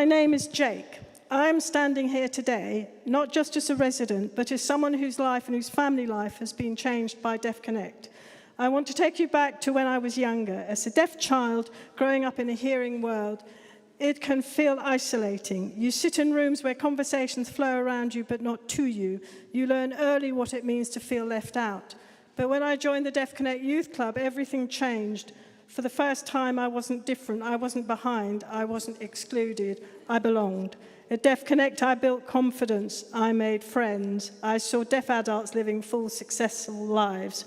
name is Jake. I'm standing here today, not just as a resident, but as someone whose life and whose family life has been changed by Deaf Connect. I want to take you back to when I was younger. As a deaf child growing up in a hearing world, it can feel isolating. You sit in rooms where conversations flow around you but not to you. You learn early what it means to feel left out, But when I joined the Deaf Connect Youth Club, everything changed. For the first time, I wasn't different, I wasn't behind, I wasn't excluded, I belonged. At Deaf Connect, I built confidence, I made friends, I saw deaf adults living full, successful lives.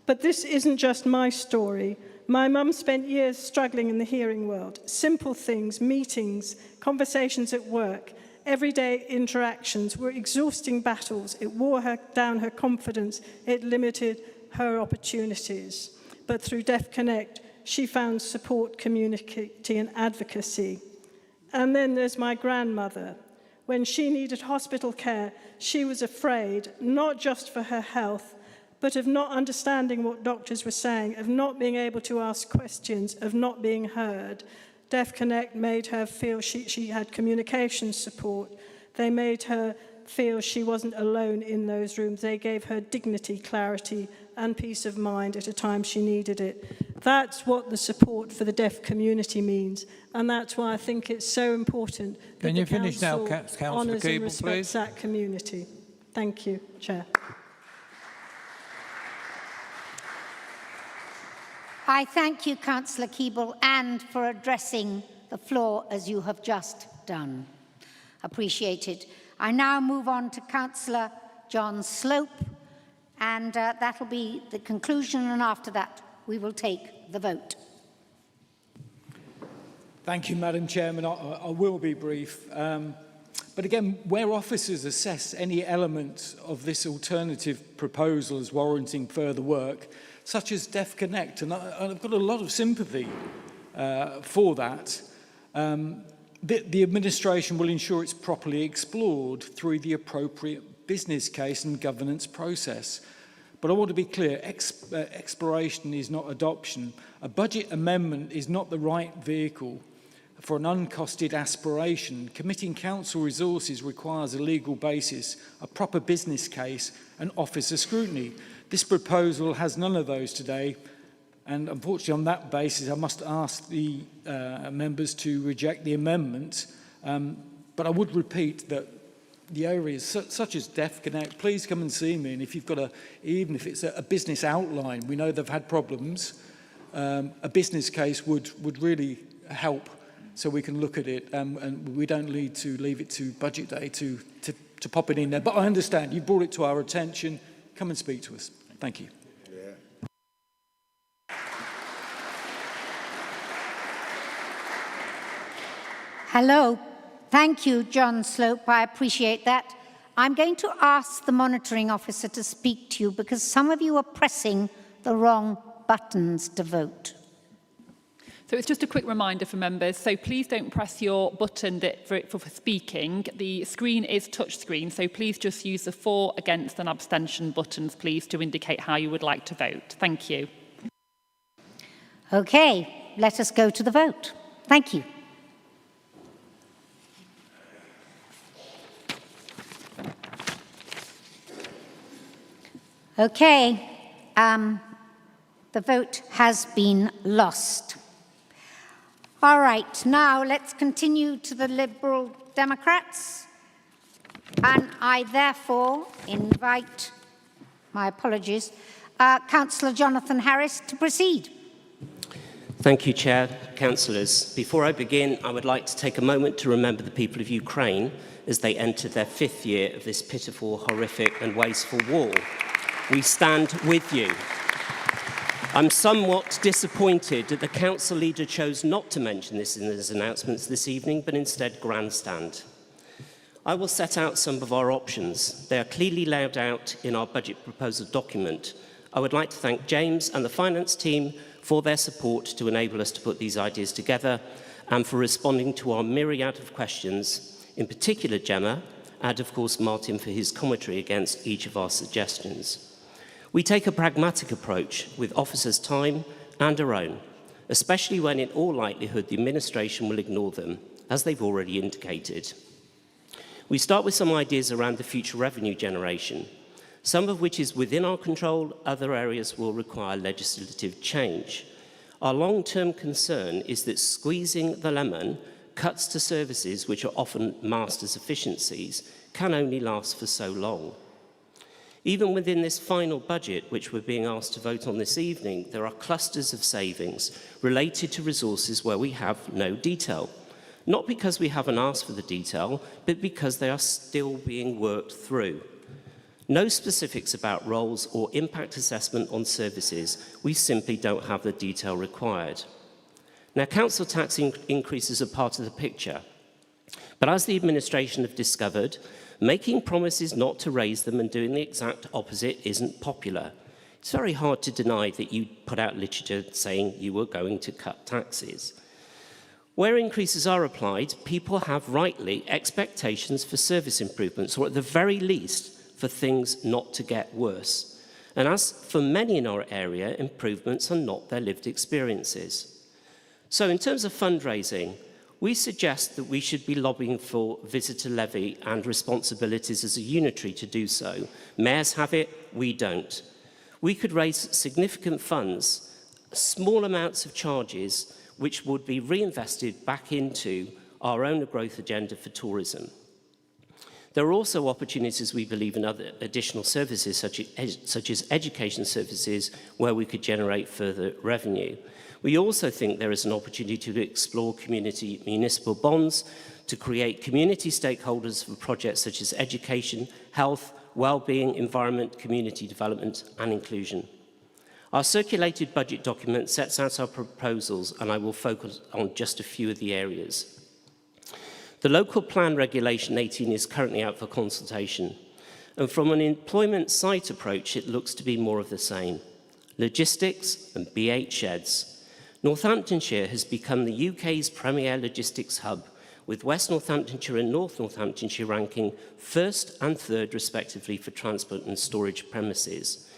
But this isn't just my story. My mum spent years struggling in the hearing world. Simple things, meetings, conversations at work, everyday interactions were exhausting battles. It wore her down her confidence, it limited her opportunities. But through Deaf Connect, she found support, community and advocacy. And then there's my grandmother. When she needed hospital care, she was afraid, not just for her health, but of not understanding what doctors were saying, of not being able to ask questions, of not being heard. Deaf Connect made her feel she had communication support. They made her feel she wasn't alone in those rooms. They gave her dignity, clarity, and peace of mind at a time she needed it. That's what the support for the deaf community means, and that's why I think it's so important that Can you finish now, Councillor honours and Keeble, respects please? that community. Thank you, Chair. I thank you, Councillor Keeble, and for addressing the floor as you have just done. Appreciated. I now move on to Councillor John Slope, and that'll be the conclusion, and after that we will take the vote. Thank you, Madam Chairman. I will be brief. But again, where officers assess any element of this alternative proposal as warranting further work, such as Deaf Connect, and I've got a lot of sympathy for that, the administration will ensure it's properly explored through the appropriate business case and governance process. But I want to be clear, exploration is not adoption. A budget amendment is not the right vehicle for an uncosted aspiration. Committing council resources requires a legal basis, a proper business case, and officer scrutiny. This proposal has none of those today, and unfortunately on that basis I must ask the members to reject the amendment. But I would repeat that the areas such as Deaf Connect, please come and see me, and if you've got even if it's a business outline, we know they've had problems, a business case would really help, so we can look at it, and we don't need to leave it to budget day to pop it in there. But I understand you brought it to our attention. Come and speak to us. Thank you. Hello. Thank you, John Slope. I appreciate that. I'm going to ask the monitoring officer to speak to you because some of you are pressing the wrong buttons to vote. So it's just a quick reminder for members, so please don't press your button for speaking. The screen is touch screen, so please just use the for, against and abstention buttons, please, to indicate how you would like to vote. Thank you. Okay, let us go to the vote. Thank you. Okay, the vote has been lost. All right, now let's continue to the Liberal Democrats. And I therefore invite, my apologies, Councillor Jonathan Harris to proceed. Thank you, Chair, Councillors. Before I begin, I would like to take a moment to remember the people of Ukraine as they enter their 5th year of this pitiful, horrific and wasteful war. We stand with you. I'm somewhat disappointed that the Council leader chose not to mention this in his announcements this evening, but instead grandstand. I will set out some of our options. They are clearly laid out in our budget proposal document. I would like to thank James and the finance team for their support to enable us to put these ideas together and for responding to our myriad of questions, in particular Gemma, and of course Martin for his commentary against each of our suggestions. We take a pragmatic approach with officers' time and our own, especially when in all likelihood the administration will ignore them, as they've already indicated. We start with some ideas around the future revenue generation, some of which is within our control, other areas will require legislative change. Our long-term concern is that squeezing the lemon, cuts to services which are often masked as efficiencies, can only last for so long. Even within this final budget, which we're being asked to vote on this evening, there are clusters of savings related to resources where we have no detail. Not because we haven't asked for the detail, but because they are still being worked through. No specifics about roles or impact assessment on services. We simply don't have the detail required. Now, council tax increases are part of the picture. But as the administration have discovered, making promises not to raise them and doing the exact opposite isn't popular. It's very hard to deny that you put out literature saying you were going to cut taxes. Where increases are applied, people have rightly expectations for service improvements, or at the very least, for things not to get worse. And as for many in our area, improvements are not their lived experiences. So in terms of fundraising, we suggest that we should be lobbying for visitor levy and responsibilities as a unitary to do so. Mayors have it, we don't. We could raise significant funds, small amounts of charges, which would be reinvested back into our own growth agenda for tourism. There are also opportunities, we believe, in other additional services, such as education services, where we could generate further revenue. We also think there is an opportunity to explore community municipal bonds to create community stakeholders for projects such as education, health, well-being, environment, community development and inclusion. Our circulated budget document sets out our proposals, and I will focus on just a few of the areas. The Local Plan Regulation 18 is currently out for consultation, and from an employment site approach, it looks to be more of the same. Logistics and B8 sheds. Northamptonshire has become the UK's premier logistics hub, with West Northamptonshire and North Northamptonshire ranking first and third respectively for transport and storage premises.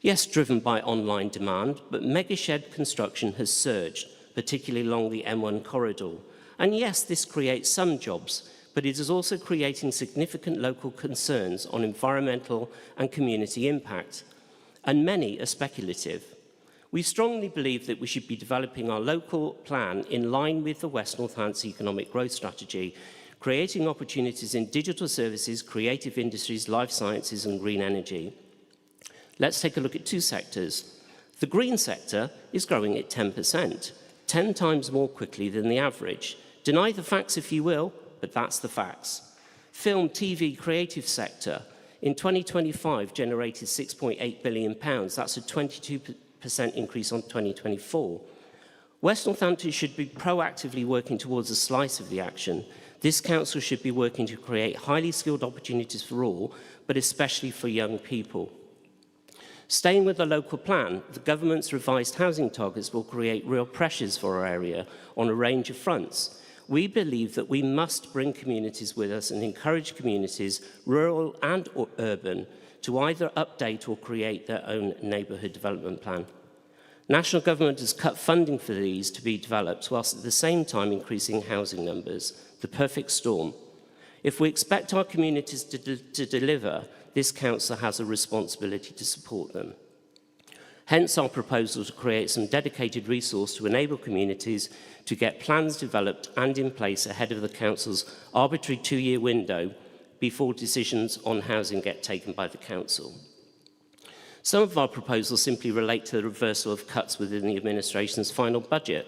Yes, driven by online demand, but mega shed construction has surged, particularly along the M1 corridor. And yes, this creates some jobs, but it is also creating significant local concerns on environmental and community impact, and many are speculative. We strongly believe that we should be developing our local plan in line with the West Northampton Economic Growth Strategy, creating opportunities in digital services, creative industries, life sciences and green energy. Let's take a look at two sectors. The green sector is growing at 10%, 10 times more quickly than the average. Deny the facts if you will, but that's the facts. Film, TV, creative sector in 2025 generated £6.8 billion. That's a 22% increase on 2024. West Northampton should be proactively working towards a slice of the action. This council should be working to create highly skilled opportunities for all, but especially for young people. Staying with the local plan, the government's revised housing targets will create real pressures for our area on a range of fronts. We believe that we must bring communities with us and encourage communities, rural and urban, to either update or create their own neighbourhood development plan. National government has cut funding for these to be developed, whilst at the same time increasing housing numbers, the perfect storm. If we expect our communities to deliver, this council has a responsibility to support them. Hence our proposal to create some dedicated resource to enable communities to get plans developed and in place ahead of the council's arbitrary 2-year window before decisions on housing get taken by the council. Some of our proposals simply relate to the reversal of cuts within the administration's final budget.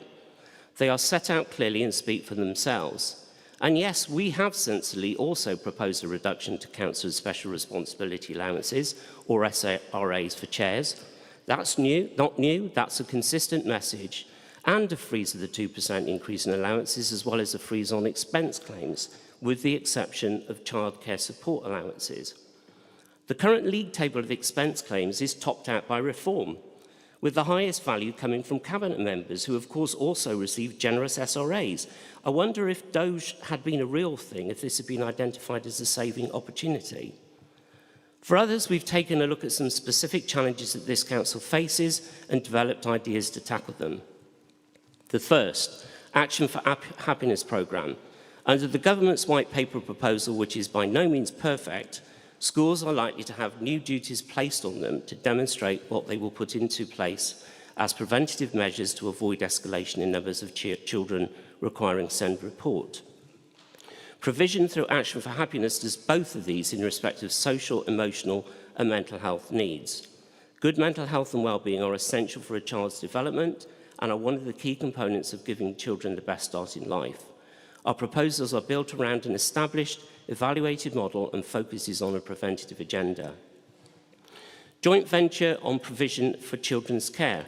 They are set out clearly and speak for themselves. And yes, we have sensibly also proposed a reduction to councillors' special responsibility allowances, or SRAs for chairs. That's not new, that's a consistent message, and a freeze of the 2% increase in allowances, as well as a freeze on expense claims, with the exception of childcare support allowances. The current league table of expense claims is topped out by reform, with the highest value coming from cabinet members, who of course also received generous SRAs. I wonder if Doge had been a real thing, if this had been identified as a saving opportunity. For others, we've taken a look at some specific challenges that this council faces and developed ideas to tackle them. The first, Action for Happiness programme. Under the government's white paper proposal, which is by no means perfect, schools are likely to have new duties placed on them to demonstrate what they will put into place as preventative measures to avoid escalation in numbers of children requiring SEND report. Provision through Action for Happiness does both of these in respect of social, emotional and mental health needs. Good mental health and well-being are essential for a child's development and are one of the key components of giving children the best start in life. Our proposals are built around an established, evaluated model and focuses on a preventative agenda. Joint venture on provision for children's care.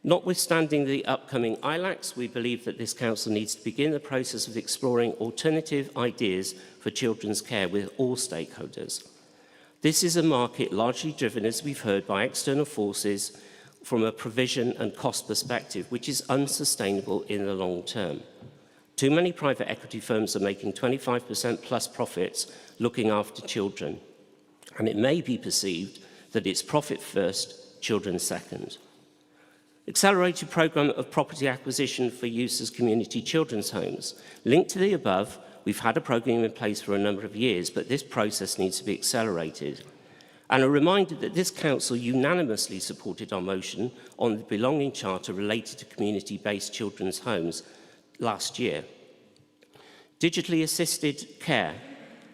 Notwithstanding the upcoming ILACs, we believe that this council needs to begin the process of exploring alternative ideas for children's care with all stakeholders. This is a market largely driven, as we've heard, by external forces from a provision and cost perspective, which is unsustainable in the long term. Too many private equity firms are making 25% plus profits looking after children, and it may be perceived that it's profit first, children second. Accelerated programme of property acquisition for use as community children's homes. Linked to the above, we've had a programme in place for a number of years, but this process needs to be accelerated. And a reminder that this council unanimously supported our motion on the Belonging Charter related to community-based children's homes last year. Digitally assisted care.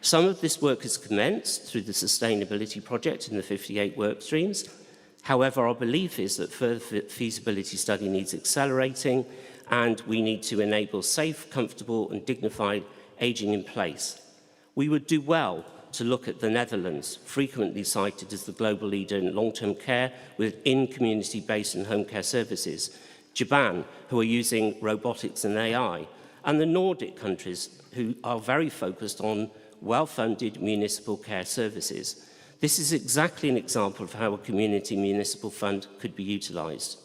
Some of this work has commenced through the sustainability project in the 58 work streams. However, our belief is that further feasibility study needs accelerating, and we need to enable safe, comfortable and dignified ageing in place. We would do well to look at the Netherlands, frequently cited as the global leader in long-term care within community-based and home care services, Japan, who are using robotics and AI, and the Nordic countries, who are very focused on well-funded municipal care services. This is exactly an example of how a community municipal fund could be utilised.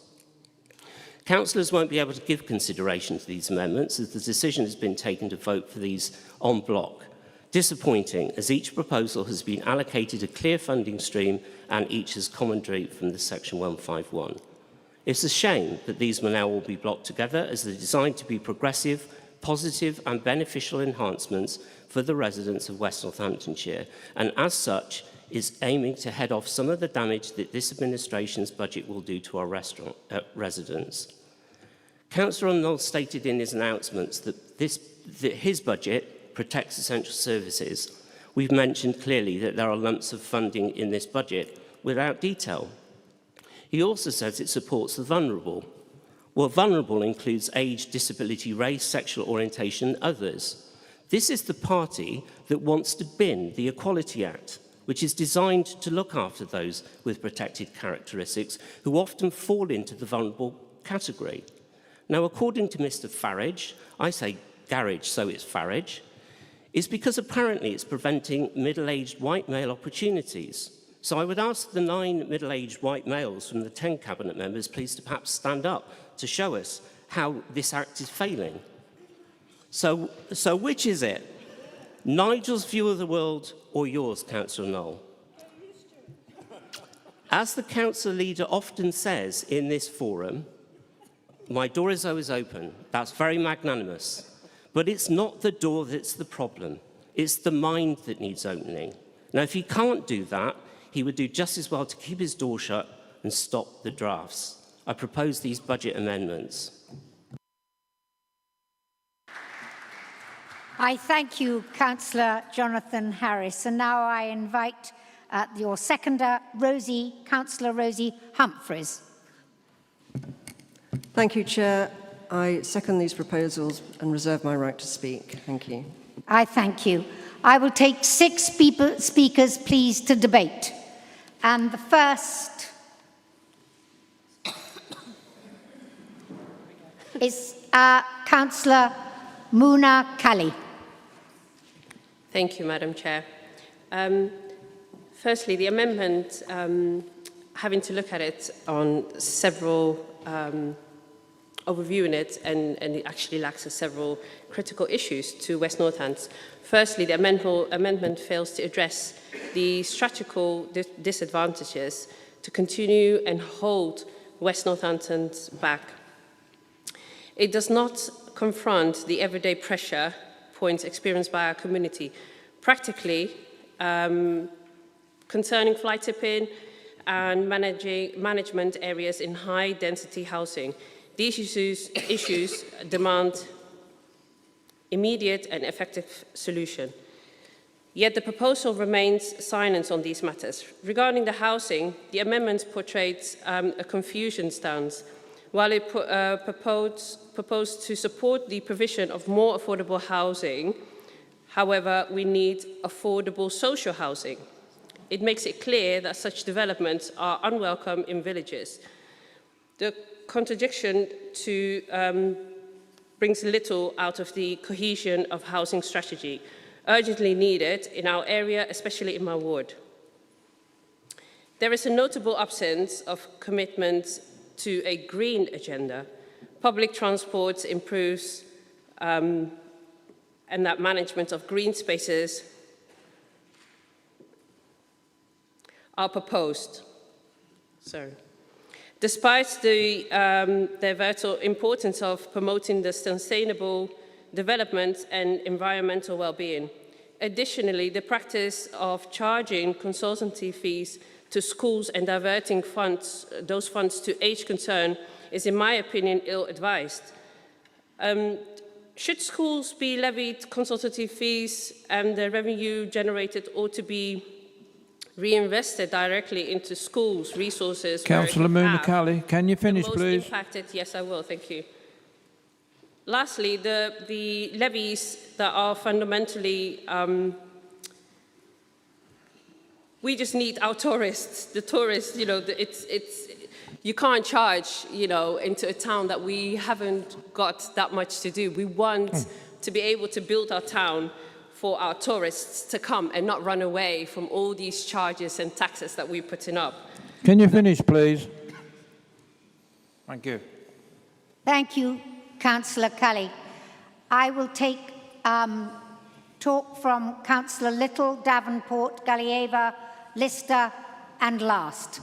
Councillors won't be able to give consideration to these amendments as the decision has been taken to vote for these en bloc. Disappointing, as each proposal has been allocated a clear funding stream and each has commentary from the Section 151. It's a shame that these will now all be blocked together as they're designed to be progressive, positive and beneficial enhancements for the residents of West Northamptonshire, and as such is aiming to head off some of the damage that this administration's budget will do to our residents. Councillor Knoll stated in his announcements that his budget protects essential services. We've mentioned clearly that there are lumps of funding in this budget without detail. He also says it supports the vulnerable. Well, vulnerable includes age, disability, race, sexual orientation, and others. This is the party that wants to bin the Equality Act, which is designed to look after those with protected characteristics who often fall into the vulnerable category. Now, according to Mr. Farage, I say garage, so it's Farage, is because apparently it's preventing middle-aged white male opportunities. So I would ask the 9 middle-aged white males from the 10 cabinet members please to perhaps stand up to show us how this act is failing. So which is it? Nigel's view of the world or yours, Councillor Knoll? As the council leader often says in this forum, my door is always open. That's very magnanimous. But it's not the door that's the problem. It's the mind that needs opening. Now, if he can't do that, he would do just as well to keep his door shut and stop the drafts. I propose these budget amendments. I thank you, Councillor Jonathan Harris. And now I invite your seconder, Councillor Rosie Humphreys. Thank you, Chair. I second these proposals and reserve my right to speak. Thank you. I thank you. I will take 6 speakers, please, to debate. And the first is Councillor Muna Kali. Thank you, Madam Chair. Firstly, the amendment, having to look at it on several, overviewing it, and it actually lacks several critical issues to West Northants. Firstly, the amendment fails to address the strategical disadvantages to continue and hold West Northantons back. It does not confront the everyday pressure points experienced by our community, practically concerning fly tipping and management areas in high-density housing. These issues demand immediate and effective solution. Yet the proposal remains silent on these matters. Regarding the housing, the amendment portrayed a confusion stance. While it proposed to support the provision of more affordable housing, however, we need affordable social housing. It makes it clear that such developments are unwelcome in villages. The contradiction brings little out of the cohesion of housing strategy, urgently needed in our area, especially in my ward. There is a notable absence of commitment to a green agenda. Public transport improves and that management of green spaces are proposed. Despite the vital importance of promoting the sustainable development and environmental well-being. Additionally, the practice of charging consultancy fees to schools and diverting those funds to age concern is, in my opinion, ill-advised. Should schools be levied consultancy fees and the revenue generated ought to be reinvested directly into schools' resources? Councillor Moonacalli, can you finish, please? Impacted? Yes, I will. Thank you. Lastly, the levies that are fundamentally, we just need our tourists. The tourists, you know, you can't charge, you know, into a town that we haven't got that much to do. We want to be able to build our town for our tourists to come and not run away from all these charges and taxes that we're putting up. Can you finish, please? Thank you. Thank you, Councillor Kelly. I will take talk from Councillor Little, Davenport, Gallieva, Lister and Last.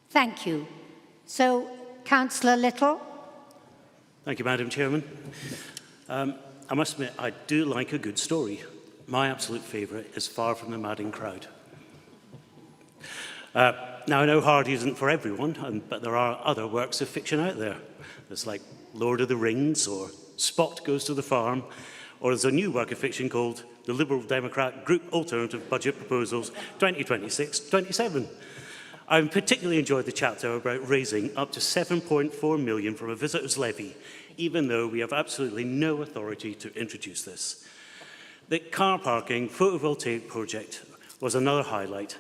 Thank you. So, Councillor Little. Thank you, Madam Chairman. I must admit, I do like a good story. My absolute favourite is Far From the Madding Crowd. Now, I know Hardy isn't for everyone, but there are other works of fiction out there. There's like Lord of the Rings, or Spot Goes to the Farm, or there's a new work of fiction called The Liberal Democrat Group Alternative Budget Proposals 2026-27. I particularly enjoyed the chapter about raising up to 7.4 million from a visitor's levy, even though we have absolutely no authority to introduce this. The car parking photovoltaic project was another highlight.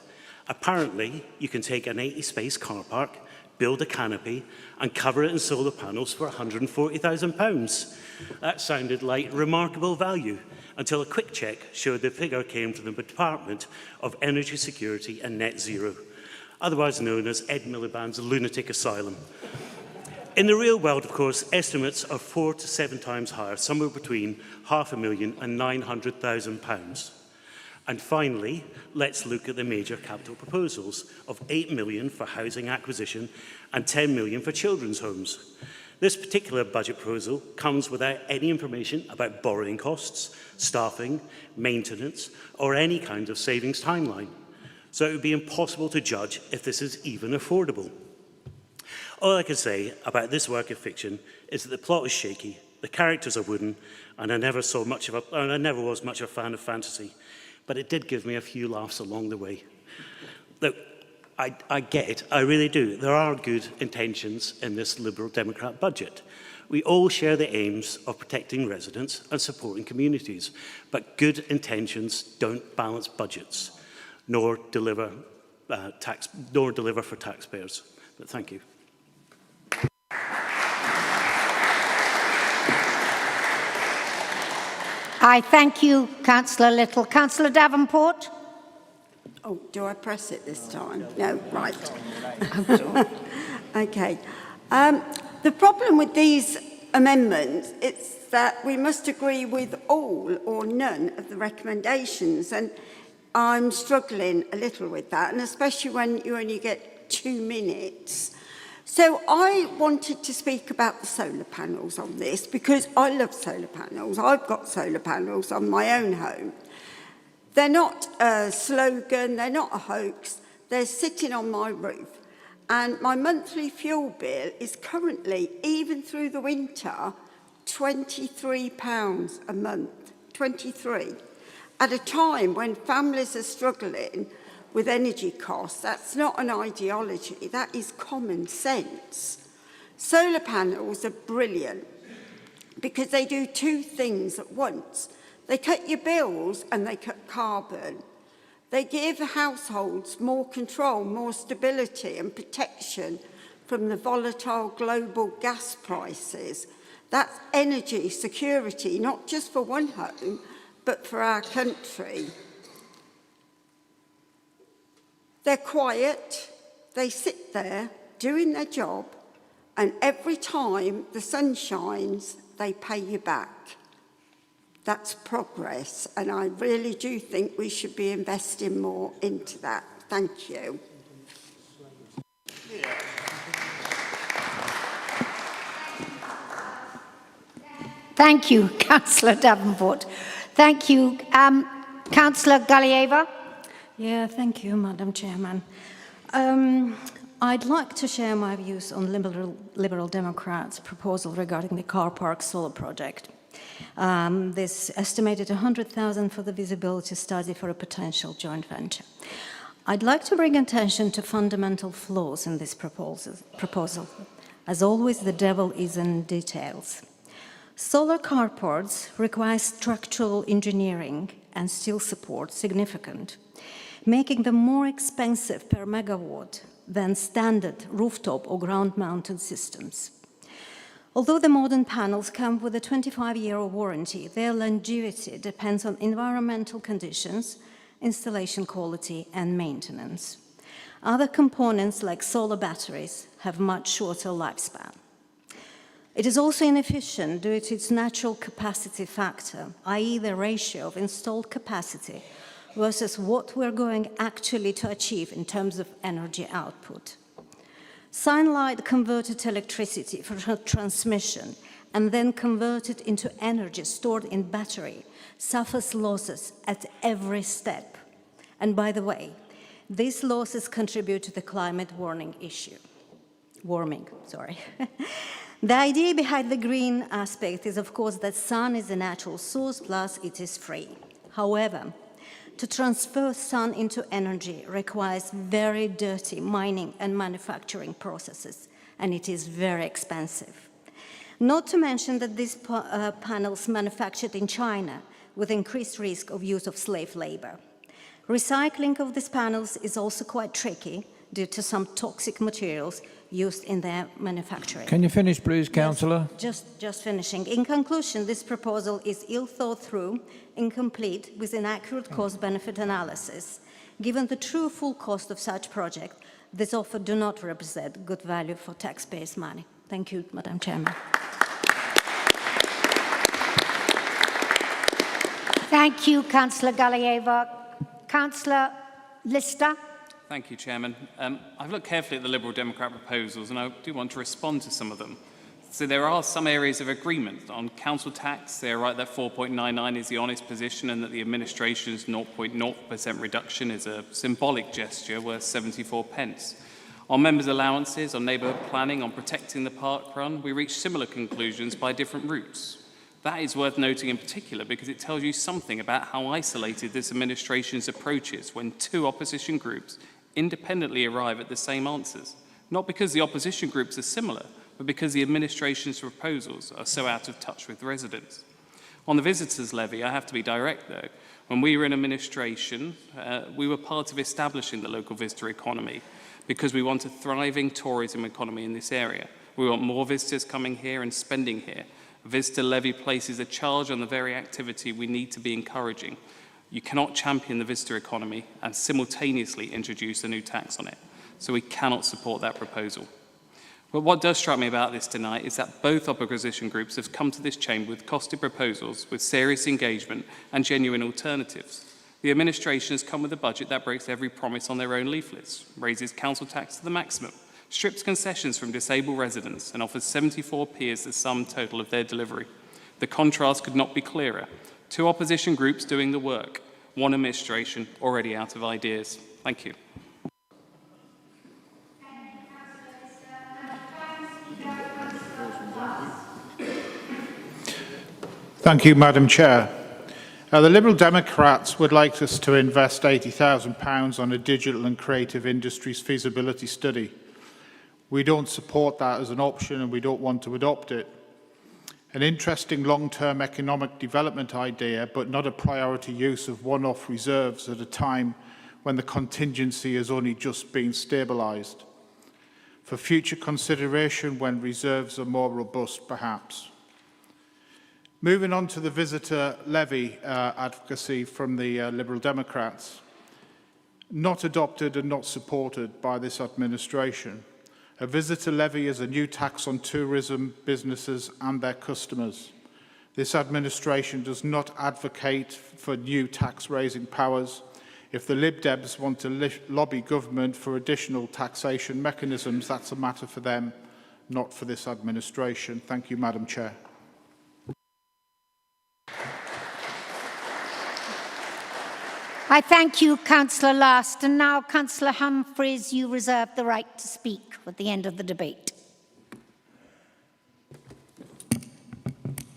Apparently, you can take an 80-space car park, build a canopy, and cover it in solar panels for £140,000. That sounded like remarkable value, until a quick check showed the figure came from the Department of Energy Security and Net Zero, otherwise known as Ed Miliband's lunatic asylum. In the real world, of course, estimates are 4 to 7 times higher, somewhere between £500,000 and £900,000. And finally, let's look at the major capital proposals of 8 million for housing acquisition and 10 million for children's homes. This particular budget proposal comes without any information about borrowing costs, staffing, maintenance, or any kind of savings timeline. So it would be impossible to judge if this is even affordable. All I can say about this work of fiction is that the plot is shaky, the characters are wooden, and I never was much of a fan of fantasy. But it did give me a few laughs along the way. Look, I get it, I really do. There are good intentions in this Liberal Democrat budget. We all share the aims of protecting residents and supporting communities, but good intentions don't balance budgets, nor deliver for taxpayers. But thank you. I thank you, Councillor Little. Councillor Davenport. Oh, do I press it this time? No, right. Okay. The problem with these amendments is that we must agree with all or none of the recommendations, and I'm struggling a little with that, and especially when you only get 2 minutes. So I wanted to speak about the solar panels on this because I love solar panels. I've got solar panels on my own home. They're not a slogan, they're not a hoax, they're sitting on my roof. And my monthly fuel bill is currently, even through the winter, £23 a month, 23. At a time when families are struggling with energy costs, that's not an ideology, that is common sense. Solar panels are brilliant because they do two things at once. They cut your bills and they cut carbon. They give households more control, more stability and protection from the volatile global gas prices. That's energy security, not just for one home, but for our country. They're quiet, they sit there doing their job, and every time the sun shines, they pay you back. That's progress, and I really do think we should be investing more into that. Thank you. Thank you, Councillor Davenport. Thank you. Councillor Galieva. Yeah, thank you, Madam Chairman. I'd like to share my views on Liberal Democrats' proposal regarding the car park solar project. This estimated 100,000 for the visibility study for a potential joint venture. I'd like to bring attention to fundamental flaws in this proposal. As always, the devil is in details. Solar carports require structural engineering and steel support significant, making them more expensive per megawatt than standard rooftop or ground-mounted systems. Although the modern panels come with a 25-year warranty, their longevity depends on environmental conditions, installation quality, and maintenance. Other components like solar batteries have much shorter lifespan. It is also inefficient due to its natural capacity factor, i.e. the ratio of installed capacity versus what we're going actually to achieve in terms of energy output. Sunlight converted electricity for transmission and then converted into energy stored in battery suffers losses at every step. And by the way, these losses contribute to the climate warming. The idea behind the green aspect is, of course, that sun is a natural source, plus it is free. However, to transfer sun into energy requires very dirty mining and manufacturing processes, and it is very expensive. Not to mention that these panels manufactured in China with increased risk of use of slave labor. Recycling of these panels is also quite tricky due to some toxic materials used in their manufacturing. Can you finish, please, Councillor? Just finishing. In conclusion, this proposal is ill thought through, incomplete, with inaccurate cost-benefit analysis. Given the true full cost of such project, this offer do not represent good value for taxpayers' money. Thank you, Madam Chairman. Thank you, Councillor Galieva. Councillor Lister. Thank you, Chairman. I've looked carefully at the Liberal Democrat proposals, and I do want to respond to some of them. So there are some areas of agreement. On council tax, they're right that 4.99 is the honest position and that the administration's 0.0% reduction is a symbolic gesture worth 74 pence. On members' allowances, on neighbourhood planning, on protecting the park run, we reach similar conclusions by different routes. That is worth noting in particular because it tells you something about how isolated this administration's approach is when two opposition groups independently arrive at the same answers, not because the opposition groups are similar, but because the administration's proposals are so out of touch with residents. On the visitors' levy, I have to be direct though. When we were in administration, we were part of establishing the local visitor economy because we want a thriving tourism economy in this area. We want more visitors coming here and spending here. A visitor levy places a charge on the very activity we need to be encouraging. You cannot champion the visitor economy and simultaneously introduce a new tax on it. So we cannot support that proposal. But what does strike me about this tonight is that both opposition groups have come to this chamber with costed proposals, with serious engagement and genuine alternatives. The administration has come with a budget that breaks every promise on their own leaflets, raises council tax to the maximum, strips concessions from disabled residents and offers 74p as the sum total of their delivery. The contrast could not be clearer. Two opposition groups doing the work, one administration already out of ideas. Thank you. Thank you, Madam Chair. The Liberal Democrats would like us to invest £80,000 on a digital and creative industries feasibility study. We don't support that as an option and we don't want to adopt it. An interesting long-term economic development idea, but not a priority use of one-off reserves at a time when the contingency has only just been stabilised. For future consideration when reserves are more robust, perhaps. Moving on to the visitor levy advocacy from the Liberal Democrats. Not adopted and not supported by this administration. A visitor levy is a new tax on tourism, businesses and their customers. This administration does not advocate for new tax-raising powers. If the Lib Dems want to lobby government for additional taxation mechanisms, that's a matter for them, not for this administration. Thank you, Madam Chair. I thank you, Councillor Last. And now, Councillor Humphreys, you reserve the right to speak at the end of the debate.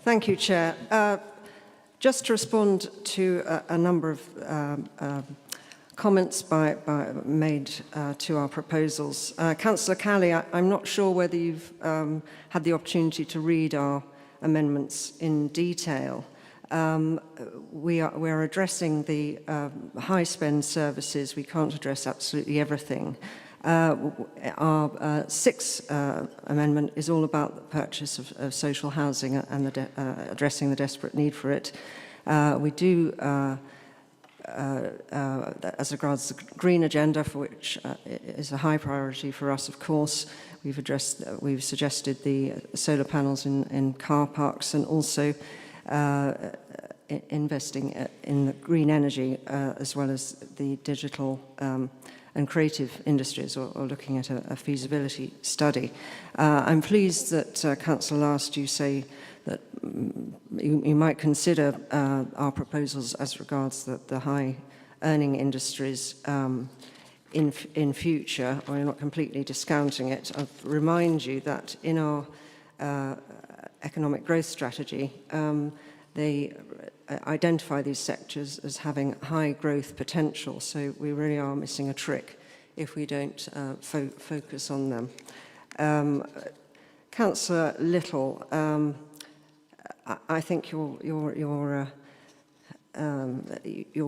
Thank you, Chair. Just to respond to a number of comments made to our proposals. Councillor Calley, I'm not sure whether you've had the opportunity to read our amendments in detail. We're addressing the high spend services. We can't address absolutely everything. Our sixth amendment is all about the purchase of social housing and addressing the desperate need for it. We do, as regards the green agenda, for which is a high priority for us, of course, we've suggested the solar panels in car parks and also investing in the green energy as well as the digital and creative industries, or looking at a feasibility study. I'm pleased that Councillor Last, you say that you might consider our proposals as regards the high earning industries in future, or you're not completely discounting it. I'll remind you that in our economic growth strategy, they identify these sectors as having high growth potential, so we really are missing a trick if we don't focus on them. Councillor Little, I think you're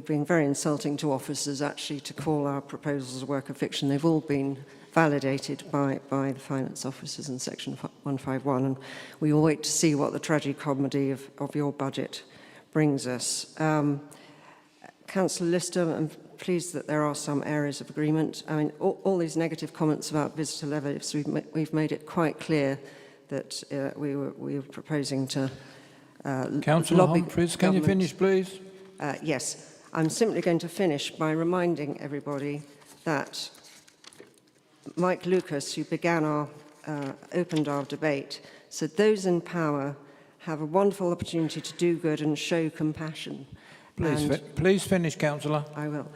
being very insulting to officers, actually, to call our proposals a work of fiction. They've all been validated by the finance officers in section 151, and we will wait to see what the tragicomedy of your budget brings us. Councillor Lister, I'm pleased that there are some areas of agreement. I mean, all these negative comments about visitor levies, we've made it quite clear that we were proposing to Councillor Humphreys, can you finish, please? Yes. I'm simply going to finish by reminding everybody that Mike Lucas, who opened our debate, said those in power have a wonderful opportunity to do good and show compassion. Please finish, Councillor. I will.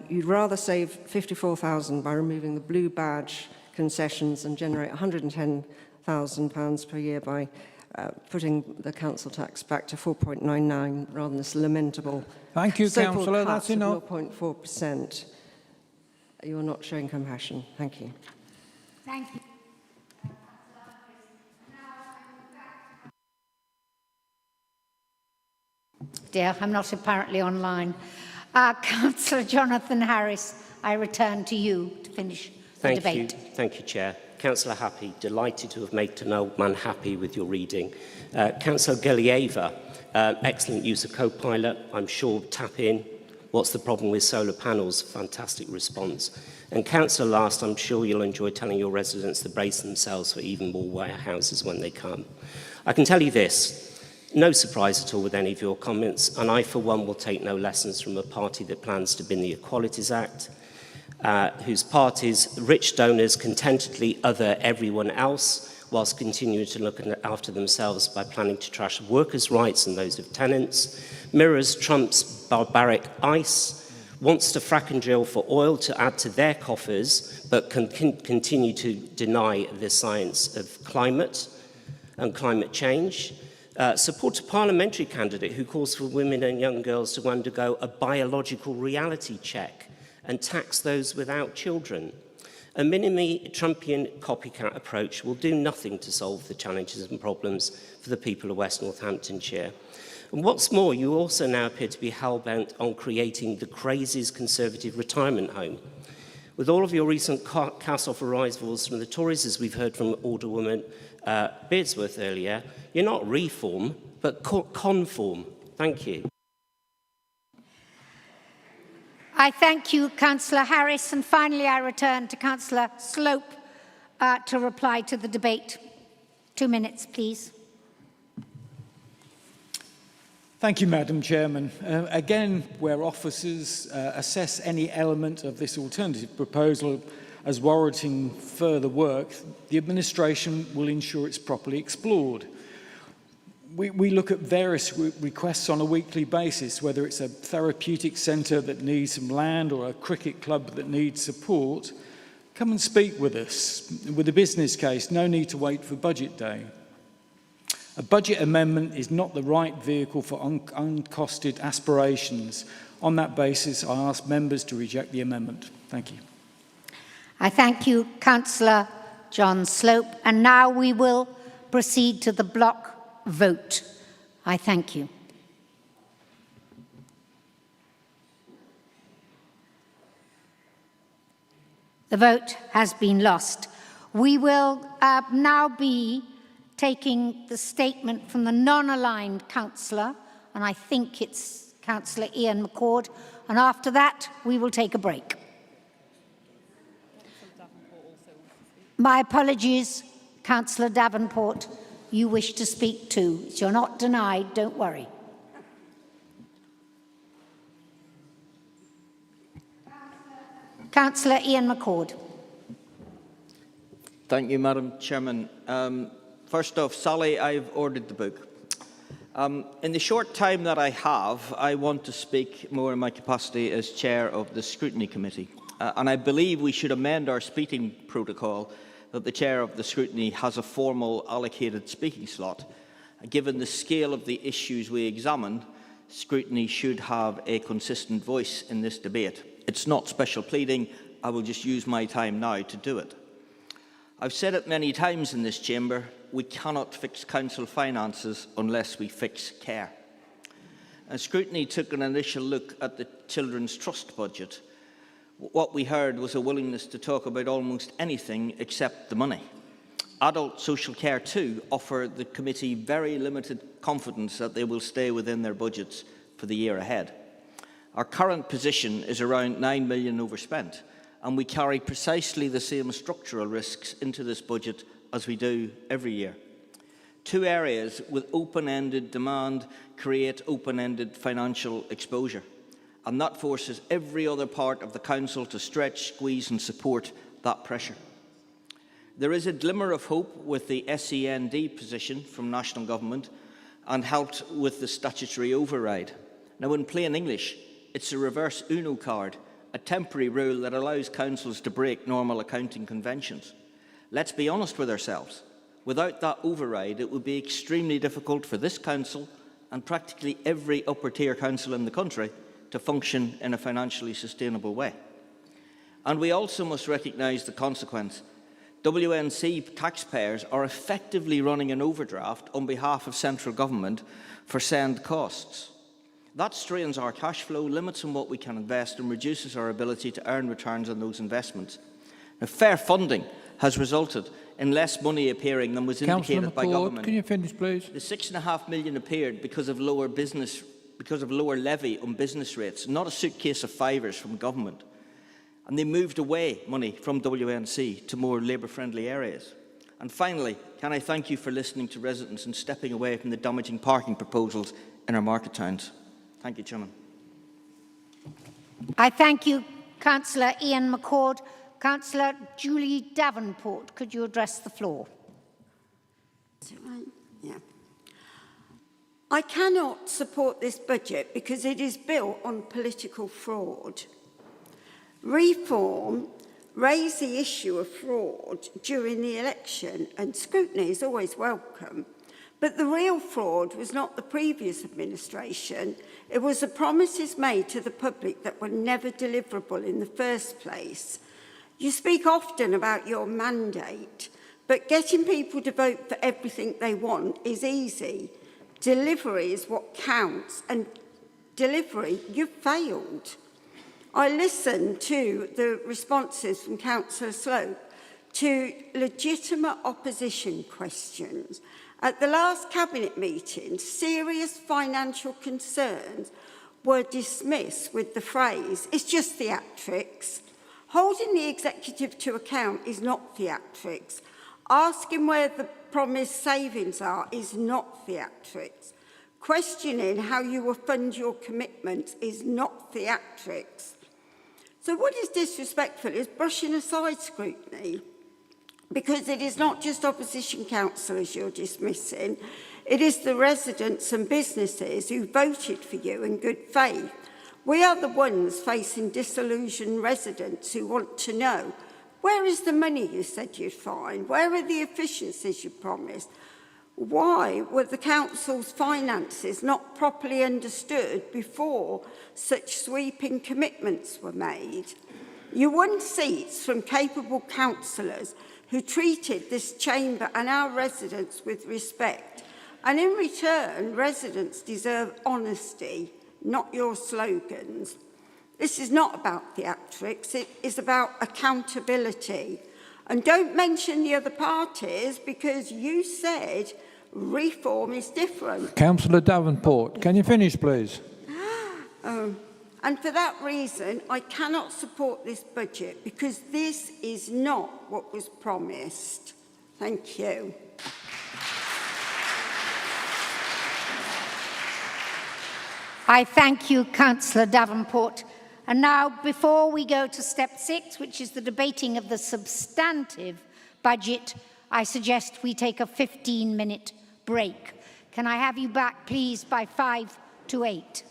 You'd rather save 54,000 by removing the blue badge concessions and generate £110,000 per year by putting the council tax back to 4.99 rather than this lamentable Thank you, Councillor. That's enough. 0.4%. You're not showing compassion. Thank you. Thank you. Dear, I'm not apparently online. Councillor Jonathan Harris, I return to you to finish the debate. Thank you, Chair. Councillor Happy, delighted to have made an old man happy with your reading. Councillor Gelieva, excellent use of Copilot. I'm sure tap in. What's the problem with solar panels? Fantastic response. And Councillor Last, I'm sure you'll enjoy telling your residents to brace themselves for even more warehouses when they come. I can tell you this, no surprise at all with any of your comments, and I, for one, will take no lessons from a party that plans to bin the Equalities Act, whose party's rich donors contentedly other everyone else, whilst continuing to look after themselves by planning to trash workers' rights and those of tenants, mirrors Trump's barbaric ICE, wants to frack and drill for oil to add to their coffers, but can continue to deny the science of climate and climate change, Support a parliamentary candidate who calls for women and young girls to undergo a biological reality check and tax those without children. A minimally Trumpian copycat approach will do nothing to solve the challenges and problems for the people of West Northamptonshire. And what's more, you also now appear to be hell-bent on creating the craziest Conservative retirement home. With all of your recent cast-off arrivals from the Tories, as we've heard from Alderwoman Beardsworth earlier, you're not reform, but conform. Thank you. I thank you, Councillor Harris, and finally I return to Councillor Slope to reply to the debate. 2 minutes, please. Thank you, Madam Chairman. Again, where officers assess any element of this alternative proposal as warranting further work, the administration will ensure it's properly explored. We look at various requests on a weekly basis, whether it's a therapeutic centre that needs some land or a cricket club that needs support. Come and speak with us. With a business case, no need to wait for budget day. A budget amendment is not the right vehicle for uncosted aspirations. On that basis, I ask members to reject the amendment. Thank you. I thank you, Councillor John Slope. And now we will proceed to the block vote. I thank you. The vote has been lost. We will now be taking the statement from the non-aligned councillor, and I think it's Councillor Ian McCord, and after that we will take a break. My apologies, Councillor Davenport, you wish to speak too. You're not denied, don't worry. Councillor Ian McCord. Thank you, Madam Chairman. First off, Sally, I've ordered the book. In the short time that I have, I want to speak more in my capacity as chair of the Scrutiny Committee. And I believe we should amend our speaking protocol that the chair of the Scrutiny has a formal allocated speaking slot. Given the scale of the issues we examine, Scrutiny should have a consistent voice in this debate. It's not special pleading. I will just use my time now to do it. I've said it many times in this chamber, we cannot fix council finances unless we fix care. And Scrutiny took an initial look at the Children's Trust budget. What we heard was a willingness to talk about almost anything except the money. Adult social care too offer the committee very limited confidence that they will stay within their budgets for the year ahead. Our current position is around 9 million overspent, and we carry precisely the same structural risks into this budget as we do every year. Two areas with open-ended demand create open-ended financial exposure, and that forces every other part of the council to stretch, squeeze and support that pressure. There is a glimmer of hope with the SEND position from National Government and helped with the statutory override. Now, in plain English, it's a reverse UNO card, a temporary rule that allows councils to break normal accounting conventions. Let's be honest with ourselves. Without that override, it would be extremely difficult for this council and practically every upper-tier council in the country to function in a financially sustainable way. And we also must recognise the consequence. WNC taxpayers are effectively running an overdraft on behalf of central government for SEND costs. That strains our cash flow, limits on what we can invest and reduces our ability to earn returns on those investments. Now, fair funding has resulted in less money appearing than was indicated by government. Can you finish, please? The £6.5 million appeared because of lower levy on business rates, not a suitcase of fivers from government. And they moved away money from WNC to more labour-friendly areas. And finally, can I thank you for listening to residents and stepping away from the damaging parking proposals in our market towns. Thank you, Chairman. I thank you, Councillor Ian McCord. Councillor Julie Davenport, could you address the floor? Yeah. I cannot support this budget because it is built on political fraud. Reform raised the issue of fraud during the election, and scrutiny is always welcome. But the real fraud was not the previous administration. It was the promises made to the public that were never deliverable in the first place. You speak often about your mandate, but getting people to vote for everything they want is easy. Delivery is what counts, and delivery, you've failed. I listened to the responses from Councillor Slope to legitimate opposition questions. At the last Cabinet meeting, serious financial concerns were dismissed with the phrase, "It's just theatrics." Holding the executive to account is not theatrics. Asking where the promised savings are is not theatrics. Questioning how you will fund your commitments is not theatrics. So what is disrespectful is brushing aside scrutiny, because it is not just opposition councillors you're dismissing, it is the residents and businesses who voted for you in good faith. We are the ones facing disillusioned residents who want to know, where is the money you said you'd find? Where are the efficiencies you promised? Why were the council's finances not properly understood before such sweeping commitments were made? You won seats from capable councillors who treated this chamber and our residents with respect. And in return, residents deserve honesty, not your slogans. This is not about theatrics, it is about accountability. And don't mention the other parties, because you said reform is different. Councillor Davenport, can you finish, please? And for that reason, I cannot support this budget, because this is not what was promised. Thank you. I thank you, Councillor Davenport. And now, before we go to step 6, which is the debating of the substantive budget, I suggest we take a 15-minute break. Can I have you back, please, by 5 to 8?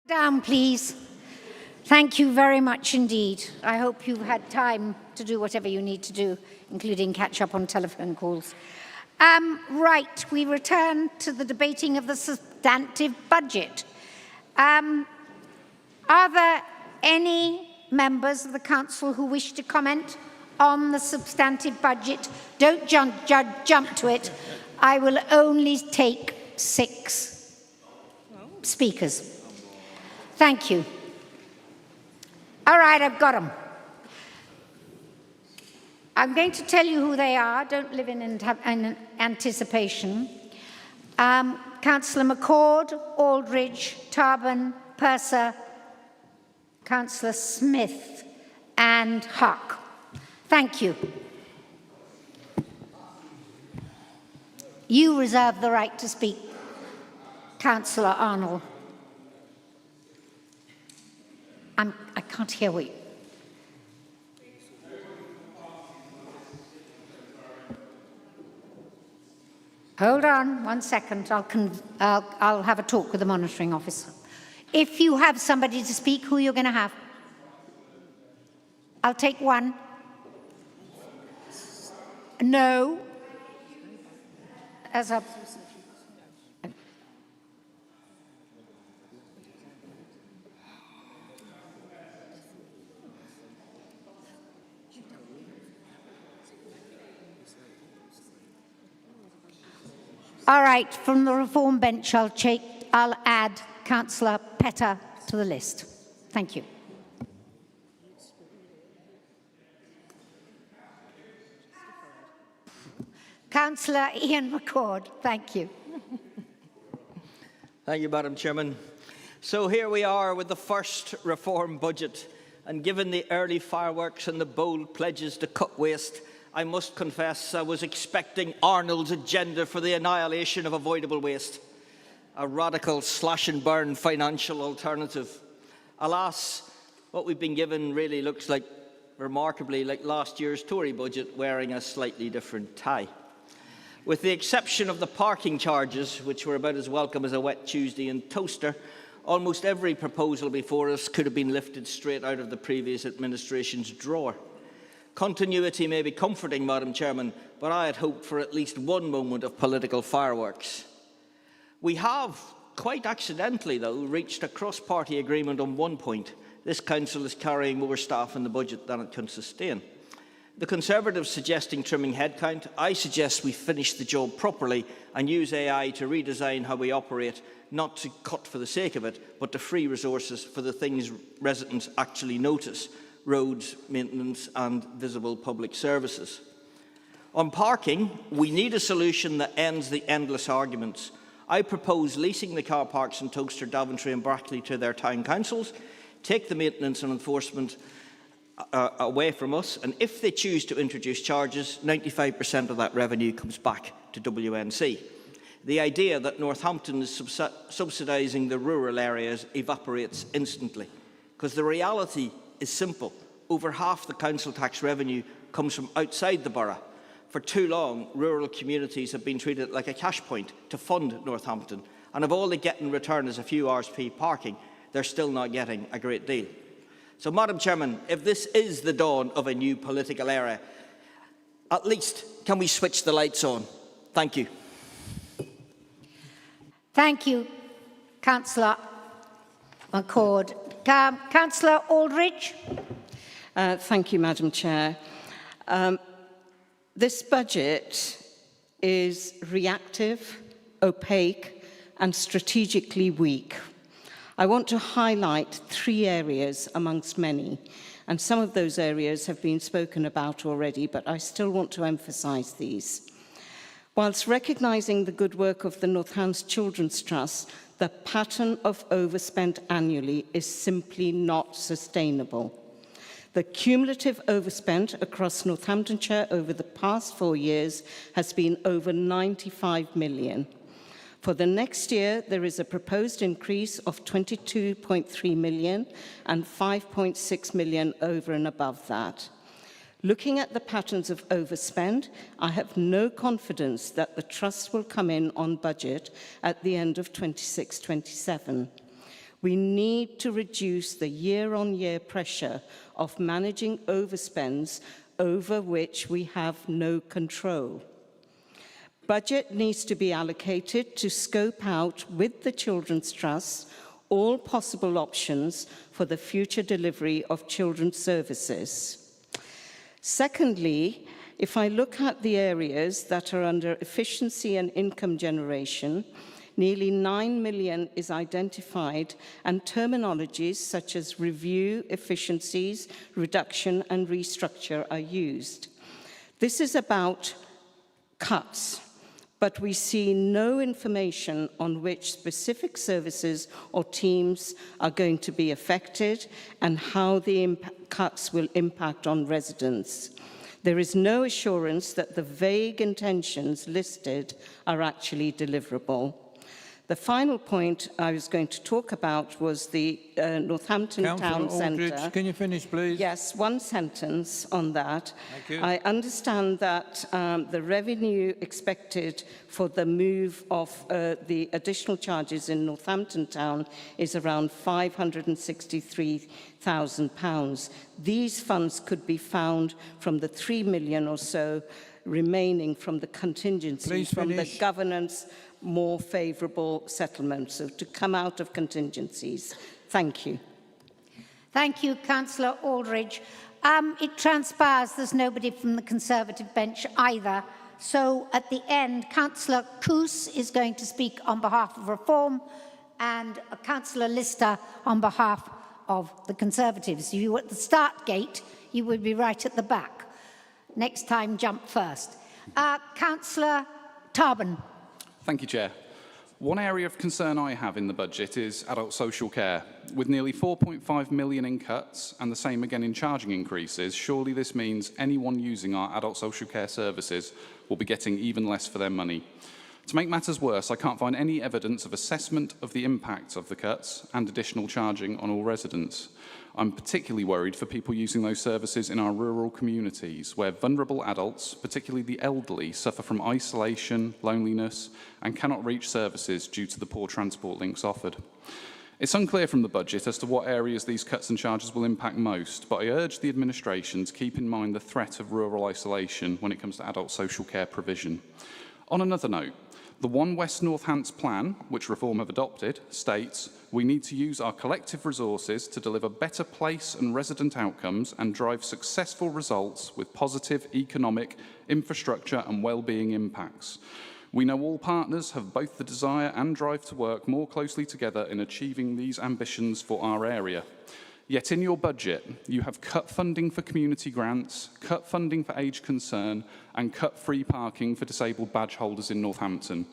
Down, please. Thank you very much indeed. I hope you've had time to do whatever you need to do, including catch up on telephone calls. Right, we return to the debating of the substantive budget. Are there any members of the council who wish to comment on the substantive budget? Don't jump to it. I will only take 6 speakers. Thank you. All right, I've got them. I'm going to tell you who they are. Don't live in anticipation. Councillor McCord, Aldridge, Tarbon, Purser, Councillor Smith and Huck. Thank you. You reserve the right to speak, Councillor Arnold. I can't hear what you... Hold on 1 second. I'll have a talk with the monitoring officer. If you have somebody to speak, who you're going to have? I'll take one. No. As a... All right, from the Reform bench, I'll add Councillor Petter to the list. Thank you. Councillor Ian McCord, thank you. Thank you, Madam Chairman. So here we are with the first Reform budget, and given the early fireworks and the bold pledges to cut waste, I must confess I was expecting Arnold's agenda for the annihilation of avoidable waste, a radical slash-and-burn financial alternative. Alas, what we've been given really looks like, remarkably, like last year's Tory budget wearing a slightly different tie. With the exception of the parking charges, which were about as welcome as a wet Tuesday in Toaster, almost every proposal before us could have been lifted straight out of the previous administration's drawer. Continuity may be comforting, Madam Chairman, but I had hoped for at least one moment of political fireworks. We have, quite accidentally though, reached a cross-party agreement on one point. This council is carrying more staff in the budget than it can sustain. The Conservatives suggesting trimming headcount. I suggest we finish the job properly and use AI to redesign how we operate, not to cut for the sake of it, but to free resources for the things residents actually notice: roads, maintenance and visible public services. On parking, we need a solution that ends the endless arguments. I propose leasing the car parks in Toaster, Daventry and Brackley to their town councils, take the maintenance and enforcement away from us, and if they choose to introduce charges, 95% of that revenue comes back to WNC. The idea that Northampton is subsidising the rural areas evaporates instantly, because the reality is simple. Over half the council tax revenue comes from outside the borough. For too long, rural communities have been treated like a cash point to fund Northampton, and if all they get in return is a few hours paid parking, they're still not getting a great deal. So, Madam Chairman, if this is the dawn of a new political era, at least can we switch the lights on? Thank you. Thank you, Councillor McCord. Councillor Aldridge. Thank you, Madam Chair. This budget is reactive, opaque and strategically weak. I want to highlight 3 areas amongst many, and some of those areas have been spoken about already, but I still want to emphasise these. Whilst recognising the good work of the Northants Children's Trust, the pattern of overspend annually is simply not sustainable. The cumulative overspend across Northamptonshire over the past 4 years has been over 95 million. For the next year, there is a proposed increase of 22.3 million and 5.6 million over and above that. Looking at the patterns of overspend, I have no confidence that the Trust will come in on budget at the end of 26-27. We need to reduce the year-on-year pressure of managing overspends over which we have no control. Budget needs to be allocated to scope out with the Children's Trust all possible options for the future delivery of children's services. Secondly, if I look at the areas that are under efficiency and income generation, nearly 9 million is identified and terminologies such as review, efficiencies, reduction and restructure are used. This is about cuts, but we see no information on which specific services or teams are going to be affected and how the cuts will impact on residents. There is no assurance that the vague intentions listed are actually deliverable. The final point I was going to talk about was the Northampton Town Centre. Can you finish, please? Yes, one sentence on that. Thank you. I understand that the revenue expected for the move of the additional charges in Northampton Town is around £563,000. These funds could be found from the 3 million or so remaining from the contingency, from the governance more favourable settlements, so to come out of contingencies. Thank you. Thank you, Councillor Aldridge. It transpires there's nobody from the Conservative bench either. So at the end, Councillor Coos is going to speak on behalf of Reform and Councillor Lister on behalf of the Conservatives. If you were at the start gate, you would be right at the back. Next time, jump first. Councillor Tarbin. Thank you, Chair. One area of concern I have in the budget is adult social care. With nearly 4.5 million in cuts and the same again in charging increases, surely this means anyone using our adult social care services will be getting even less for their money. To make matters worse, I can't find any evidence of assessment of the impact of the cuts and additional charging on all residents. I'm particularly worried for people using those services in our rural communities, where vulnerable adults, particularly the elderly, suffer from isolation, loneliness, and cannot reach services due to the poor transport links offered. It's unclear from the budget as to what areas these cuts and charges will impact most, but I urge the administration to keep in mind the threat of rural isolation when it comes to adult social care provision. On another note, the One West North Hants plan, which Reform have adopted, states we need to use our collective resources to deliver better place and resident outcomes and drive successful results with positive economic, infrastructure and well-being impacts. We know all partners have both the desire and drive to work more closely together in achieving these ambitions for our area. Yet in your budget, you have cut funding for community grants, cut funding for age concern, and cut free parking for disabled badge holders in Northampton.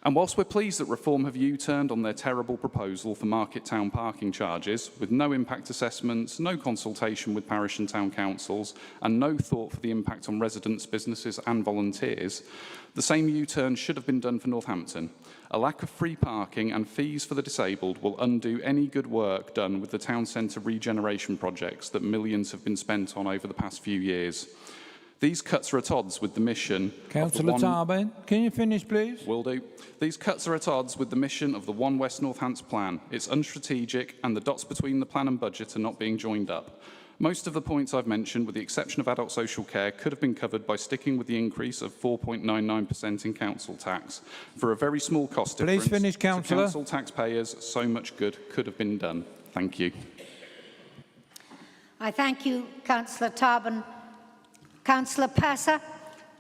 And whilst we're pleased that Reform have U-turned on their terrible proposal for market town parking charges, with no impact assessments, no consultation with parish and town councils, and no thought for the impact on residents, businesses and volunteers, the same U-turn should have been done for Northampton. A lack of free parking and fees for the disabled will undo any good work done with the town centre regeneration projects that millions have been spent on over the past few years. These cuts are at odds with the mission. Councillor Tarbin, can you finish, please? Will do. These cuts are at odds with the mission of the One West North Hants plan. It's unstrategic and the dots between the plan and budget are not being joined up. Most of the points I've mentioned, with the exception of adult social care, could have been covered by sticking with the increase of 4.99% in council tax. For a very small cost difference, please finish, Councillor. to council taxpayers, so much good could have been done. Thank you. I thank you, Councillor Tarbin. Councillor Purser.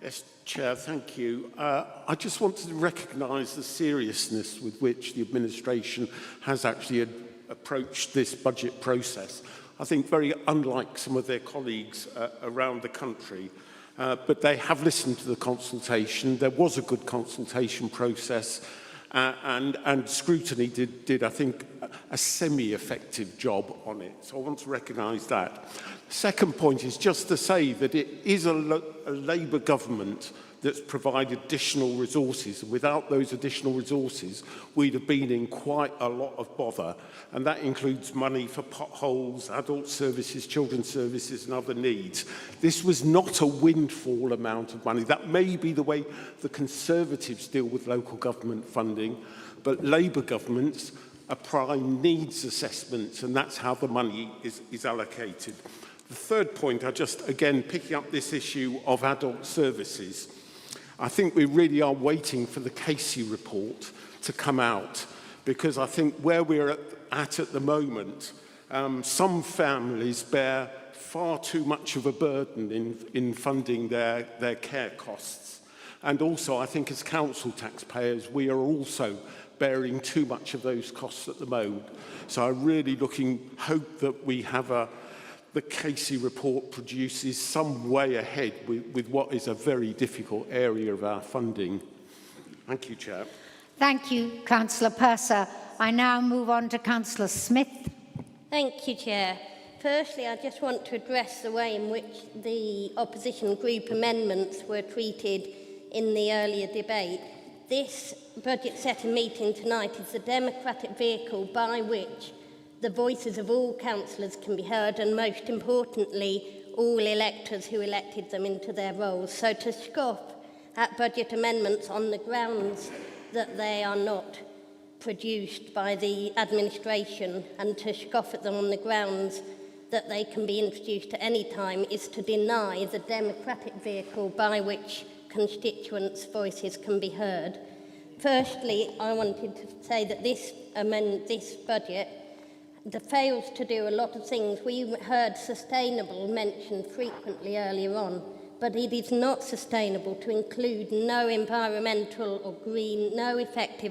Yes, Chair, thank you. I just wanted to recognise the seriousness with which the administration has actually approached this budget process. I think very unlike some of their colleagues around the country, but they have listened to the consultation. There was a good consultation process, and scrutiny did, I think, a semi-effective job on it. So I want to recognise that. Second point is just to say that it is a Labour government that's provided additional resources. Without those additional resources, we'd have been in quite a lot of bother. And that includes money for potholes, adult services, children's services and other needs. This was not a windfall amount of money. That may be the way the Conservatives deal with local government funding, but Labour governments a prime needs assessment, and that's how the money is allocated. The third point, again, picking up this issue of adult services, I think we really are waiting for the Casey report to come out, because I think where we're at the moment, some families bear far too much of a burden in funding their care costs. And also, I think as council taxpayers, we are also bearing too much of those costs at the moment. So I really hope that we have the Casey report produces some way ahead with what is a very difficult area of our funding. Thank you, Chair. Thank you, Councillor Purser. I now move on to Councillor Smith. Thank you, Chair. Firstly, I just want to address the way in which the opposition group amendments were treated in the earlier debate. This budget setting meeting tonight is the democratic vehicle by which the voices of all councillors can be heard, and most importantly, all electors who elected them into their roles. So to scoff at budget amendments on the grounds that they are not produced by the administration, and to scoff at them on the grounds that they can be introduced at any time, is to deny the democratic vehicle by which constituents' voices can be heard. Firstly, I wanted to say that this budget fails to do a lot of things. We heard sustainable mentioned frequently earlier on, but it is not sustainable to include no effective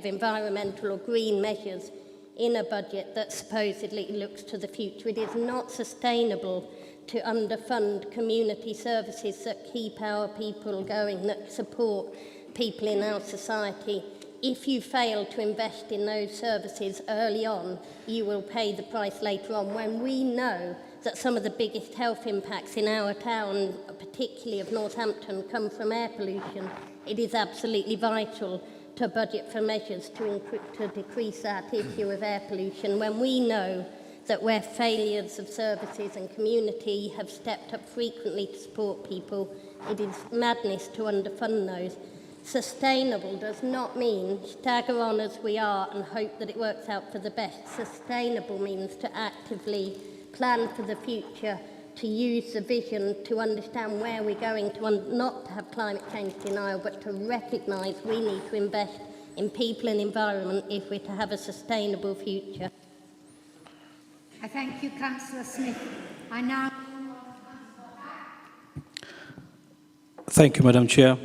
environmental or green measures in a budget that supposedly looks to the future. It is not sustainable to underfund community services that keep our people going, that support people in our society. If you fail to invest in those services early on, you will pay the price later on, when we know that some of the biggest health impacts in our town, particularly of Northampton, come from air pollution. It is absolutely vital to budget for measures to decrease that issue of air pollution, when we know that where failures of services and community have stepped up frequently to support people, it is madness to underfund those. Sustainable does not mean stagger on as we are and hope that it works out for the best. Sustainable means to actively plan for the future, to use the vision to understand where we're going, not to have climate change denial, but to recognise we need to invest in people and environment if we're to have a sustainable future. I thank you, Councillor Smith. I now... Thank you, Madam Chair.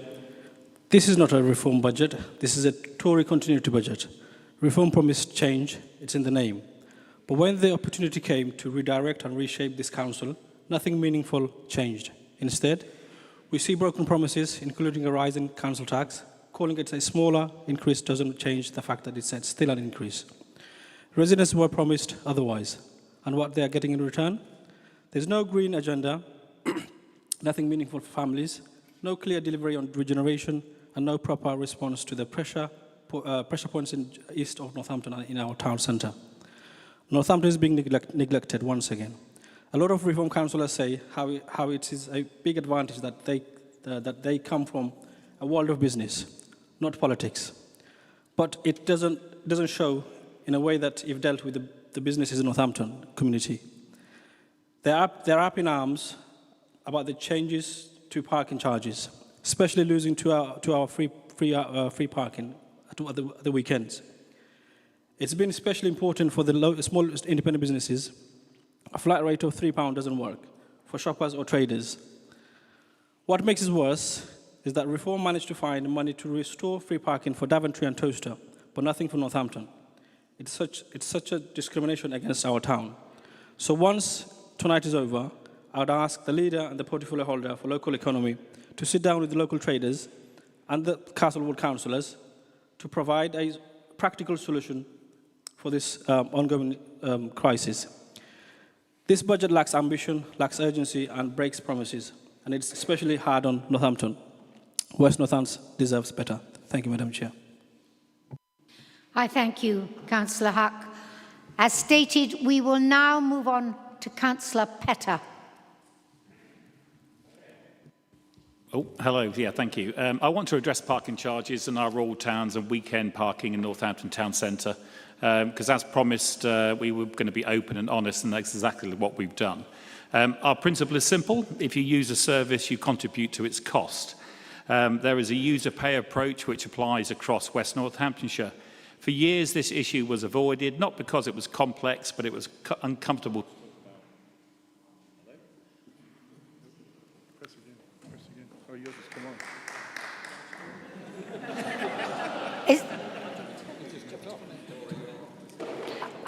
This is not a reform budget. This is a Tory continuity budget. Reform promised change. It's in the name. But when the opportunity came to redirect and reshape this council, nothing meaningful changed. Instead, we see broken promises, including a rise in council tax. Calling it a smaller increase doesn't change the fact that it's still an increase. Residents were promised otherwise. And what they are getting in return? There's no green agenda, nothing meaningful for families, no clear delivery on regeneration, and no proper response to the pressure points in east of Northampton and in our town centre. Northampton is being neglected once again. A lot of reform councillors say how it is a big advantage that they come from a world of business, not politics. But it doesn't show in a way that you've dealt with the businesses in Northampton community. They're up in arms about the changes to parking charges, especially losing to our free parking at the weekends. It's been especially important for the small independent businesses. A flat rate of £3 doesn't work for shoppers or traders. What makes it worse is that Reform managed to find money to restore free parking for Daventry and Towcester, but nothing for Northampton. It's such a discrimination against our town. So once tonight is over, I would ask the leader and the portfolio holder for local economy to sit down with the local traders and the Castlewood councillors to provide a practical solution for this ongoing crisis. This budget lacks ambition, lacks urgency, and breaks promises, and it's especially hard on Northampton. West Northants deserves better. Thank you, Madam Chair. I thank you, Councillor Huck. As stated, we will now move on to Councillor Petter. Oh, hello. Yeah, thank you. I want to address parking charges in our rural towns and weekend parking in Northampton Town Centre. because as promised, we were going to be open and honest, and that's exactly what we've done. Our principle is simple. If you use a service, you contribute to its cost. There is a user pay approach which applies across West Northamptonshire. For years, this issue was avoided, not because it was complex, but it was uncomfortable.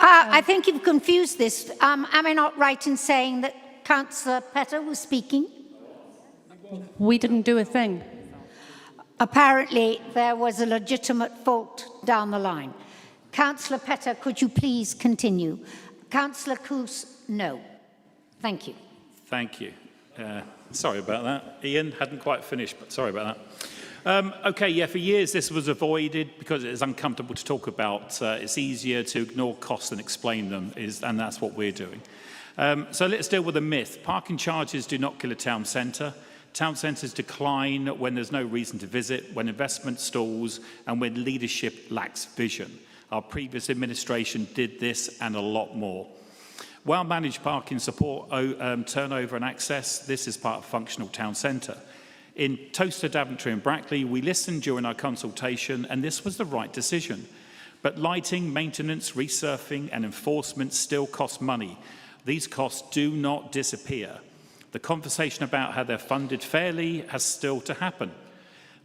I think you've confused this. Am I not right in saying that Councillor Petter was speaking? We didn't do a thing. Apparently, there was a legitimate fault down the line. Councillor Petter, could you please continue? Councillor Coos, no. Thank you. Thank you. Sorry about that. Ian, hadn't quite finished, but sorry about that. Okay, yeah, for years this was avoided because it is uncomfortable to talk about. It's easier to ignore costs than explain them, and that's what we're doing. So let's deal with a myth. Parking charges do not kill a town centre. Town centres decline when there's no reason to visit, when investment stalls, and when leadership lacks vision. Our previous administration did this and a lot more. Well-managed parking support, turnover and access, this is part of functional town centre. In Towcester, Daventry and Brackley, we listened during our consultation, and this was the right decision. But lighting, maintenance, resurfing and enforcement still cost money. These costs do not disappear. The conversation about how they're funded fairly has still to happen.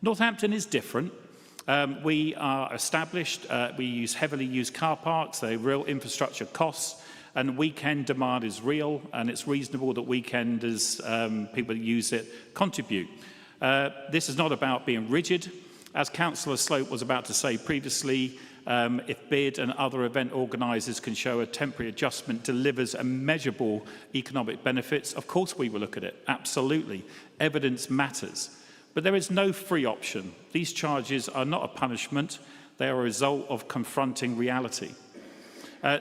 Northampton is different. We are established, we use heavily used car parks, they're real infrastructure costs, and weekend demand is real, and it's reasonable that weekenders, people who use it, contribute. This is not about being rigid. As Councillor Slope was about to say previously, if BID and other event organisers can show a temporary adjustment delivers immeasurable economic benefits, of course we will look at it, absolutely. Evidence matters. But there is no free option. These charges are not a punishment, they are a result of confronting reality.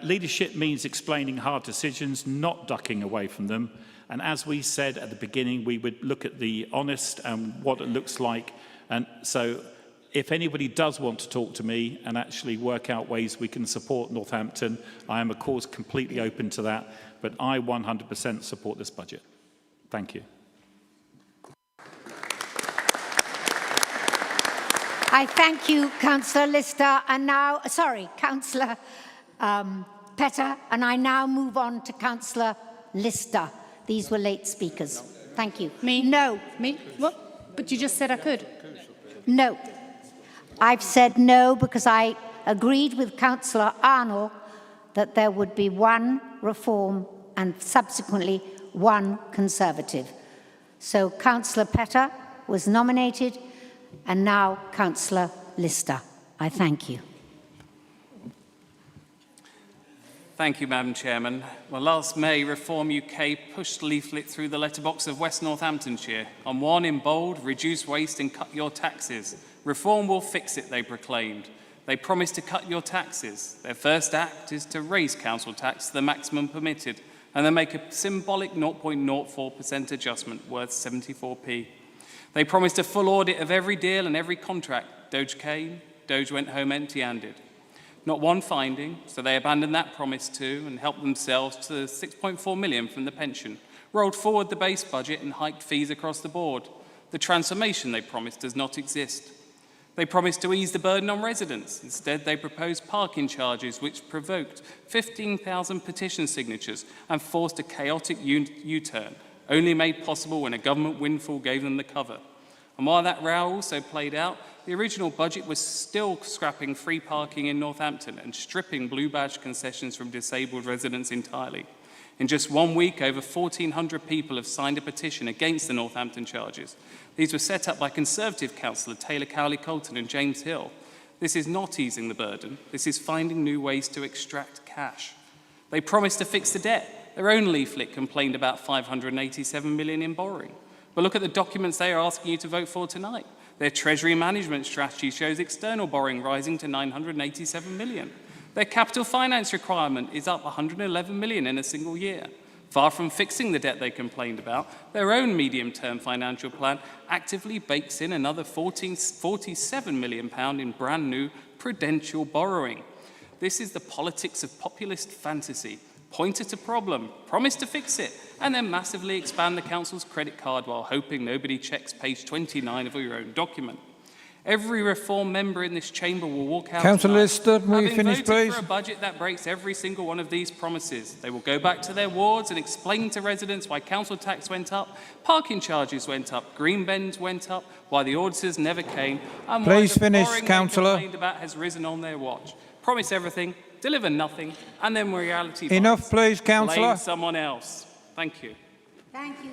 Leadership means explaining hard decisions, not ducking away from them. And as we said at the beginning, we would look at the honest and what it looks like. And so if anybody does want to talk to me and actually work out ways we can support Northampton, I am, of course, completely open to that. But I 100% support this budget. Thank you. I thank you, Councillor Lister. And now, sorry, Councillor Petter. And I now move on to Councillor Lister. These were late speakers. Thank you. Me? No. Me? What? But you just said I could. No. I've said no because I agreed with Councillor Arnold that there would be one Reform and subsequently one Conservative. So Councillor Petter was nominated and now Councillor Lister. I thank you. Thank you, Madam Chairman. Well, last May, Reform UK pushed leaflet through the letterbox of West Northamptonshire. On one in bold, reduce waste and cut your taxes. Reform will fix it, they proclaimed. They promised to cut your taxes. Their first act is to raise council tax to the maximum permitted and then make a symbolic 0.04% adjustment worth 74p. They promised a full audit of every deal and every contract. Doge came, Doge went home empty-handed. Not one finding, so they abandoned that promise too and helped themselves to 6.4 million from the pension, rolled forward the base budget and hiked fees across the board. The transformation they promised does not exist. They promised to ease the burden on residents. Instead, they proposed parking charges which provoked 15,000 petition signatures and forced a chaotic U-turn, only made possible when a government windfall gave them the cover. And while that row also played out, the original budget was still scrapping free parking in Northampton and stripping blue badge concessions from disabled residents entirely. In just 1 week, over 1,400 people have signed a petition against the Northampton charges. These were set up by Conservative councillor Taylor Cowley-Colton and James Hill. This is not easing the burden. This is finding new ways to extract cash. They promised to fix the debt. Their own leaflet complained about 587 million in borrowing. But look at the documents they are asking you to vote for tonight. Their Treasury management strategy shows external borrowing rising to 987 million. Their capital finance requirement is up 111 million in a single year. Far from fixing the debt they complained about, their own medium-term financial plan actively bakes in another £47 million in brand new prudential borrowing. This is the politics of populist fantasy. Point at a problem, promise to fix it, and then massively expand the council's credit card while hoping nobody checks page 29 of your own document. Every Reform member in this chamber will walk out Councillor tonight Lister, will you having finish, voted please? for a budget that breaks every single one of these promises. They will go back to their wards and explain to residents why council tax went up, parking charges went up, green bends went up, why the auditors never came, and Please why the finish, borrowing they Councillor. complained about has risen on their watch. Promise everything, deliver nothing, and then when reality Enough, bites, please, Councillor. blame someone else. Thank you. Thank you.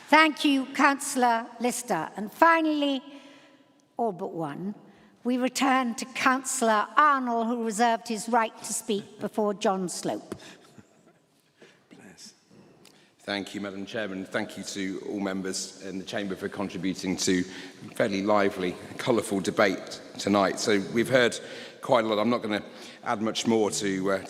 Thank you, Councillor Lister. And finally, all but one, we return to Councillor Arnold, who reserved his right to speak before John Slope. Thank you, Madam Chairman. Thank you to all members in the Chamber for contributing to a fairly lively, colourful debate tonight. So we've heard quite a lot. I'm not going to add much more to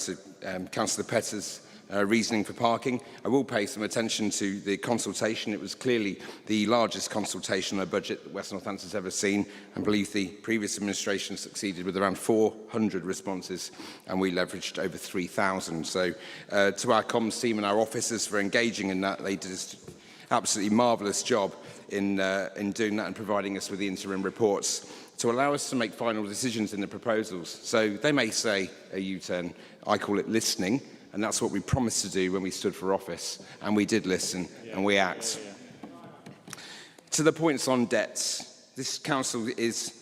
Councillor Petter's reasoning for parking. I will pay some attention to the consultation. It was clearly the largest consultation on a budget that West Northampton's ever seen. I believe the previous administration succeeded with around 400 responses, and we leveraged over 3,000. So to our comms team and our officers for engaging in that, they did an absolutely marvellous job in doing that and providing us with the interim reports to allow us to make final decisions in the proposals. So they may say a U-turn. I call it listening. And that's what we promised to do when we stood for office. And we did listen and we act. To the points on debts, this council is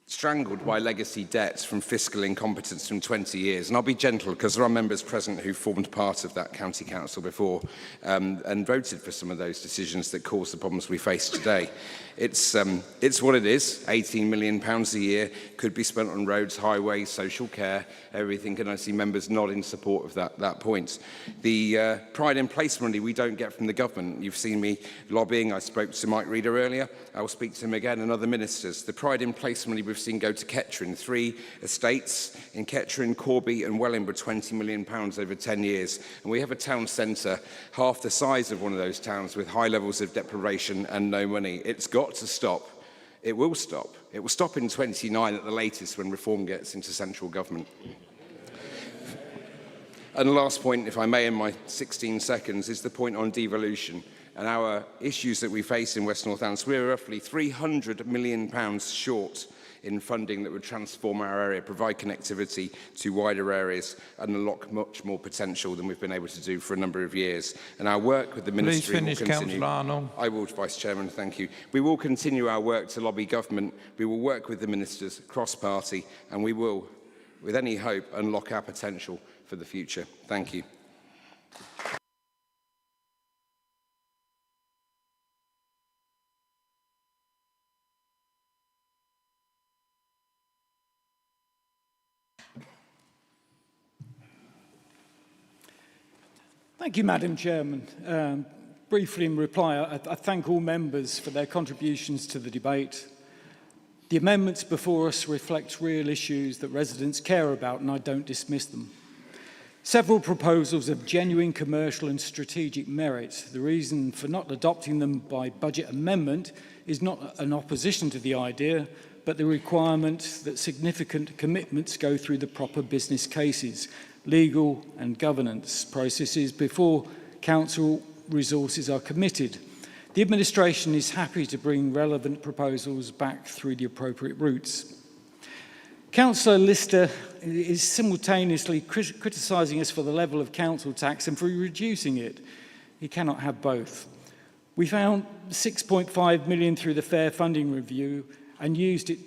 strangled by legacy debts from fiscal incompetence from 20 years. And I'll be gentle because there are members present who formed part of that county council before and voted for some of those decisions that caused the problems we face today. It's what it is. £18 million a year could be spent on roads, highways, social care, everything. And I see members nod in support of that point. The pride in place money we don't get from the government. You've seen me lobbying. I spoke to Mike Reader earlier. I will speak to him again and other ministers. The pride in place money we've seen go to Kettering. 3 estates in Kettering, Corby and Wellingborough, £20 million over 10 years. And we have a town centre half the size of one of those towns with high levels of deprivation and no money. It's got to stop. It will stop. It will stop in 29 at the latest when reform gets into central government. And the last point, if I may, in my 16 seconds, is the point on devolution and our issues that we face in West Northants. We're roughly £300 million short in funding that would transform our area, provide connectivity to wider areas and unlock much more potential than we've been able to do for a number of years. And our work with the Ministry will continue. Councillor Arnold. I will, Vice Chairman, thank you. We will continue our work to lobby government. We will work with the ministers, cross-party, and we will, with any hope, unlock our potential for the future. Thank you. Thank you, Madam Chairman. Briefly in reply, I thank all members for their contributions to the debate. The amendments before us reflect real issues that residents care about, and I don't dismiss them. Several proposals of genuine commercial and strategic merit. The reason for not adopting them by budget amendment is not an opposition to the idea, but the requirement that significant commitments go through the proper business cases, legal and governance processes before council resources are committed. The administration is happy to bring relevant proposals back through the appropriate routes. Councillor Lister is simultaneously criticising us for the level of council tax and for reducing it. He cannot have both. We found 6.5 million through the fair funding review and used it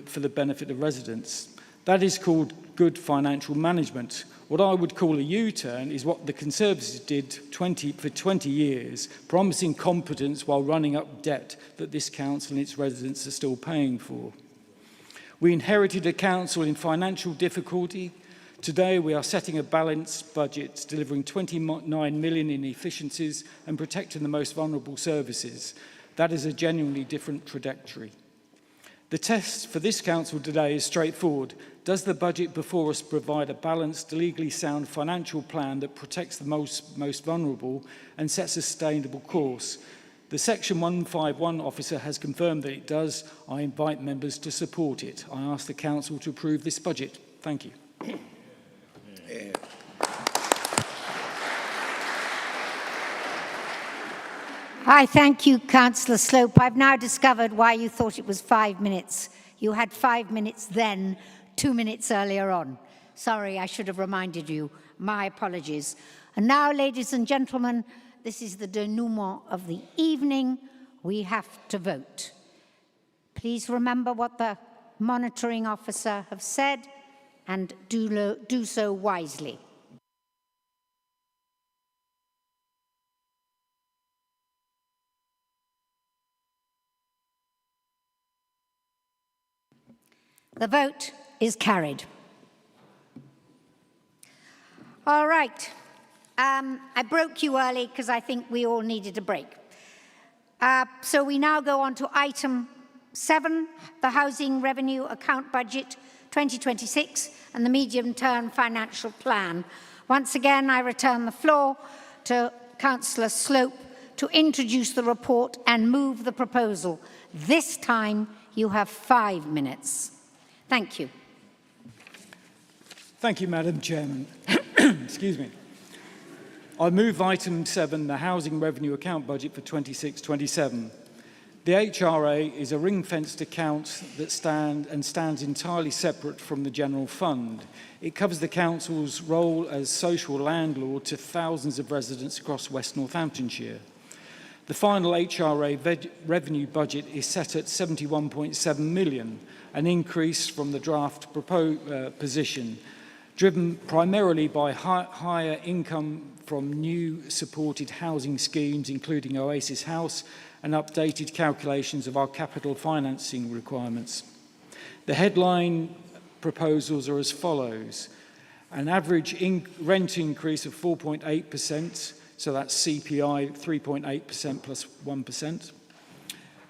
for the benefit of residents. That is called good financial management. What I would call a U-turn is what the Conservatives did for 20 years, promising competence while running up debt that this council and its residents are still paying for. We inherited a council in financial difficulty. Today we are setting a balanced budget, delivering 29 million in efficiencies and protecting the most vulnerable services. That is a genuinely different trajectory. The test for this council today is straightforward. Does the budget before us provide a balanced, legally sound financial plan that protects the most vulnerable and sets a sustainable course? The Section 151 officer has confirmed that it does. I invite members to support it. I ask the Council to approve this budget. Thank you. I thank you, Councillor Slope. I've now discovered why you thought it was 5 minutes. You had 5 minutes then, 2 minutes earlier on. Sorry, I should have reminded you. My apologies. And now, ladies and gentlemen, this is the denouement of the evening. We have to vote. Please remember what the monitoring officer have said and do so wisely. The vote is carried. All right. I broke you early because I think we all needed a break. So we now go on to item 7, the Housing Revenue Account Budget 2026 and the Medium-Term Financial Plan. Once again, I return the floor to Councillor Slope to introduce the report and move the proposal. This time, you have 5 minutes. Thank you. Thank you, Madam Chairman. Excuse me. I move item 7, the Housing Revenue Account Budget for 26-27. The HRA is a ring-fenced account that stands entirely separate from the general fund. It covers the council's role as social landlord to thousands of residents across West Northamptonshire. The final HRA revenue budget is set at 71.7 million, an increase from the draft position, driven primarily by higher income from new supported housing schemes, including Oasis House, and updated calculations of our capital financing requirements. The headline proposals are as follows. An average rent increase of 4.8%, so that's CPI 3.8% plus 1%.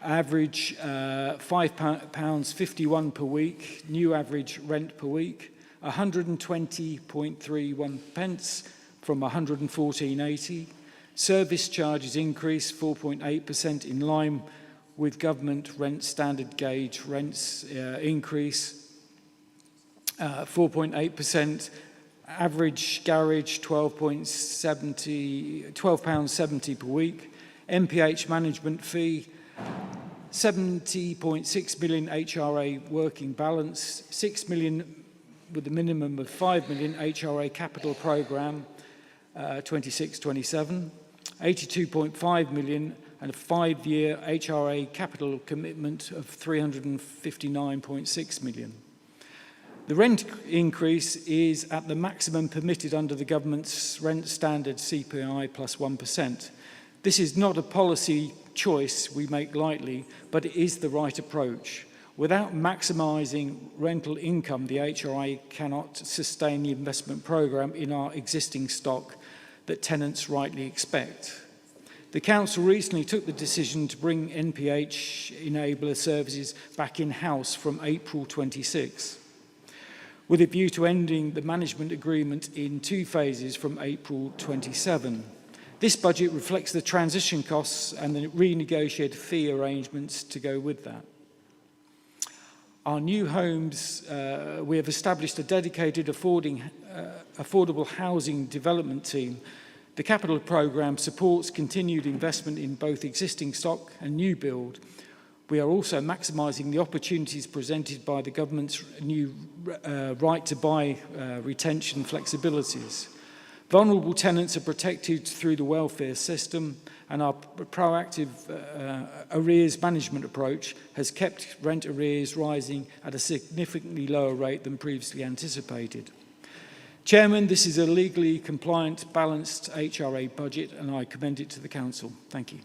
Average £5.51 per week, new average rent per week, 120.31 pence from 114.80. Service charges increase 4.8% in line with government rent standard gauge rents increase 4.8%. Average garage £12.70 per week. MPH management fee 70.6 million HRA working balance, 6 million with a minimum of 5 million HRA capital programme 26-27, 82.5 million and a 5-year HRA capital commitment of 359.6 million. The rent increase is at the maximum permitted under the government's rent standard CPI plus 1%. This is not a policy choice we make lightly, but it is the right approach. Without maximising rental income, the HRA cannot sustain the investment programme in our existing stock that tenants rightly expect. The Council recently took the decision to bring NPH enabler services back in-house from April 26, with a view to ending the management agreement in 2 phases from April 27. This budget reflects the transition costs and the renegotiated fee arrangements to go with that. Our new homes, we have established a dedicated affordable housing development team. The capital programme supports continued investment in both existing stock and new build. We are also maximising the opportunities presented by the government's new right to buy retention flexibilities. Vulnerable tenants are protected through the welfare system, and our proactive arrears management approach has kept rent arrears rising at a significantly lower rate than previously anticipated. Chairman, this is a legally compliant, balanced HRA budget, and I commend it to the Council. Thank you.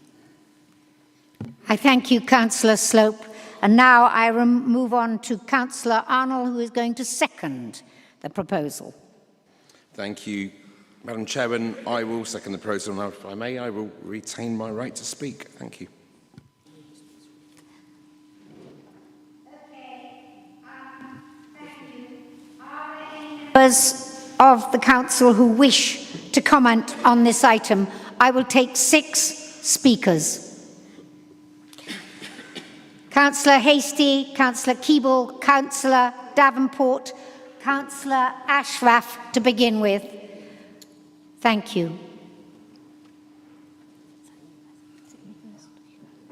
I thank you, Councillor Slope. And now I move on to Councillor Arnold, who is going to second the proposal. Thank you, Madam Chairman. I will second the proposal. Now, if I may, I will retain my right to speak. Thank you. Members of the Council who wish to comment on this item, I will take 6 speakers. Councillor Hastie, Councillor Keeble, Councillor Davenport, Councillor Ashraf to begin with. Thank you.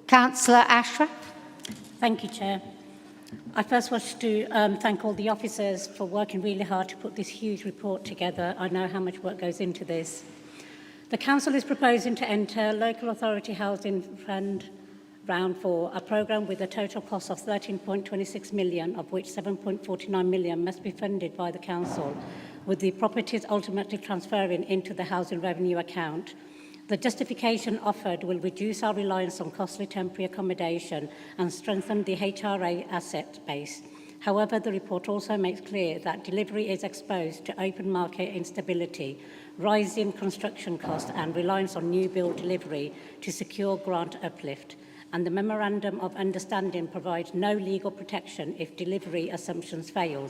Councillor Ashraf. Thank you, Chair. I first wish to thank all the officers for working really hard to put this huge report together. I know how much work goes into this. The Council is proposing to enter Local Authority Housing Fund Round 4, a programme with a total cost of 13.26 million, of which 7.49 million must be funded by the Council, with the properties ultimately transferring into the housing revenue account. The justification offered will reduce our reliance on costly temporary accommodation and strengthen the HRA asset base. However, the report also makes clear that delivery is exposed to open market instability, rising construction costs and reliance on new build delivery to secure grant uplift. And the Memorandum of Understanding provides no legal protection if delivery assumptions fail.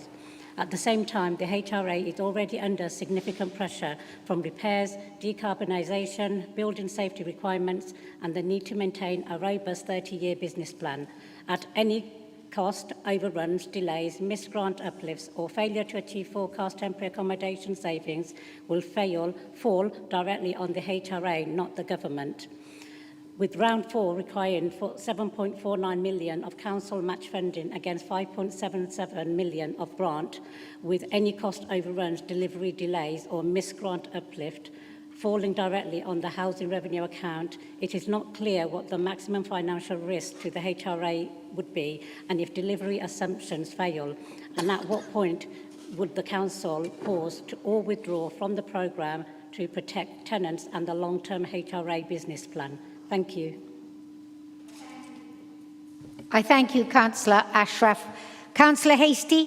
At the same time, the HRA is already under significant pressure from repairs, decarbonisation, building safety requirements, and the need to maintain a robust 30-year business plan. At any cost, overruns, delays, missed grant uplifts, or failure to achieve forecast temporary accommodation savings will fall directly on the HRA, not the government. With Round 4 requiring 7.49 million of council match funding against 5.77 million of grant, with any cost overruns, delivery delays or missed grant uplift falling directly on the housing revenue account, it is not clear what the maximum financial risk to the HRA would be and if delivery assumptions fail, and at what point would the council pause or withdraw from the programme to protect tenants and the long-term HRA business plan. Thank you. I thank you, Councillor Ashraf. Councillor Hastie.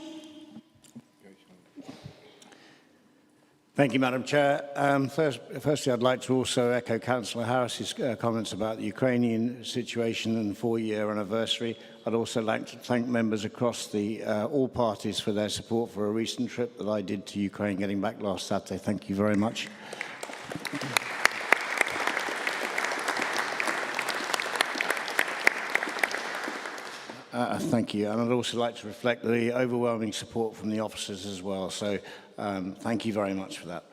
Thank you, Madam Chair. Firstly, I'd like to also echo Councillor Harris's comments about the Ukrainian situation and the 4-year anniversary. I'd also like to thank members across all parties for their support for a recent trip that I did to Ukraine getting back last Saturday. Thank you very much. Thank you. And I'd also like to reflect the overwhelming support from the officers as well. So thank you very much for that.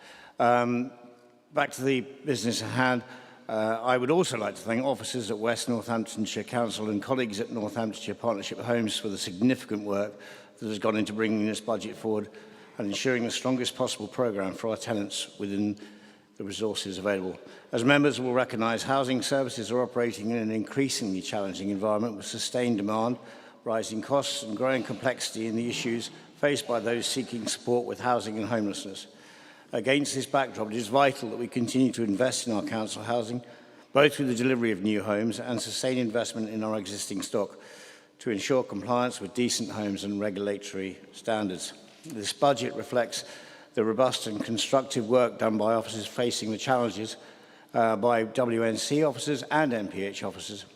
Back to the business at hand. I would also like to thank officers at West Northamptonshire Council and colleagues at Northamptonshire Partnership Homes for the significant work that has gone into bringing this budget forward and ensuring the strongest possible programme for our tenants within the resources available. As members will recognise, housing services are operating in an increasingly challenging environment with sustained demand, rising costs and growing complexity in the issues faced by those seeking support with housing and homelessness. Against this backdrop, it is vital that we continue to invest in our council housing, both through the delivery of new homes and sustained investment in our existing stock to ensure compliance with decent homes and regulatory standards. This budget reflects the robust and constructive work done by officers facing the challenges by WNC officers and MPH officers.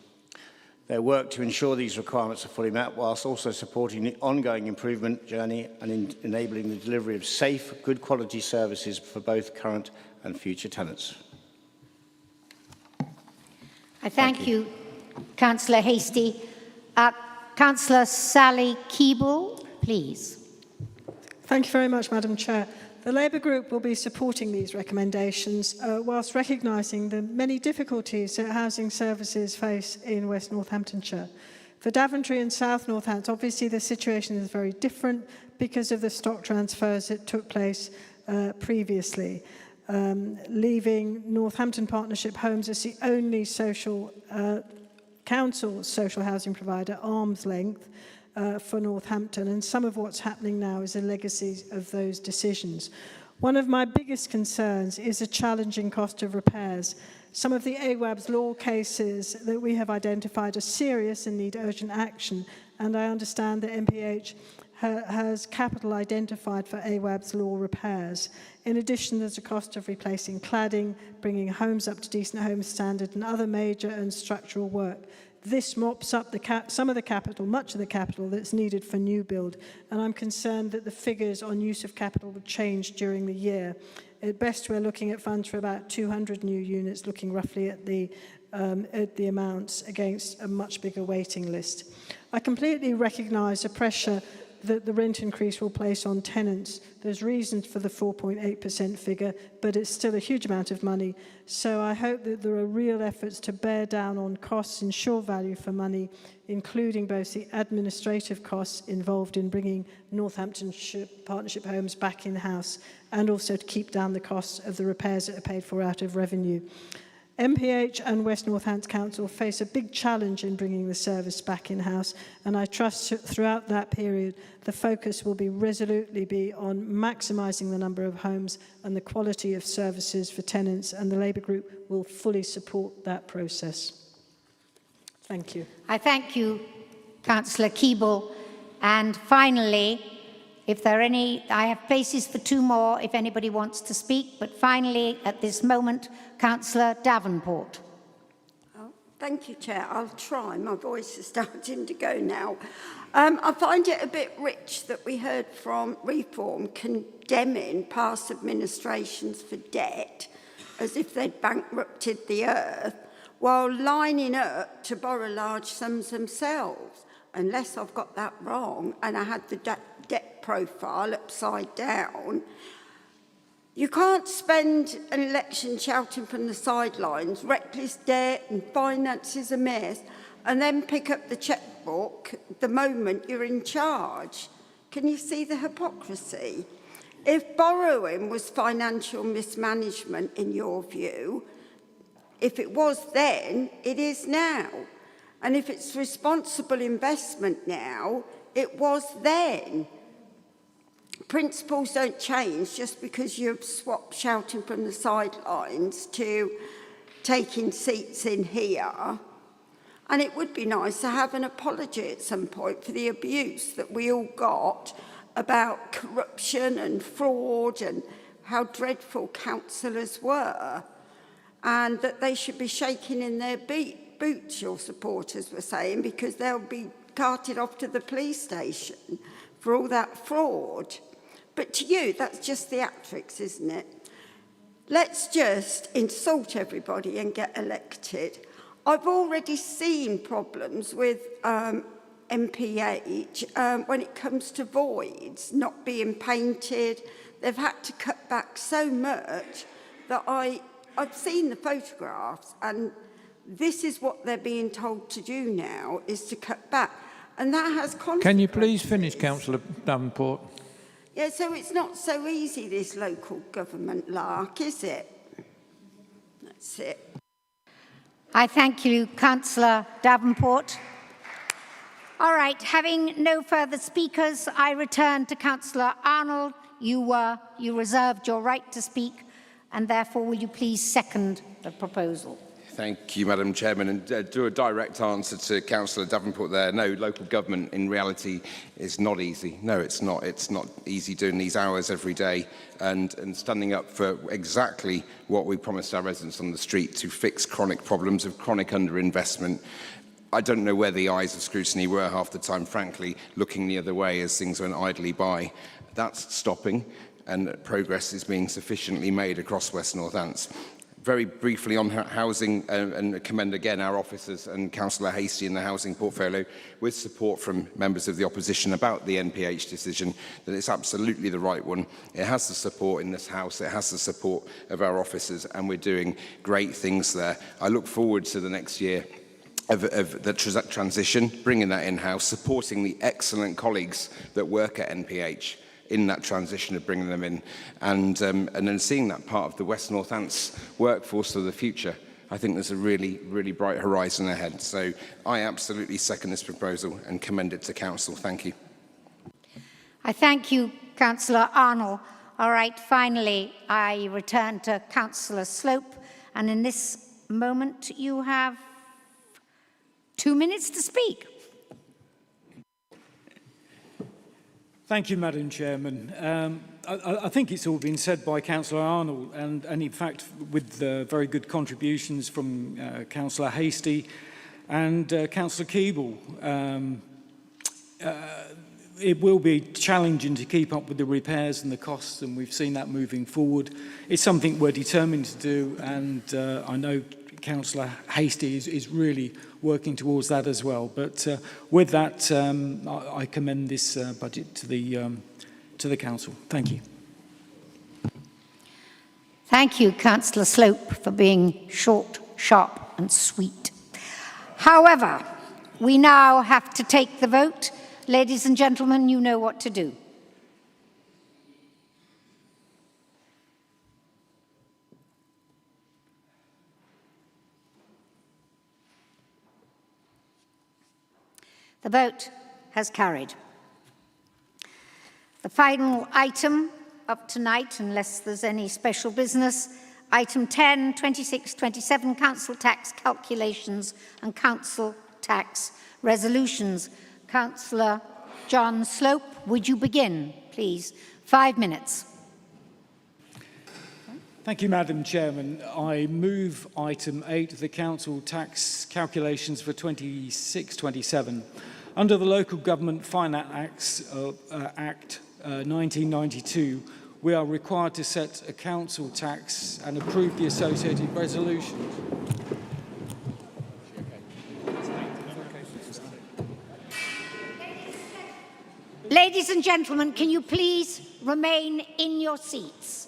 Their work to ensure these requirements are fully met whilst also supporting the ongoing improvement journey and enabling the delivery of safe, good quality services for both current and future tenants. I thank you, Councillor Hastie. Councillor Sally Keeble, please. Thank you very much, Madam Chair. The Labour Group will be supporting these recommendations whilst recognising the many difficulties that housing services face in West Northamptonshire. For Daventry and South Northampton, obviously the situation is very different because of the stock transfers that took place previously, leaving Northampton Partnership Homes as the only council social housing provider, arm's length, for Northampton, and some of what's happening now is a legacy of those decisions. One of my biggest concerns is the challenging cost of repairs. Some of the AWAB's law cases that we have identified are serious and need urgent action, and I understand that MPH has capital identified for AWAB's law repairs. In addition, there's a cost of replacing cladding, bringing homes up to decent home standard, and other major and structural work. This mops up some of the capital, much of the capital that's needed for new build, and I'm concerned that the figures on use of capital would change during the year. At best, we're looking at funds for about 200 new units, looking roughly at the at the amounts against a much bigger waiting list. I completely recognise the pressure that the rent increase will place on tenants. There's reasons for the 4.8% figure, but it's still a huge amount of money. So I hope that there are real efforts to bear down on costs, ensure value for money, including both the administrative costs involved in bringing Northamptonshire Partnership Homes back in-house, and also to keep down the costs of the repairs that are paid for out of revenue. MPH and West Northants Council face a big challenge in bringing the service back in-house, and I trust throughout that period the focus will resolutely be on maximising the number of homes and the quality of services for tenants, and the Labour Group will fully support that process. Thank you. I thank you, Councillor Keeble. And finally, if there are any, I have places for 2 more if anybody wants to speak, but finally, at this moment, Councillor Davenport. Oh, thank you, Chair. I'll try. My voice is starting to go now. I find it a bit rich that we heard from Reform condemning past administrations for debt as if they'd bankrupted the earth, while lining up to borrow large sums themselves. Unless I've got that wrong, and I had the debt profile upside down. You can't spend an election shouting from the sidelines, reckless debt and finance is a mess, and then pick up the chequebook the moment you're in charge. Can you see the hypocrisy? If borrowing was financial mismanagement in your view, if it was then, it is now. And if it's responsible investment now, it was then. Principles don't change just because you've swapped shouting from the sidelines to taking seats in here. And it would be nice to have an apology at some point for the abuse that we all got about corruption and fraud and how dreadful councillors were, and that they should be shaking in their boots, your supporters were saying, because they'll be carted off to the police station for all that fraud. But to you, that's just theatrics, isn't it? Let's just insult everybody and get elected. I've already seen problems with MPH when it comes to voids not being painted. They've had to cut back so much that I've seen the photographs, and this is what they're being told to do now, is to cut back. And that has consequences. Can you please finish, Councillor Davenport? Yeah, so it's not so easy, this local government lark, is it? That's it. I thank you, Councillor Davenport. All right, having no further speakers, I return to Councillor Arnold. You reserved your right to speak, and therefore will you please second the proposal? Thank you, Madam Chairman. And do a direct answer to Councillor Davenport there. No, local government in reality is not easy. No, it's not. It's not easy doing these hours every day and standing up for exactly what we promised our residents on the street, to fix chronic problems of chronic underinvestment. I don't know where the eyes of scrutiny were half the time, frankly, looking the other way as things went idly by. That's stopping, and progress is being sufficiently made across West Northants. Very briefly on housing, and commend again our officers and Councillor Hastie in the housing portfolio, with support from members of the opposition about the NPH decision, that it's absolutely the right one. It has the support in this House, it has the support of our officers, and we're doing great things there. I look forward to the next year of the transition, bringing that in-house, supporting the excellent colleagues that work at NPH in that transition of bringing them in, and then seeing that part of the West Northants workforce of the future. I think there's a really, really bright horizon ahead. So I absolutely second this proposal and commend it to Council. Thank you. I thank you, Councillor Arnold. All right, finally, I return to Councillor Slope, and in this moment you have 2 minutes to speak. Thank you, Madam Chairman. I think it's all been said by Councillor Arnold, and in fact, with very good contributions from Councillor Hastie and Councillor Keeble. It will be challenging to keep up with the repairs and the costs, and we've seen that moving forward. It's something we're determined to do, and I know Councillor Hastie is really working towards that as well. But with that, I commend this budget to the Council. Thank you. Thank you, Councillor Slope, for being short, sharp and sweet. However, we now have to take the vote. Ladies and gentlemen, you know what to do. The vote has carried. The final item of tonight, unless there's any special business, item 10, 26, 27, council tax calculations and council tax resolutions. Councillor John Slope, would you begin, please? 5 minutes. Thank you, Madam Chairman. I move item 8 of the council tax calculations for 26-27. Under the Local Government Finance Act 1992, we are required to set a council tax and approve the associated resolutions. Ladies and gentlemen, can you please remain in your seats?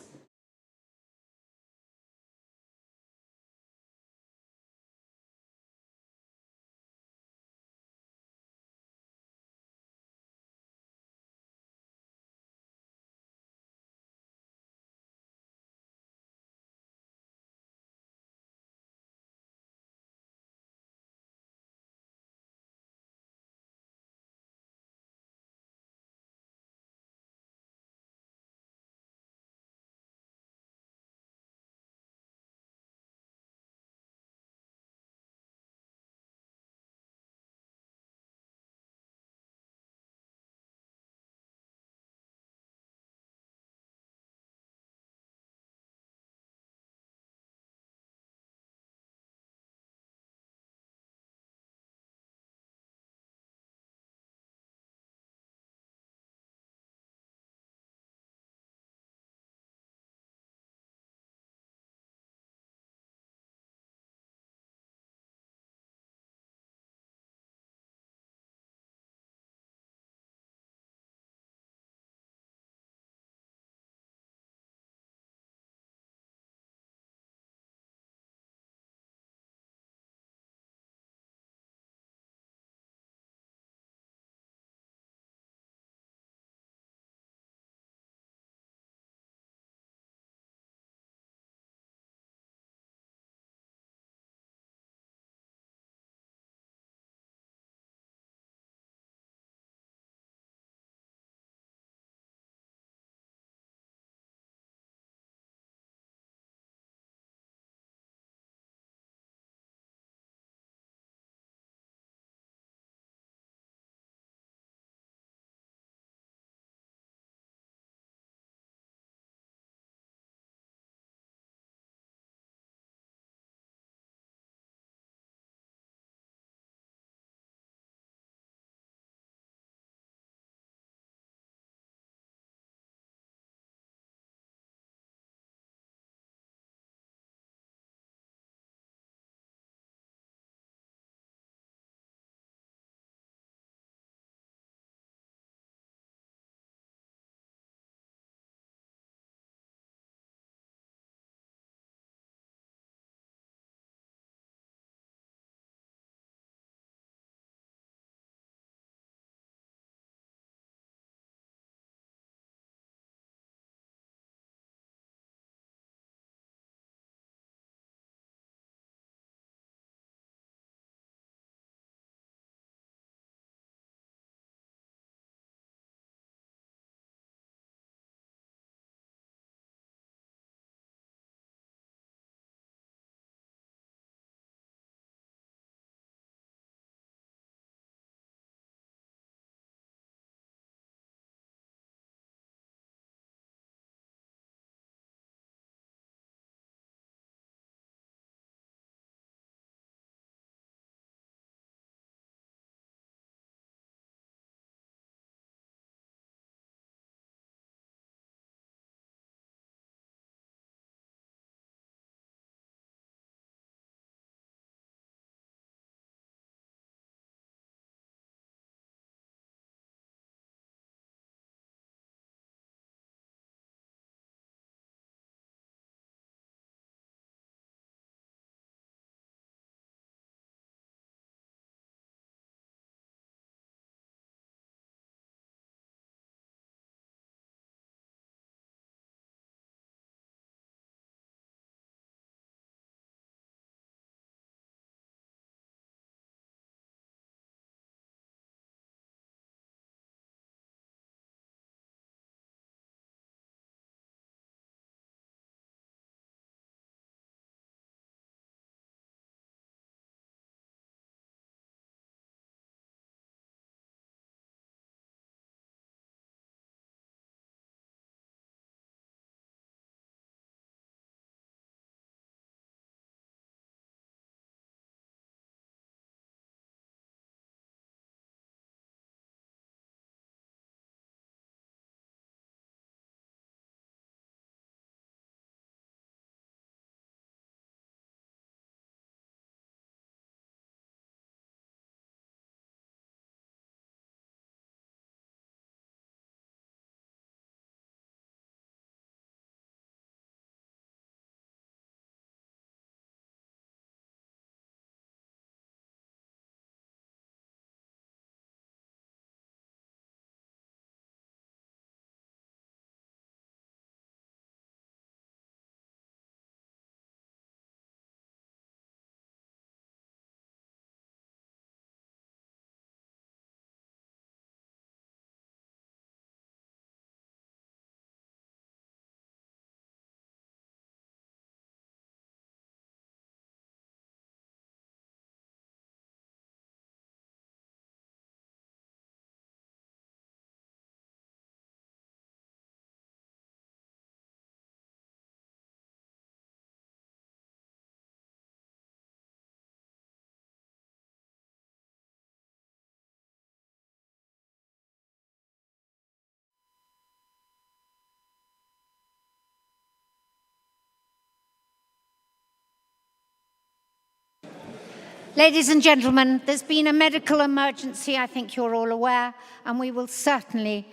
Ladies and gentlemen, there's been a medical emergency, I think you're all aware, and we will certainly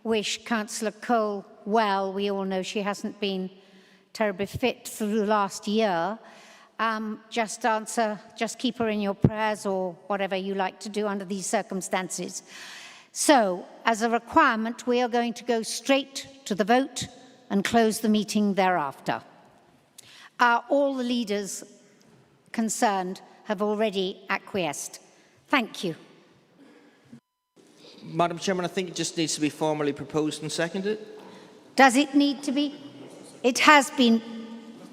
wish Councillor Cole well. We all know she hasn't been terribly fit through the last year. Just keep her in your prayers or whatever you like to do under these circumstances. So, as a requirement, we are going to go straight to the vote and close the meeting thereafter. All the leaders concerned have already acquiesced. Thank you. Madam Chairman, I think it just needs to be formally proposed and seconded. Does it need to be? It has been.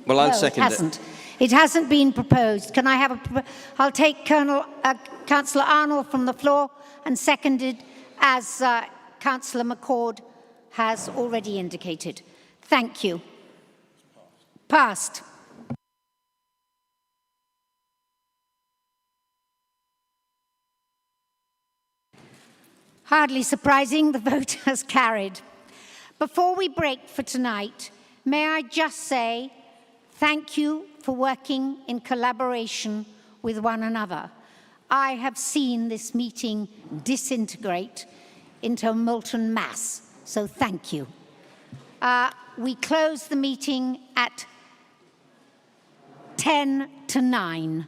Well, I'll No, second it hasn't. It hasn't been proposed. Can I have a... I'll take Councillor Arnold from the floor and seconded as Councillor McCord has already indicated. Thank you. Passed. Hardly surprising, the vote has carried. Before we break for tonight, may I just say thank you for working in collaboration with one another. I have seen this meeting disintegrate into a molten mass, so thank you. We close the meeting at 10 to 9.